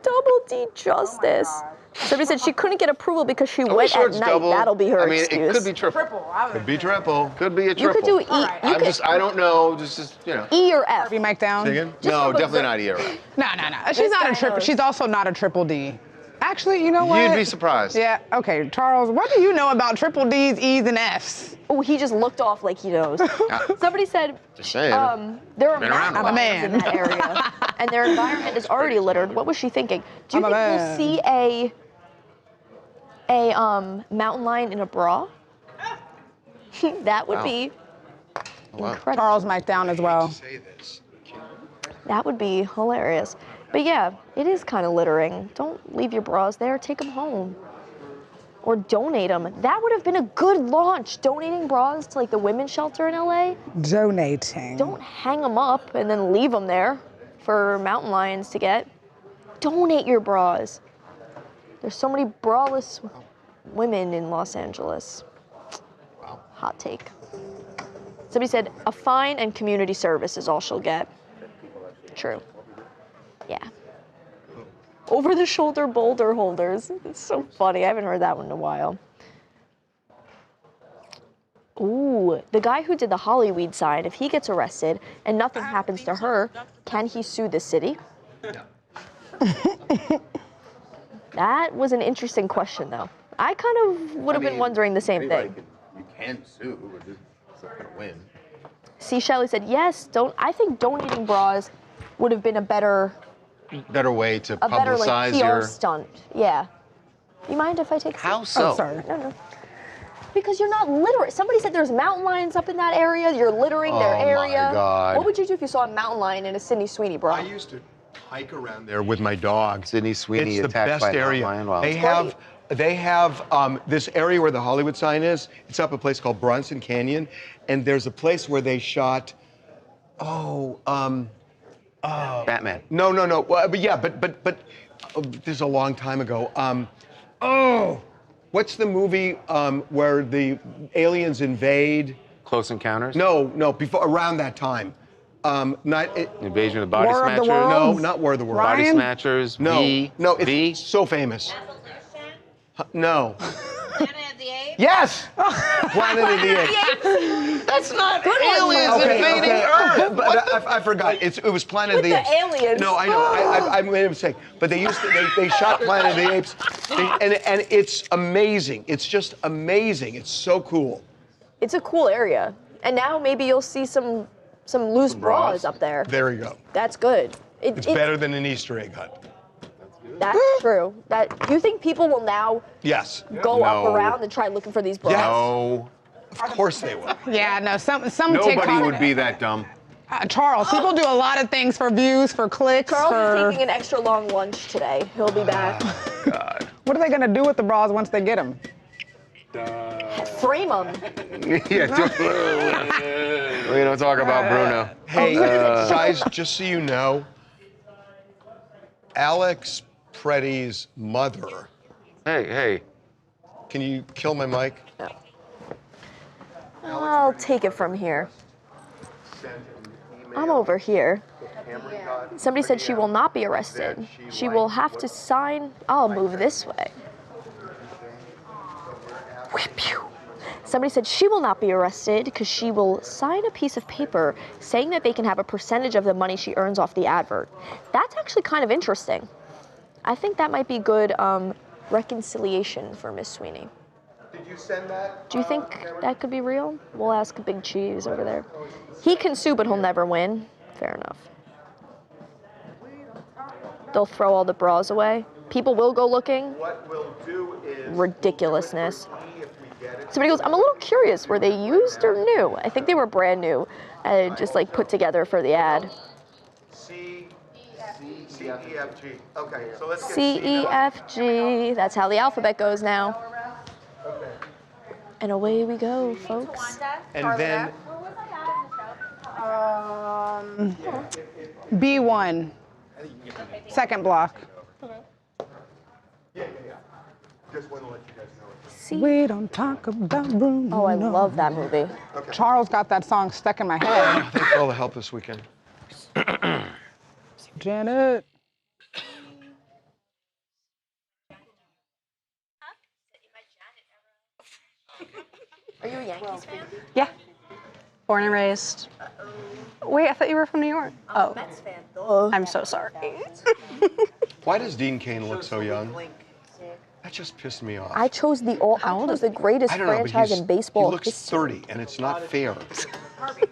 Double D justice. Somebody said she couldn't get approval because she went sure at it's night. double. That'll be her I mean, excuse. it could be triple. Could be triple. Could be a You triple. could do E. I don't know. Just you know. E or F. Harvey Mike down. Say again? No, definitely not E or F. No. She's not a triple. She's also not a triple D. Actually, you know what? You'd be surprised. Yeah. Okay, Charles. What do you know about triple D's, E's, and F's? Oh, he just looked off like he knows. Somebody said Just saying. there are Been around a mountain while. lions in that area, and their environment is already littered. What was she thinking? Do you I'm a think man. we'll see a mountain lion in a bra? That would be incredible. Charles Mike down as well. That would be hilarious. But yeah, it is kind of littering. Don't leave your bras there. Take them home. Or donate them. That would have been a good launch. Donating bras to like the women's shelter in LA. Donating. Don't hang them up and then leave them there for mountain lions to get. Donate your bras. There's so many braless women in Los Angeles. Hot take. Somebody said a fine and community service is all she'll get. True. Yeah. Over-the-shoulder boulder holders. It's so funny. I haven't heard that one in a while. Ooh, the guy who did the Hollyweed sign, if he gets arrested and nothing happens to her, can he sue the city? That was an interesting question, though. I kind of would have been wondering the same thing. You can sue, but it's not going to win. See, Shelley said, yes, I think donating bras would have been a better way to a better like publicize PR your. stunt. Yeah. You mind if I take? How so? Oh, sorry. No. Because you're not littering. Somebody said there's mountain lions up in that area. You're littering their area. Oh my God. What would you do if you saw a mountain lion in a Sydney Sweeney bra? I used to hike around there with my dog. Sydney Sweeney It's the attacked best by a area. mountain lion. Wow. They have this area where the Hollywood sign is. It's up a place called Bronson Canyon, and there's a place where they shot. Batman. No. Well, but yeah, but this is a long time ago. What's the movie where the aliens invade? Close Encounters? No, before around that time. Invasion of the Body War of the Snatchers? No, Worlds? not War of the Worlds. Body Ryan? Snatchers? No, V? it's V? so famous. No. Planet of the Apes? Yes! Planet of the Apes. That's not Good one, aliens Luke. invading Earth. But I forgot. It was Planet of the Apes. aliens. No, I know. I made a mistake. But they shot Planet of the Apes, and it's amazing. It's just amazing. It's so cool. It's a cool area, and now maybe you'll see some loose bras up there. There you go. That's good. It's better than an Easter egg hunt. That's true. Do you think people will now Yes. go up No. around and try looking for these bras? No. Of course they will. Yeah, no. Some Nobody TikTok, would be that dumb. Charles, people do a lot of things for views, for clicks, Charles for. is taking an extra long lunch today. He'll be back. God. What are they gonna do with the bras once they get them? Frame them. Yeah, we don't talk about Bruno. Hey, guys, just so you know, Alex Pretty's mother. Hey. Can you kill my mic? No. I'll take it from here. I'm over here. Somebody said she will not be arrested. She will have to sign. I'll move this way. Somebody said she will not be arrested because she will sign a piece of paper saying that they can have a percentage of the money she earns off the advert. That's actually kind of interesting. I think that might be good reconciliation for Miss Sweeney. Did you send that? Do you think that could be real? We'll ask Big Cheese over there. He can sue, but he'll never win. Fair enough. They'll throw all the bras away. People will go looking. What we'll do is Ridiculousness. Somebody goes, I'm a little curious. Were they used or new? I think they were brand new, just like put together for the ad. C, E, F, G. Okay, so let's get C, E, F, G. That's how the alphabet goes now. And away we go, folks. And then B1. Second block. just want to let you guys know. We don't talk about Bruno. Oh, I love that movie. Okay. Charles got that song stuck in my head. Thanks for all the help this weekend. Janet. Are you a Yankees fan? Yeah. Born and raised. Wait, I thought you were from New York. Oh. Mets fan. I'm so sorry. Why does Dean Cain look so young? That just pissed me off. I chose the greatest I don't know, but franchise in baseball. He looks 30, and it's not fair. Harvey,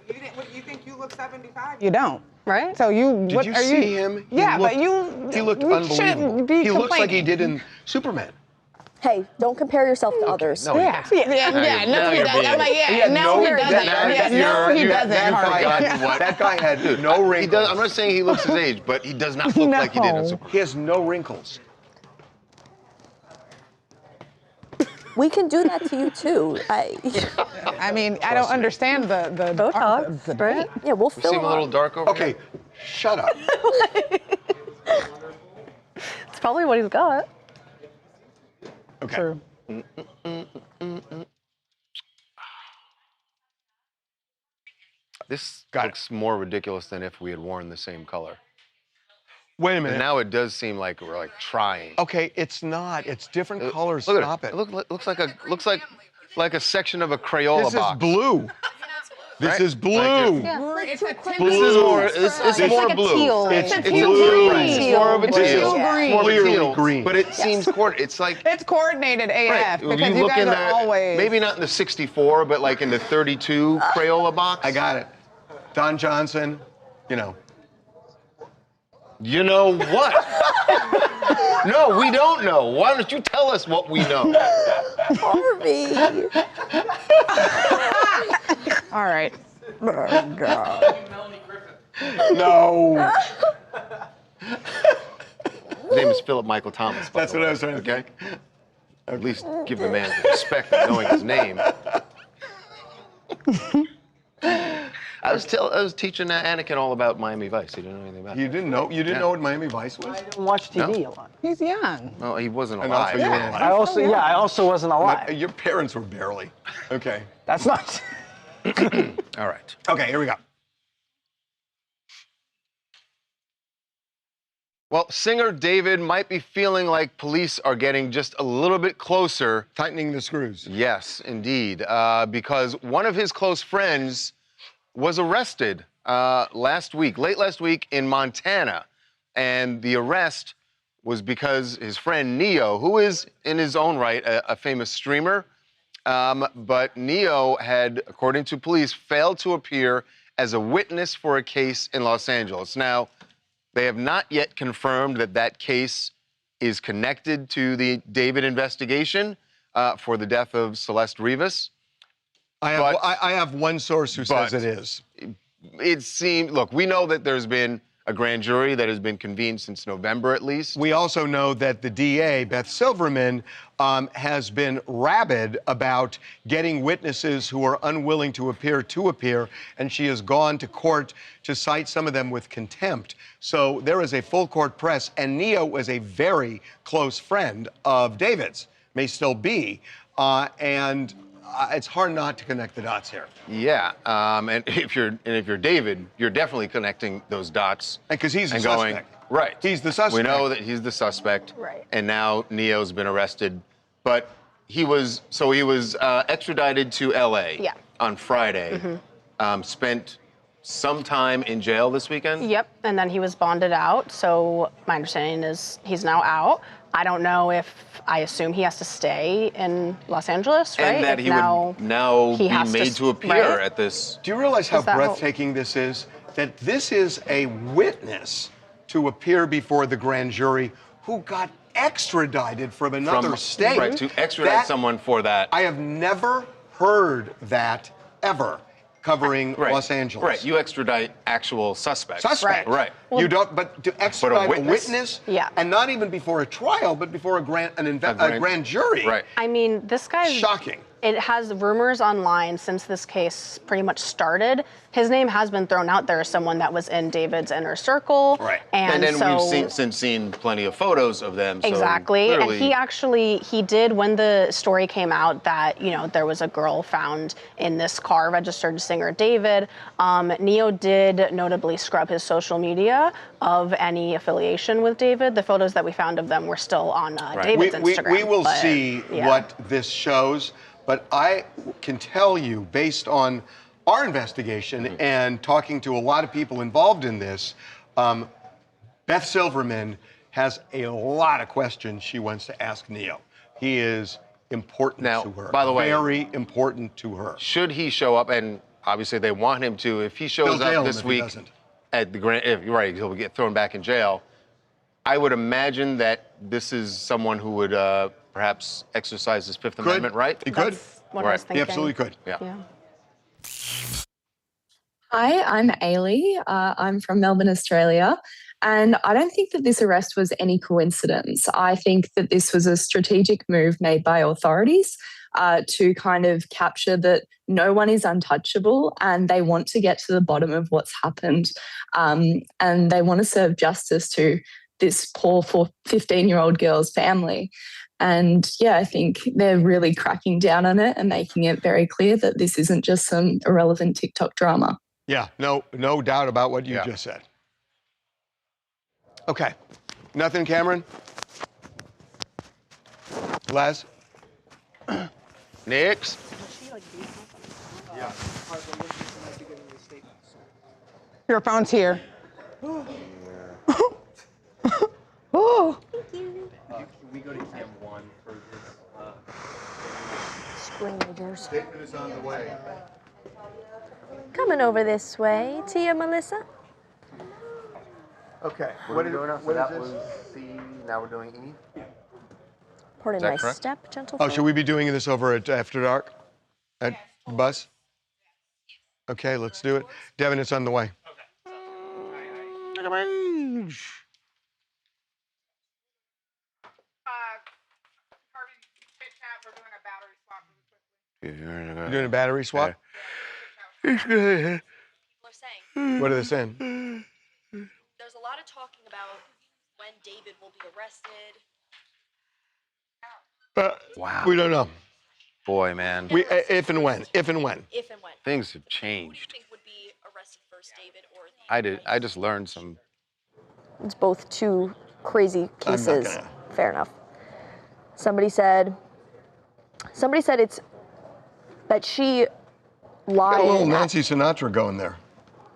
you think you look 75? You don't, right? So you. Did you see him? But you. He looked we unbelievable. shouldn't be He looks like he complaining. did in Superman. Hey, don't compare yourself to others. No, he doesn't. No, he doesn't. I'm like, no, he doesn't. No, he doesn't. That guy had no wrinkles. I'm not saying he looks his age, but he does not look like he did in Superman. He has no wrinkles. We can do that to you too. I mean, I don't understand the Botox, right? Yeah, we'll You fill seem a little dark over Okay, shut up. It's probably what he's got. Okay. True. This looks more ridiculous than if we had worn the same color. Wait a minute. And now it does seem like we're like trying. Okay, it's not. It's different colors. Look Stop at it. Looks like a section of a Crayola This box. is blue. This Right? is blue. It's a This is more. It's more like a blue. teal. It's It's blue. Right. It's more of a This is teal. green. More of a Clearly teal. green. But it seems it's like. It's coordinated AF Right. because you guys are always. Maybe not in the 64, but like in the 32 Crayola box. I got it. Don Johnson, you know. You know what? No, we don't know. Why don't you tell us what we know? Harvey. All right. Oh, God. No. His name is Philip Michael Thomas. That's what I was trying to Okay. At least give the man respect of knowing his name. I was teaching Anakin all about Miami Vice. He didn't know anything about it. You didn't know? You didn't know what Miami Vice was? I don't watch TV a lot. He's young. No, he wasn't And alive. also you weren't alive. I also wasn't alive. Your parents were barely. Okay. That's not. All right. Okay, here we go. Well, singer David might be feeling like police are getting just a little bit closer. Tightening the screws. Yes, indeed. Because one of his close friends was arrested late last week in Montana. And the arrest was because his friend Neo, who is in his own right a famous streamer, but Neo had, according to police, failed to appear as a witness for a case in Los Angeles. Now, they have not yet confirmed that that case is connected to the David investigation for the death of Celeste Rivas. I have one source who says it is. It seemed, look, we know that there's been a grand jury that has been convened since November at least. We also know that the DA, Beth Silverman, has been rabid about getting witnesses who are unwilling to appear, and she has gone to court to cite some of them with contempt. So there is a full court press, and Neo was a very close friend of David's, may still be, and it's hard not to connect the dots here. Yeah, and if you're David, you're definitely connecting those dots. Because he's the and going, suspect. Right. He's the suspect. We know that he's the suspect. Right. And now Neo's been arrested, but he was extradited to LA on Friday. Spent some time in jail this weekend. Yep, and then he was bonded out. So my understanding is he's now out. I don't know if, I assume he has to stay in Los Angeles, right? And that If he would now he be has made to appear right? at this. Do you realize how Is that breathtaking this is? That this is a witness to appear before the grand jury who got extradited from another state. Right, to extradite someone for that. I have never heard that ever. covering Los Angeles. Right. You extradite actual suspects. Suspect. Right. You don't, but to extradite a witness, Yeah. and not even before a trial, but before a grand jury. Right. I mean, this guy's shocking. It has rumors online since this case pretty much started. His name has been thrown out there as someone that was in David's inner circle. Right. And then so, we've since seen plenty of photos of them. So exactly. And clearly, he did, when the story came out that, you know, there was a girl found in this car registered to singer David, Neo did notably scrub his social media of any affiliation with David. The photos that we found of them were still on David's Instagram. We will but, see yeah. what this shows, but I can tell you, based on our investigation and talking to a lot of people involved in this, Beth Silverman has a lot of questions she wants to ask Neo. He is important to her. by the way, very important to her. should he show up, and obviously they want him to, if he shows They'll jail up him this if he week doesn't. at the grand, if you're right, he'll get thrown back in jail. I would imagine that this is someone who would perhaps exercise his Fifth Amendment right. He could. what I was He thinking. absolutely could. Yeah. Hi, I'm Ailey. I'm from Melbourne, Australia. And I don't think that this arrest was any coincidence. I think that this was a strategic move made by authorities to kind of capture that no one is untouchable and they want to get to the bottom of what's happened. And they want to serve justice to this poor 15-year-old girl's family. And yeah, I think they're really cracking down on it and making it very clear that this isn't just some irrelevant TikTok drama. Yeah, no doubt about what you just said. Okay, nothing, Cameron? Les? Next. Your phone's here. Ooh. We go to Cam 1 for this. Screenagers. Statement is on the way. Coming over this way. Tia, Melissa. Okay. What are we doing now? So that was C, now we're doing E? Pardon my step, gentlemen. Oh, should we be doing this over at After Dark? At Bus? Okay, let's do it. Devin, it's on the way. You're doing a battery swap? What are they saying? There's a lot of talking about when David will be arrested. Wow. We don't know. Boy, man. If and when. If and when. Things have Who do you changed. think would be arrested first, David or the... I just learned some. It's both two crazy I'm not cases. gonna- Fair enough. Somebody said it's that she lied. Got a little Nancy Sinatra going there.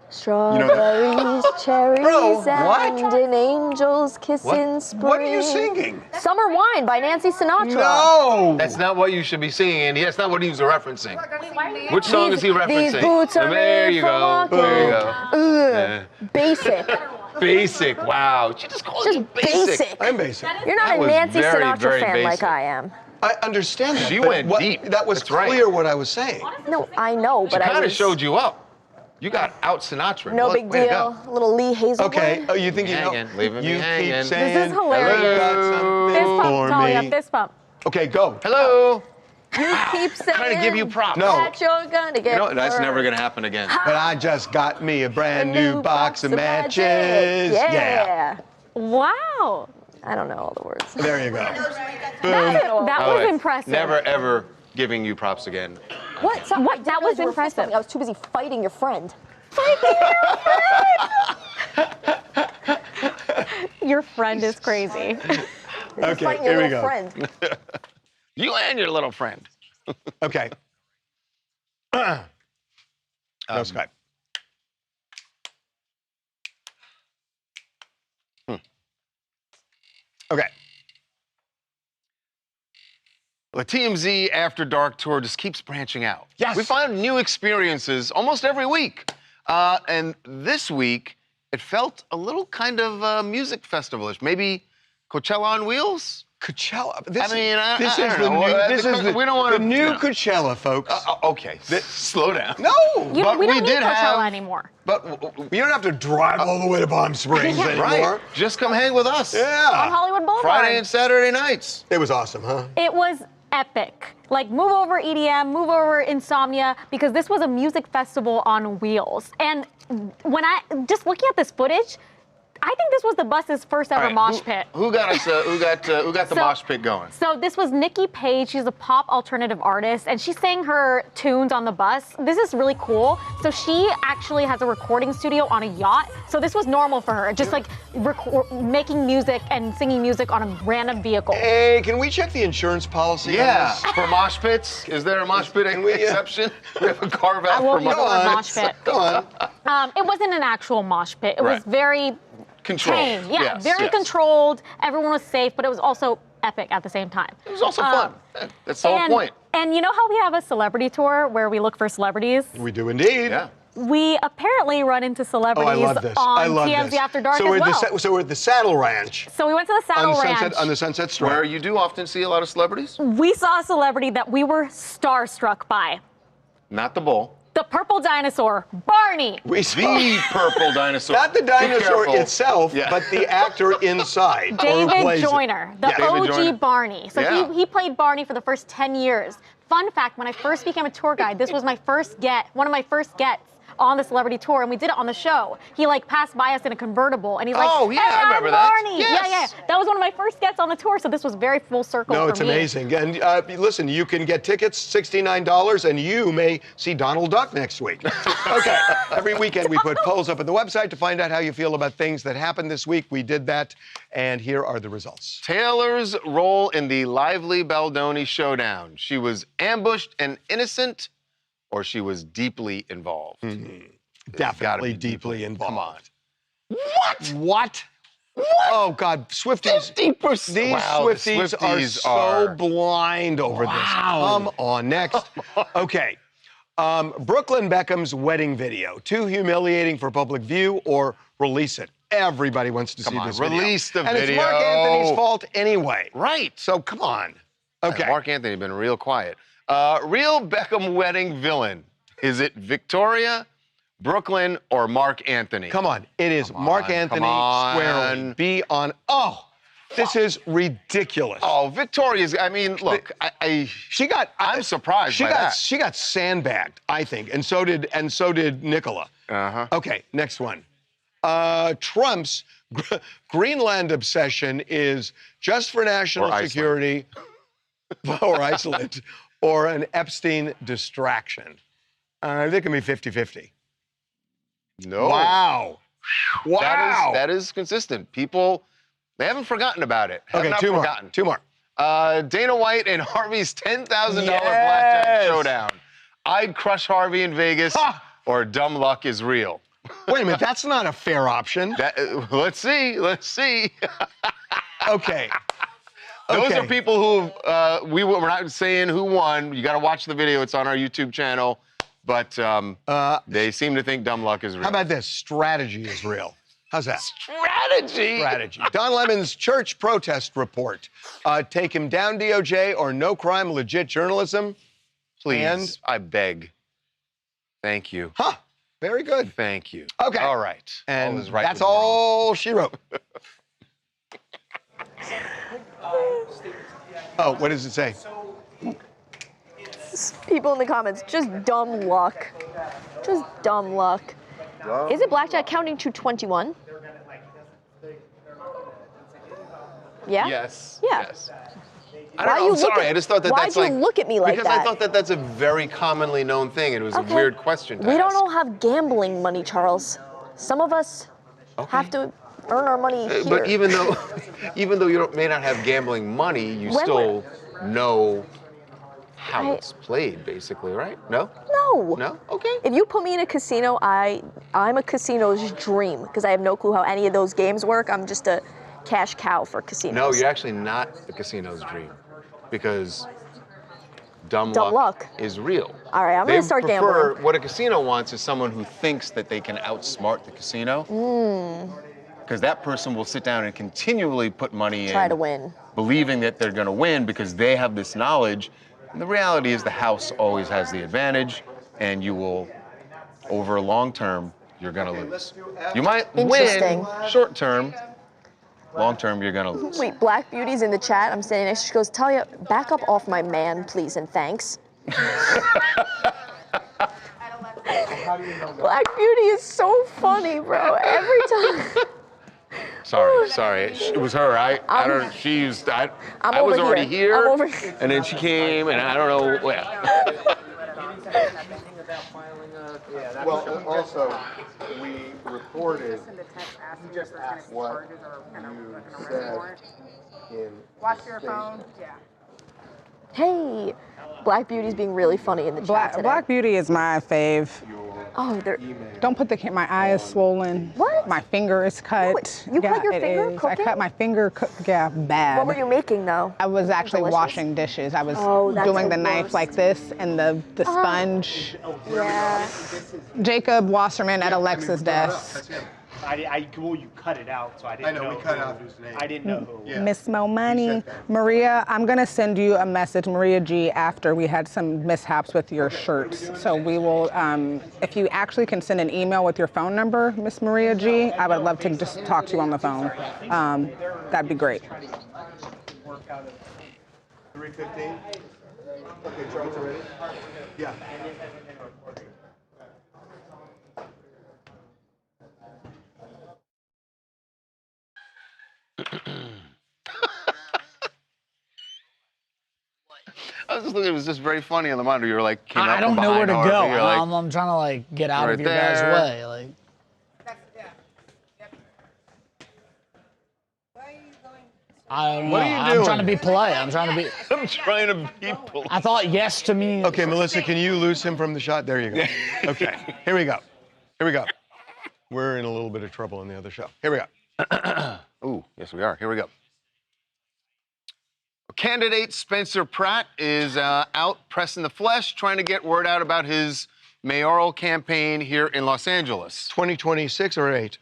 Strawberries, cherries, Bro, and what? an angel's kiss in spring. What are you singing? Summer Wine by Nancy Sinatra. No! That's not what you should be singing, Andy. That's not what he was referencing. Which song is he referencing? These boots are There made you for go. walking. There you go. Ugh. Basic. Basic. Wow. She just called you basic. I'm basic. You're not That a was Nancy very, Sinatra very fan like basic. I am. I understand that. She but went deep. That was That's right. clear what I was saying. No, I know, She but I kind of was... showed you up. You got out Sinatra. No Way big to deal. go. Little Lee Hazelwood. Okay, oh, you think you know? Hanging, leaving me You hanging. keep saying, This is hilarious. "You got something Fist pump, for Talia, me." fist pump. Okay, go. Hello. You keep saying Trying to give you props. No. that you're gonna get You know, that's hurt. never going to happen again. But I just got me a brand new box of matches. Yeah. Wow. I don't know all the words. There you go. That was impressive. Never, ever giving you props again. What? So, what? That was impressive. I was too busy fighting your friend. Your friend is crazy. Okay, Fighting your here we little go. friend. You and your little friend. Okay. No Skype. Okay. The TMZ After Dark tour just keeps branching out. Yes. We find new experiences almost every week. And this week, it felt a little kind of music festival-ish. Maybe Coachella on wheels? Coachella. I mean, this I is don't the know. new. This is the, we don't want the new Coachella, folks. Okay, slow down. No, but we don't need did Coachella have. anymore. But you don't have to drive all the way to Palm Springs anymore. Right. Just come hang with us. Yeah. On Hollywood Boulevard. Friday and Saturday nights. It was awesome, huh? It was epic. Like, move over EDM, move over Insomnia, because this was a music festival on wheels. And when just looking at this footage, I think this was the bus's first ever mosh pit. Who got us? Who got the mosh pit going? So this was Nikki Page. She's a pop alternative artist, and she sang her tunes on the bus. This is really cool. So she actually has a recording studio on a yacht. So this was normal for her, just like making music and singing music on a random vehicle. Hey, can we check the insurance policy? Yeah, for mosh pits. Is there a mosh pit exception? We have a carve out I won't for use the word mosh pit. Go on. It wasn't an actual mosh pit. It was very controlled. tame. Yeah, Yes, very controlled. Everyone was safe, but it was also epic at the same time. It was also fun. That's the whole point. And you know how we have a celebrity tour where we look for celebrities? We do indeed. Yeah. We apparently run into celebrities I love this. on I love TMZ this. After Dark so as well. So we're at the Saddle Ranch. So we went to the Saddle Ranch. On the Sunset Strip. Where you do often see a lot of celebrities. We saw a celebrity that we were starstruck by. Not the bull. The purple dinosaur, Barney. The purple dinosaur. Not the dinosaur careful. itself, but the actor inside. David Joyner, the David OG Joyner. Barney. So Yeah. he played Barney for the first 10 years. Fun fact, when I first became a tour guide, this was one of my first gets on the celebrity tour, and we did it on the show. He like passed by us in a convertible, and he's like, "Oh yeah, hey, I remember I'm that." Barney. Yes. Yeah. That was one of my first gets on the tour, so this was very full circle No, for it's me. amazing. And listen, you can get tickets, $69, and you may see Donald Duck next week. Okay. Every weekend we put polls up on the website to find out how you feel about things that happened this week. We did that, and here are the results. Taylor's role in the lively Baldoni showdown. She was ambushed and innocent, or she was deeply involved. Definitely deeply involved. Come on. What? Oh, God, Swifties. 50%. These Wow, Swifties, Swifties are so are- blind over this. Come on, next. Okay. Brooklyn Beckham's wedding video. Too humiliating for public view, or release it? Everybody wants to see this video. Release the and video. it's Mark Anthony's fault anyway. Right. So come on. Okay. Mark Anthony been real quiet. Real Beckham wedding villain. Is it Victoria, Brooklyn, or Mark Anthony? Come on. It is Mark Anthony squarely. Be on. Oh, this is ridiculous. Oh, Victoria's. I mean, look, I'm surprised by that. She got sandbagged, I think, and so did Nicola. Okay, next one. Trump's Greenland obsession is just for national security, or Iceland, or an Epstein distraction. They can be 50-50. No. Wow. Wow. That is consistent. People, they haven't forgotten about it. Have Okay, not two more. forgotten. Two more. Dana White and Harvey's $10,000 blackjack showdown. I'd crush Harvey in Vegas, or dumb luck is real. Wait a minute, that's not a fair option. Let's see. Okay. Those Okay. are people who we're not saying who won. You got to watch the video. It's on our YouTube channel. But they seem to think dumb luck is real. How about this? Strategy is real. How's that? Strategy. Don Lemon's church protest report. Take him down, DOJ, or no crime, legit journalism. Please, I beg. Thank you. Huh. Very good. Thank you. Okay. All right. And All is right that's with all she wrote. Oh, what does it say? People in the comments, just dumb luck. Just dumb luck. Is it blackjack counting to 21? Yeah? Yes. Yeah. Yes. Why I don't know. you I'm sorry. I just thought that why'd that's you like. look at me like because that? I thought that that's a very commonly known thing. And it was Okay. a weird question to We ask. don't all have gambling money, Charles. Some of us have to earn our money here. But even though you may not have gambling money, you When still know how it's played, basically, right? No? No. No? Okay. If you put me in a casino, I'm a casino's dream because I have no clue how any of those games work. I'm just a cash cow for casinos. No, you're actually not the casino's dream because dumb Dumb luck. is real. All right, I'm going to start gambling. What a casino wants is someone who thinks that they can outsmart the casino. Because that person will sit down and continually put money in. Try to win. believing that they're going to win because they have this knowledge. And the reality is the House always has the advantage, and you will, over long term, you're going to lose. You might win short term. Long term, you're going to lose. Wait, Black Beauty's in the chat. I'm standing next. She goes, Talia, back up off my man, please, and thanks. Black Beauty is so funny, bro. Every time. Sorry, it was her. I don't. She used. I was already here. I'm over here. And then she came, and I don't know. Well, also, we recorded what you said in. Watch your phone. Yeah. Hey, Black Beauty's being really funny in the chat today. Black Beauty is my fave. Oh, don't put my eye is swollen. What? My finger is cut. You cut your finger is. cooking? I cut my finger, bad. What were you making though? I was actually washing dishes. I was that's doing the the knife worst. like this and the sponge. Yeah. Jacob Wasserman at Alexa's desk. Well, you cut it out, so I didn't know. I know, we cut out his name. I didn't know who. Yeah. Miss Mo Money. Maria, I'm going to send you a message, Maria G, after we had some mishaps with your shirts. So we will, if you actually can send an email with your phone number, Miss Maria G, I would love to just talk to you on the phone. That'd be great. 3:15. Okay, Charles, ready? Yeah. I was just looking. It was just very funny on the monitor. You were like, came I out don't from know where behind to go. Harvey. You're like, I'm trying to like get out right of your guys' there. way. Like, I don't know. What are you I'm doing? trying to be polite. I'm trying to be. I'm trying to be polite. I thought yes to me. Okay, Melissa, can you lose him from the shot? There you go. Okay, here we go. Here we go. We're in a little bit of trouble on the other show. Here we go. Ooh, yes, we are. Here we go. Candidate Spencer Pratt is out pressing the flesh, trying to get word out about his mayoral campaign here in Los Angeles. 2026 or 8?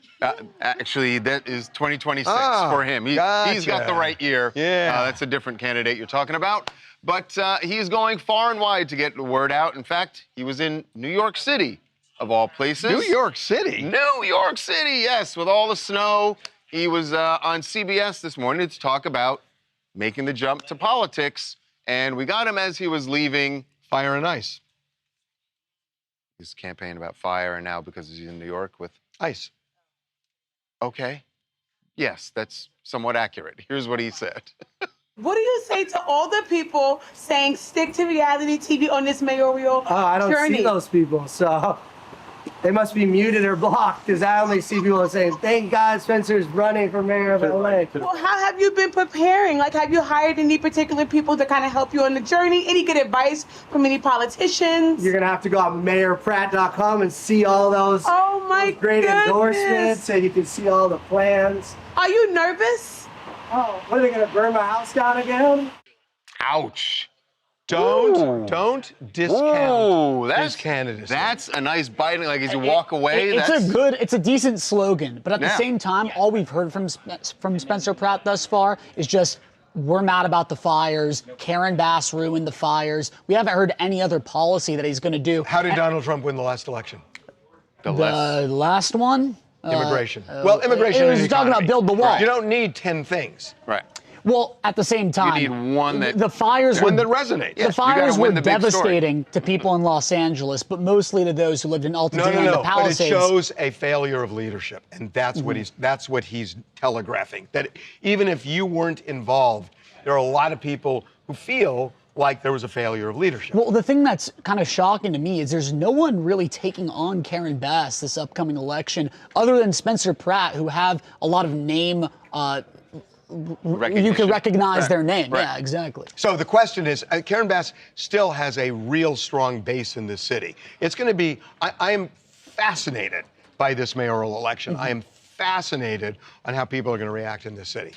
Actually, that is 2026 for him. He's got the right year. Yeah. That's a different candidate you're talking about. But he is going far and wide to get the word out. In fact, he was in New York City, of all places. New York City? New York City, yes, with all the snow. He was on CBS this morning to talk about making the jump to politics, and we got him as he was leaving. Fire and ice. His campaign about fire, and now because he's in New York with ice. Okay. Yes, that's somewhat accurate. Here's what he said. What do you say to all the people saying stick to reality TV on this mayoral I don't journey? see those people, so they must be muted or blocked, because I only see people saying, thank God Spencer's running for mayor of LA. Well, how have you been preparing? Like, have you hired any particular people to kind of help you on the journey? Any good advice from any politicians? You're going to have to go on mayorpratt.com and see all those, great endorsements, and you can see all the plans. Are you nervous? Oh, what, are they going to burn my house down again? Ouch. Don't discount his candidacy. That's a nice biting, like as you walk away. It's a decent slogan, but at the Yeah. same time, all we've heard from Spencer Pratt thus far is just, we're mad about the fires. Karen Bass ruined the fires. We haven't heard any other policy that he's going to do. How did Donald Trump win the last election? The last one? Immigration. Well, immigration It and was talking about economy. build the wall. You don't need 10 things. Right. Well, at the same time, You need one that the fires one were, that resonates. The Yes, you gotta fires win were the big story. devastating to people in Los Angeles, but mostly to those who lived in Altadena and the But it Palisades. shows a failure of leadership, and that's what he's telegraphing. That even if you weren't involved, there are a lot of people who feel like there was a failure of leadership. Well, the thing that's kind of shocking to me is there's no one really taking on Karen Bass this upcoming election, other than Spencer Pratt, who have a lot of name. You can recognize their name. Right. Yeah, exactly. So the question is, Karen Bass still has a real strong base in this city. It's going to be, I am fascinated by this mayoral election. I am fascinated on how people are going to react in this city.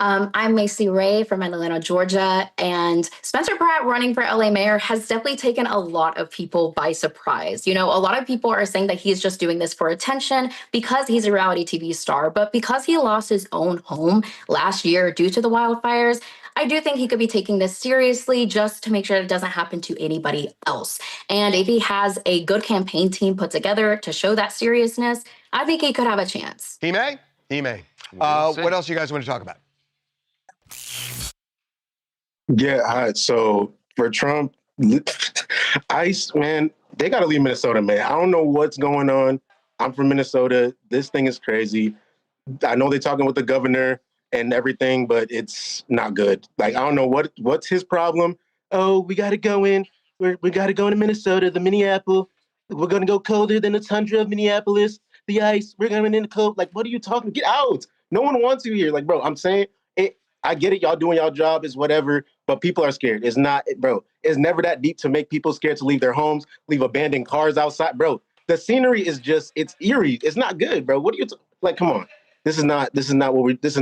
I'm Macy Ray from Atlanta, Georgia, and Spencer Pratt running for LA mayor has definitely taken a lot of people by surprise. You know, a lot of people are saying that he's just doing this for attention because he's a reality TV star, but because he lost his own home last year due to the wildfires, I do think he could be taking this seriously just to make sure it doesn't happen to anybody else. And if he has a good campaign team put together to show that seriousness, I think he could have a chance. He may. He may. What else you guys want to talk about? Yeah, so for Trump, ICE, man, they got to leave Minnesota, man. I don't know what's going on. I'm from Minnesota. This thing is crazy. I know they're talking with the governor and everything, but it's not good. Like, I don't know what's his problem. Oh, we got to go in. We got to go into Minnesota, the Minneapolis. We're going to go colder than the tundra of Minneapolis. The ice, we're going in the cold. Like, what are you talking? Get out. No one wants you here. Like, bro, I'm saying it. I get it. Y'all doing y'all job is whatever, but people are scared. It's not, bro. It's never that deep to make people scared to leave their homes, leave abandoned cars outside, bro. The scenery is just, it's eerie. It's not good, bro. What are you like? Come on. This is not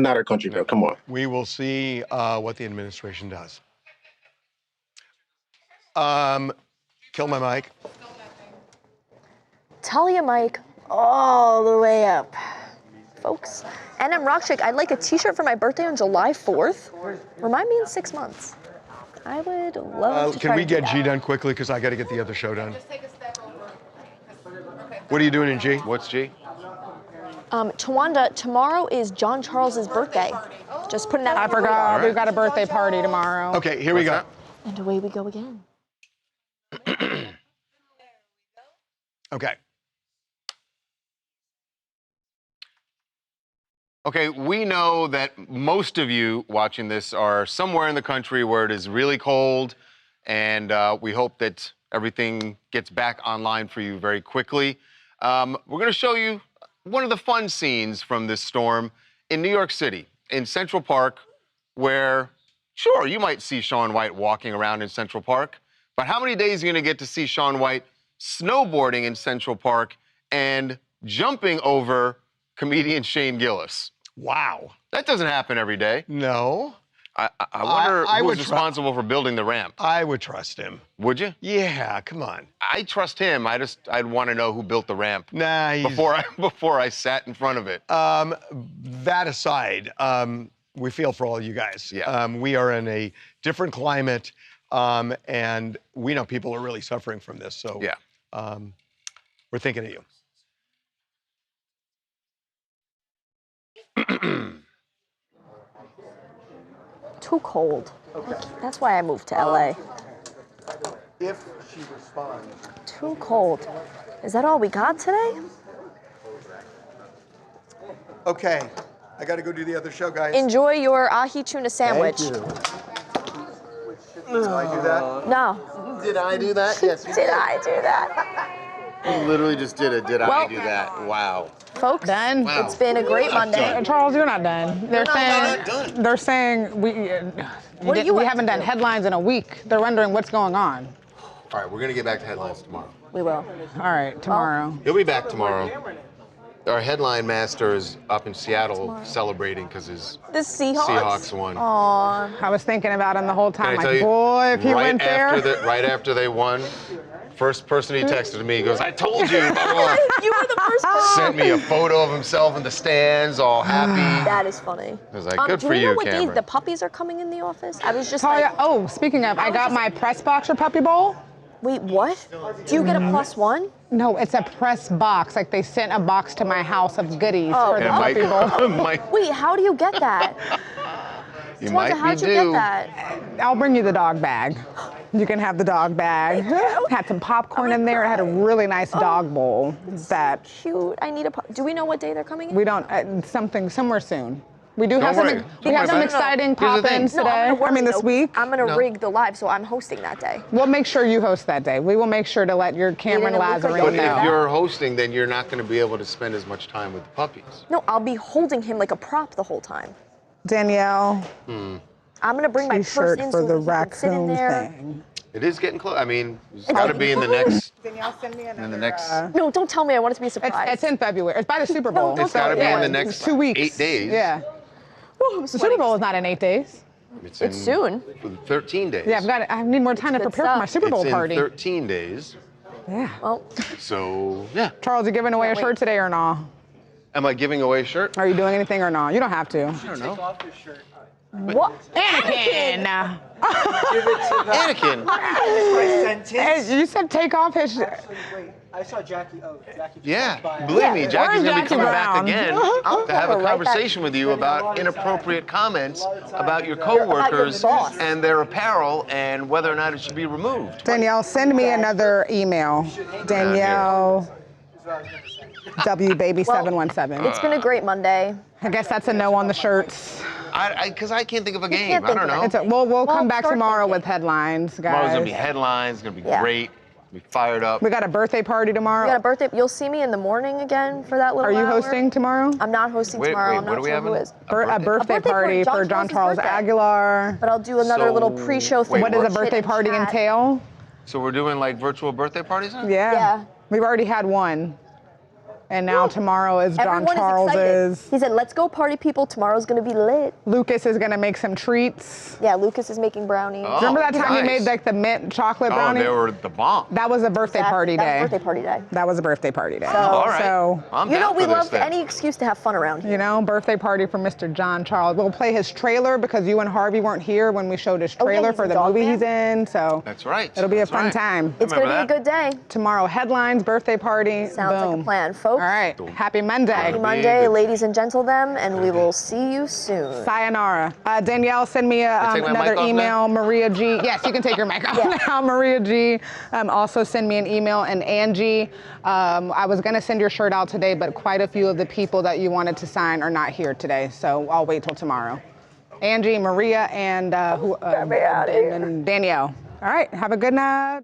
our country, bro. Come on. We will see what the administration does. Kill my mic. Talia mic all the way up. Folks, NM Rockshake, I'd like a t-shirt for my birthday on July 4th. Remind me in 6 months. I would love to Can we get G done quickly? Because I got to get the other show done. What are you doing in G? What's G? Tawanda, tomorrow is John Charles's birthday. Just putting that I on the forgot. radar. We've got a birthday party tomorrow. Okay, here we go. And away we go again. Okay. Okay, we know that most of you watching this are somewhere in the country where it is really cold, and we hope that everything gets back online for you very quickly. We're going to show you one of the fun scenes from this storm in New York City, in Central Park, where, sure, you might see Shaun White walking around in Central Park, but how many days are you going to get to see Shaun White snowboarding in Central Park and jumping over comedian Shane Gillis? Wow. That doesn't happen every day. No. I wonder I who would was responsible for building the ramp. I would trust him. Would you? Yeah, come on. I trust him. I'd want to know who built the ramp. Nah, before I sat in front of it. That aside, we feel for all you guys. Yeah. We are in a different climate, and we know people are really suffering from this. So yeah, we're thinking of you. Too cold. That's why I moved to LA. If she responds. Too cold. Is that all we got today? Okay, I got to go do the other show, guys. Enjoy your ahi tuna sandwich. Thank you. Did I do that? No. Did I do that? Yes. Did I do that? You literally just did it. Did I Well- do that? Wow. Folks, Done. Wow. it's been a great Monday. Charles, you're not done. They're not saying they're saying we we haven't done headlines in a week. They're wondering what's going on. All right, we're going to get back to headlines tomorrow. We will. All right, tomorrow. He'll be back tomorrow. Our headline master is up in Seattle celebrating because his The Seahawks. Seahawks won. Aw. I was thinking about him the whole time. Can I Like, tell you, boy, if he right went there. right after they won, first person he texted me, he goes, "I told you." Blah, blah, blah. You were the first person. Sent me a photo of himself in the stands, all happy. That is funny. I was like, "Good do for we know you, what day Cameron." the puppies are coming in the office? I was just Talia, like, oh, speaking of, I got my press boxer puppy bowl. wait, what? Do you get a +1? No, it's a press box. Like they sent a box to my house of goodies for the And puppy bowl. Wait, how do you get that? You Tawanda, might how'd be you get due. that? I'll bring you the dog bag. You can have the dog bag. Had some popcorn in there. It had a really nice dog bowl. That Cute. I need a. Do we know what day they're coming in? we don't somewhere soon. We do Don't have some. worry. We have some No. exciting Here's the thing. pop-ins today. I mean, this week. I'm gonna No. rig the live, so I'm hosting that day. We'll make sure you host that day. We will make sure to let your Cameron didn't look like Lazarine But you know. if you're hosting, then you're not going to be able to spend as much time with the puppies. No, I'll be holding him like a prop the whole time. Danielle, I'm gonna bring my purse T-shirt in for so the he can sit in raccoon there. thing. It is getting close. I mean, it's got to be in the next. Danielle, send me another. In the next. No, don't tell me. I want it to be a surprise. It's in February. It's by the Super Bowl. don't It's got to be Yeah, in the it's next 2 weeks. 8 days. Yeah. I'm The Super Bowl is not in 8 days. It's soon. 13 days. Yeah, I need more time to prepare for my Super Bowl it's party. in 13 days. Yeah. Well. So, yeah. Charles, you giving away a shirt today or not? Am I giving away a shirt? Are you doing anything or not? You don't have to. I don't know. Take off your shirt. What? Anakin! Give it to the... Anakin! My sentence. Hey, you said take off his shirt. Actually, wait. I saw Jackie. Oh, Jackie. Yeah, believe me, Jackie's gonna be coming back again to have a Right conversation with you about inappropriate comments about your coworkers and their apparel and whether or not it should be removed. Danielle, send me another email. Danielle WBaby717. It's been a great Monday. I guess that's a no on the shirts. Because I can't think of a game. can't I think don't of know. it. We'll come back start tomorrow thinking. with headlines, guys. Tomorrow's gonna be headlines. It's gonna be great. Be fired up. We got a birthday party tomorrow. We got a birthday. You'll see me in the morning again for that little Are you hour. hosting tomorrow? I'm not hosting tomorrow. I'm what not are we sure who having? is. A birthday party for John Charles birthday. Aguilar. But I'll do another So, little pre-show thing. What does a Chit birthday and party chat. entail? So we're doing like virtual birthday parties now? Yeah. We've already had one. And now tomorrow is John Everyone is excited. Charles's. He said, let's go party people. Tomorrow's going to be lit. Lucas is going to make some treats. Yeah, Lucas is making brownies. Oh, Remember that time nice. you made like the mint chocolate Oh, brownie? they were the bomb. That was a birthday party day. That was birthday party day. That was a birthday party day. All right. So, I'm You know, down we for this love then. any excuse to have fun around here. you know, birthday party for Mr. John Charles. We'll play his trailer because you and Harvey weren't here when we showed his Oh, yeah, trailer he's for in the Dog movie Man? he's in. So That's right. it'll be a That's fun right. time. It's going to be a Remember good day. Tomorrow, headlines, birthday party. Sounds boom. like a plan, folks. All right. Happy Monday. Happy Monday, ladies and gentlemen, and we will see you soon. Sayonara. Danielle, send me take my another mic off email. Maria G. Yes, you can take your mic off now. Maria G. Also send me an email. And Angie, I was going to send your shirt out today, but quite a few of the people that you wanted to sign are not here today. So I'll wait till tomorrow. Angie, Maria, and and Danielle. All right. Have a good night.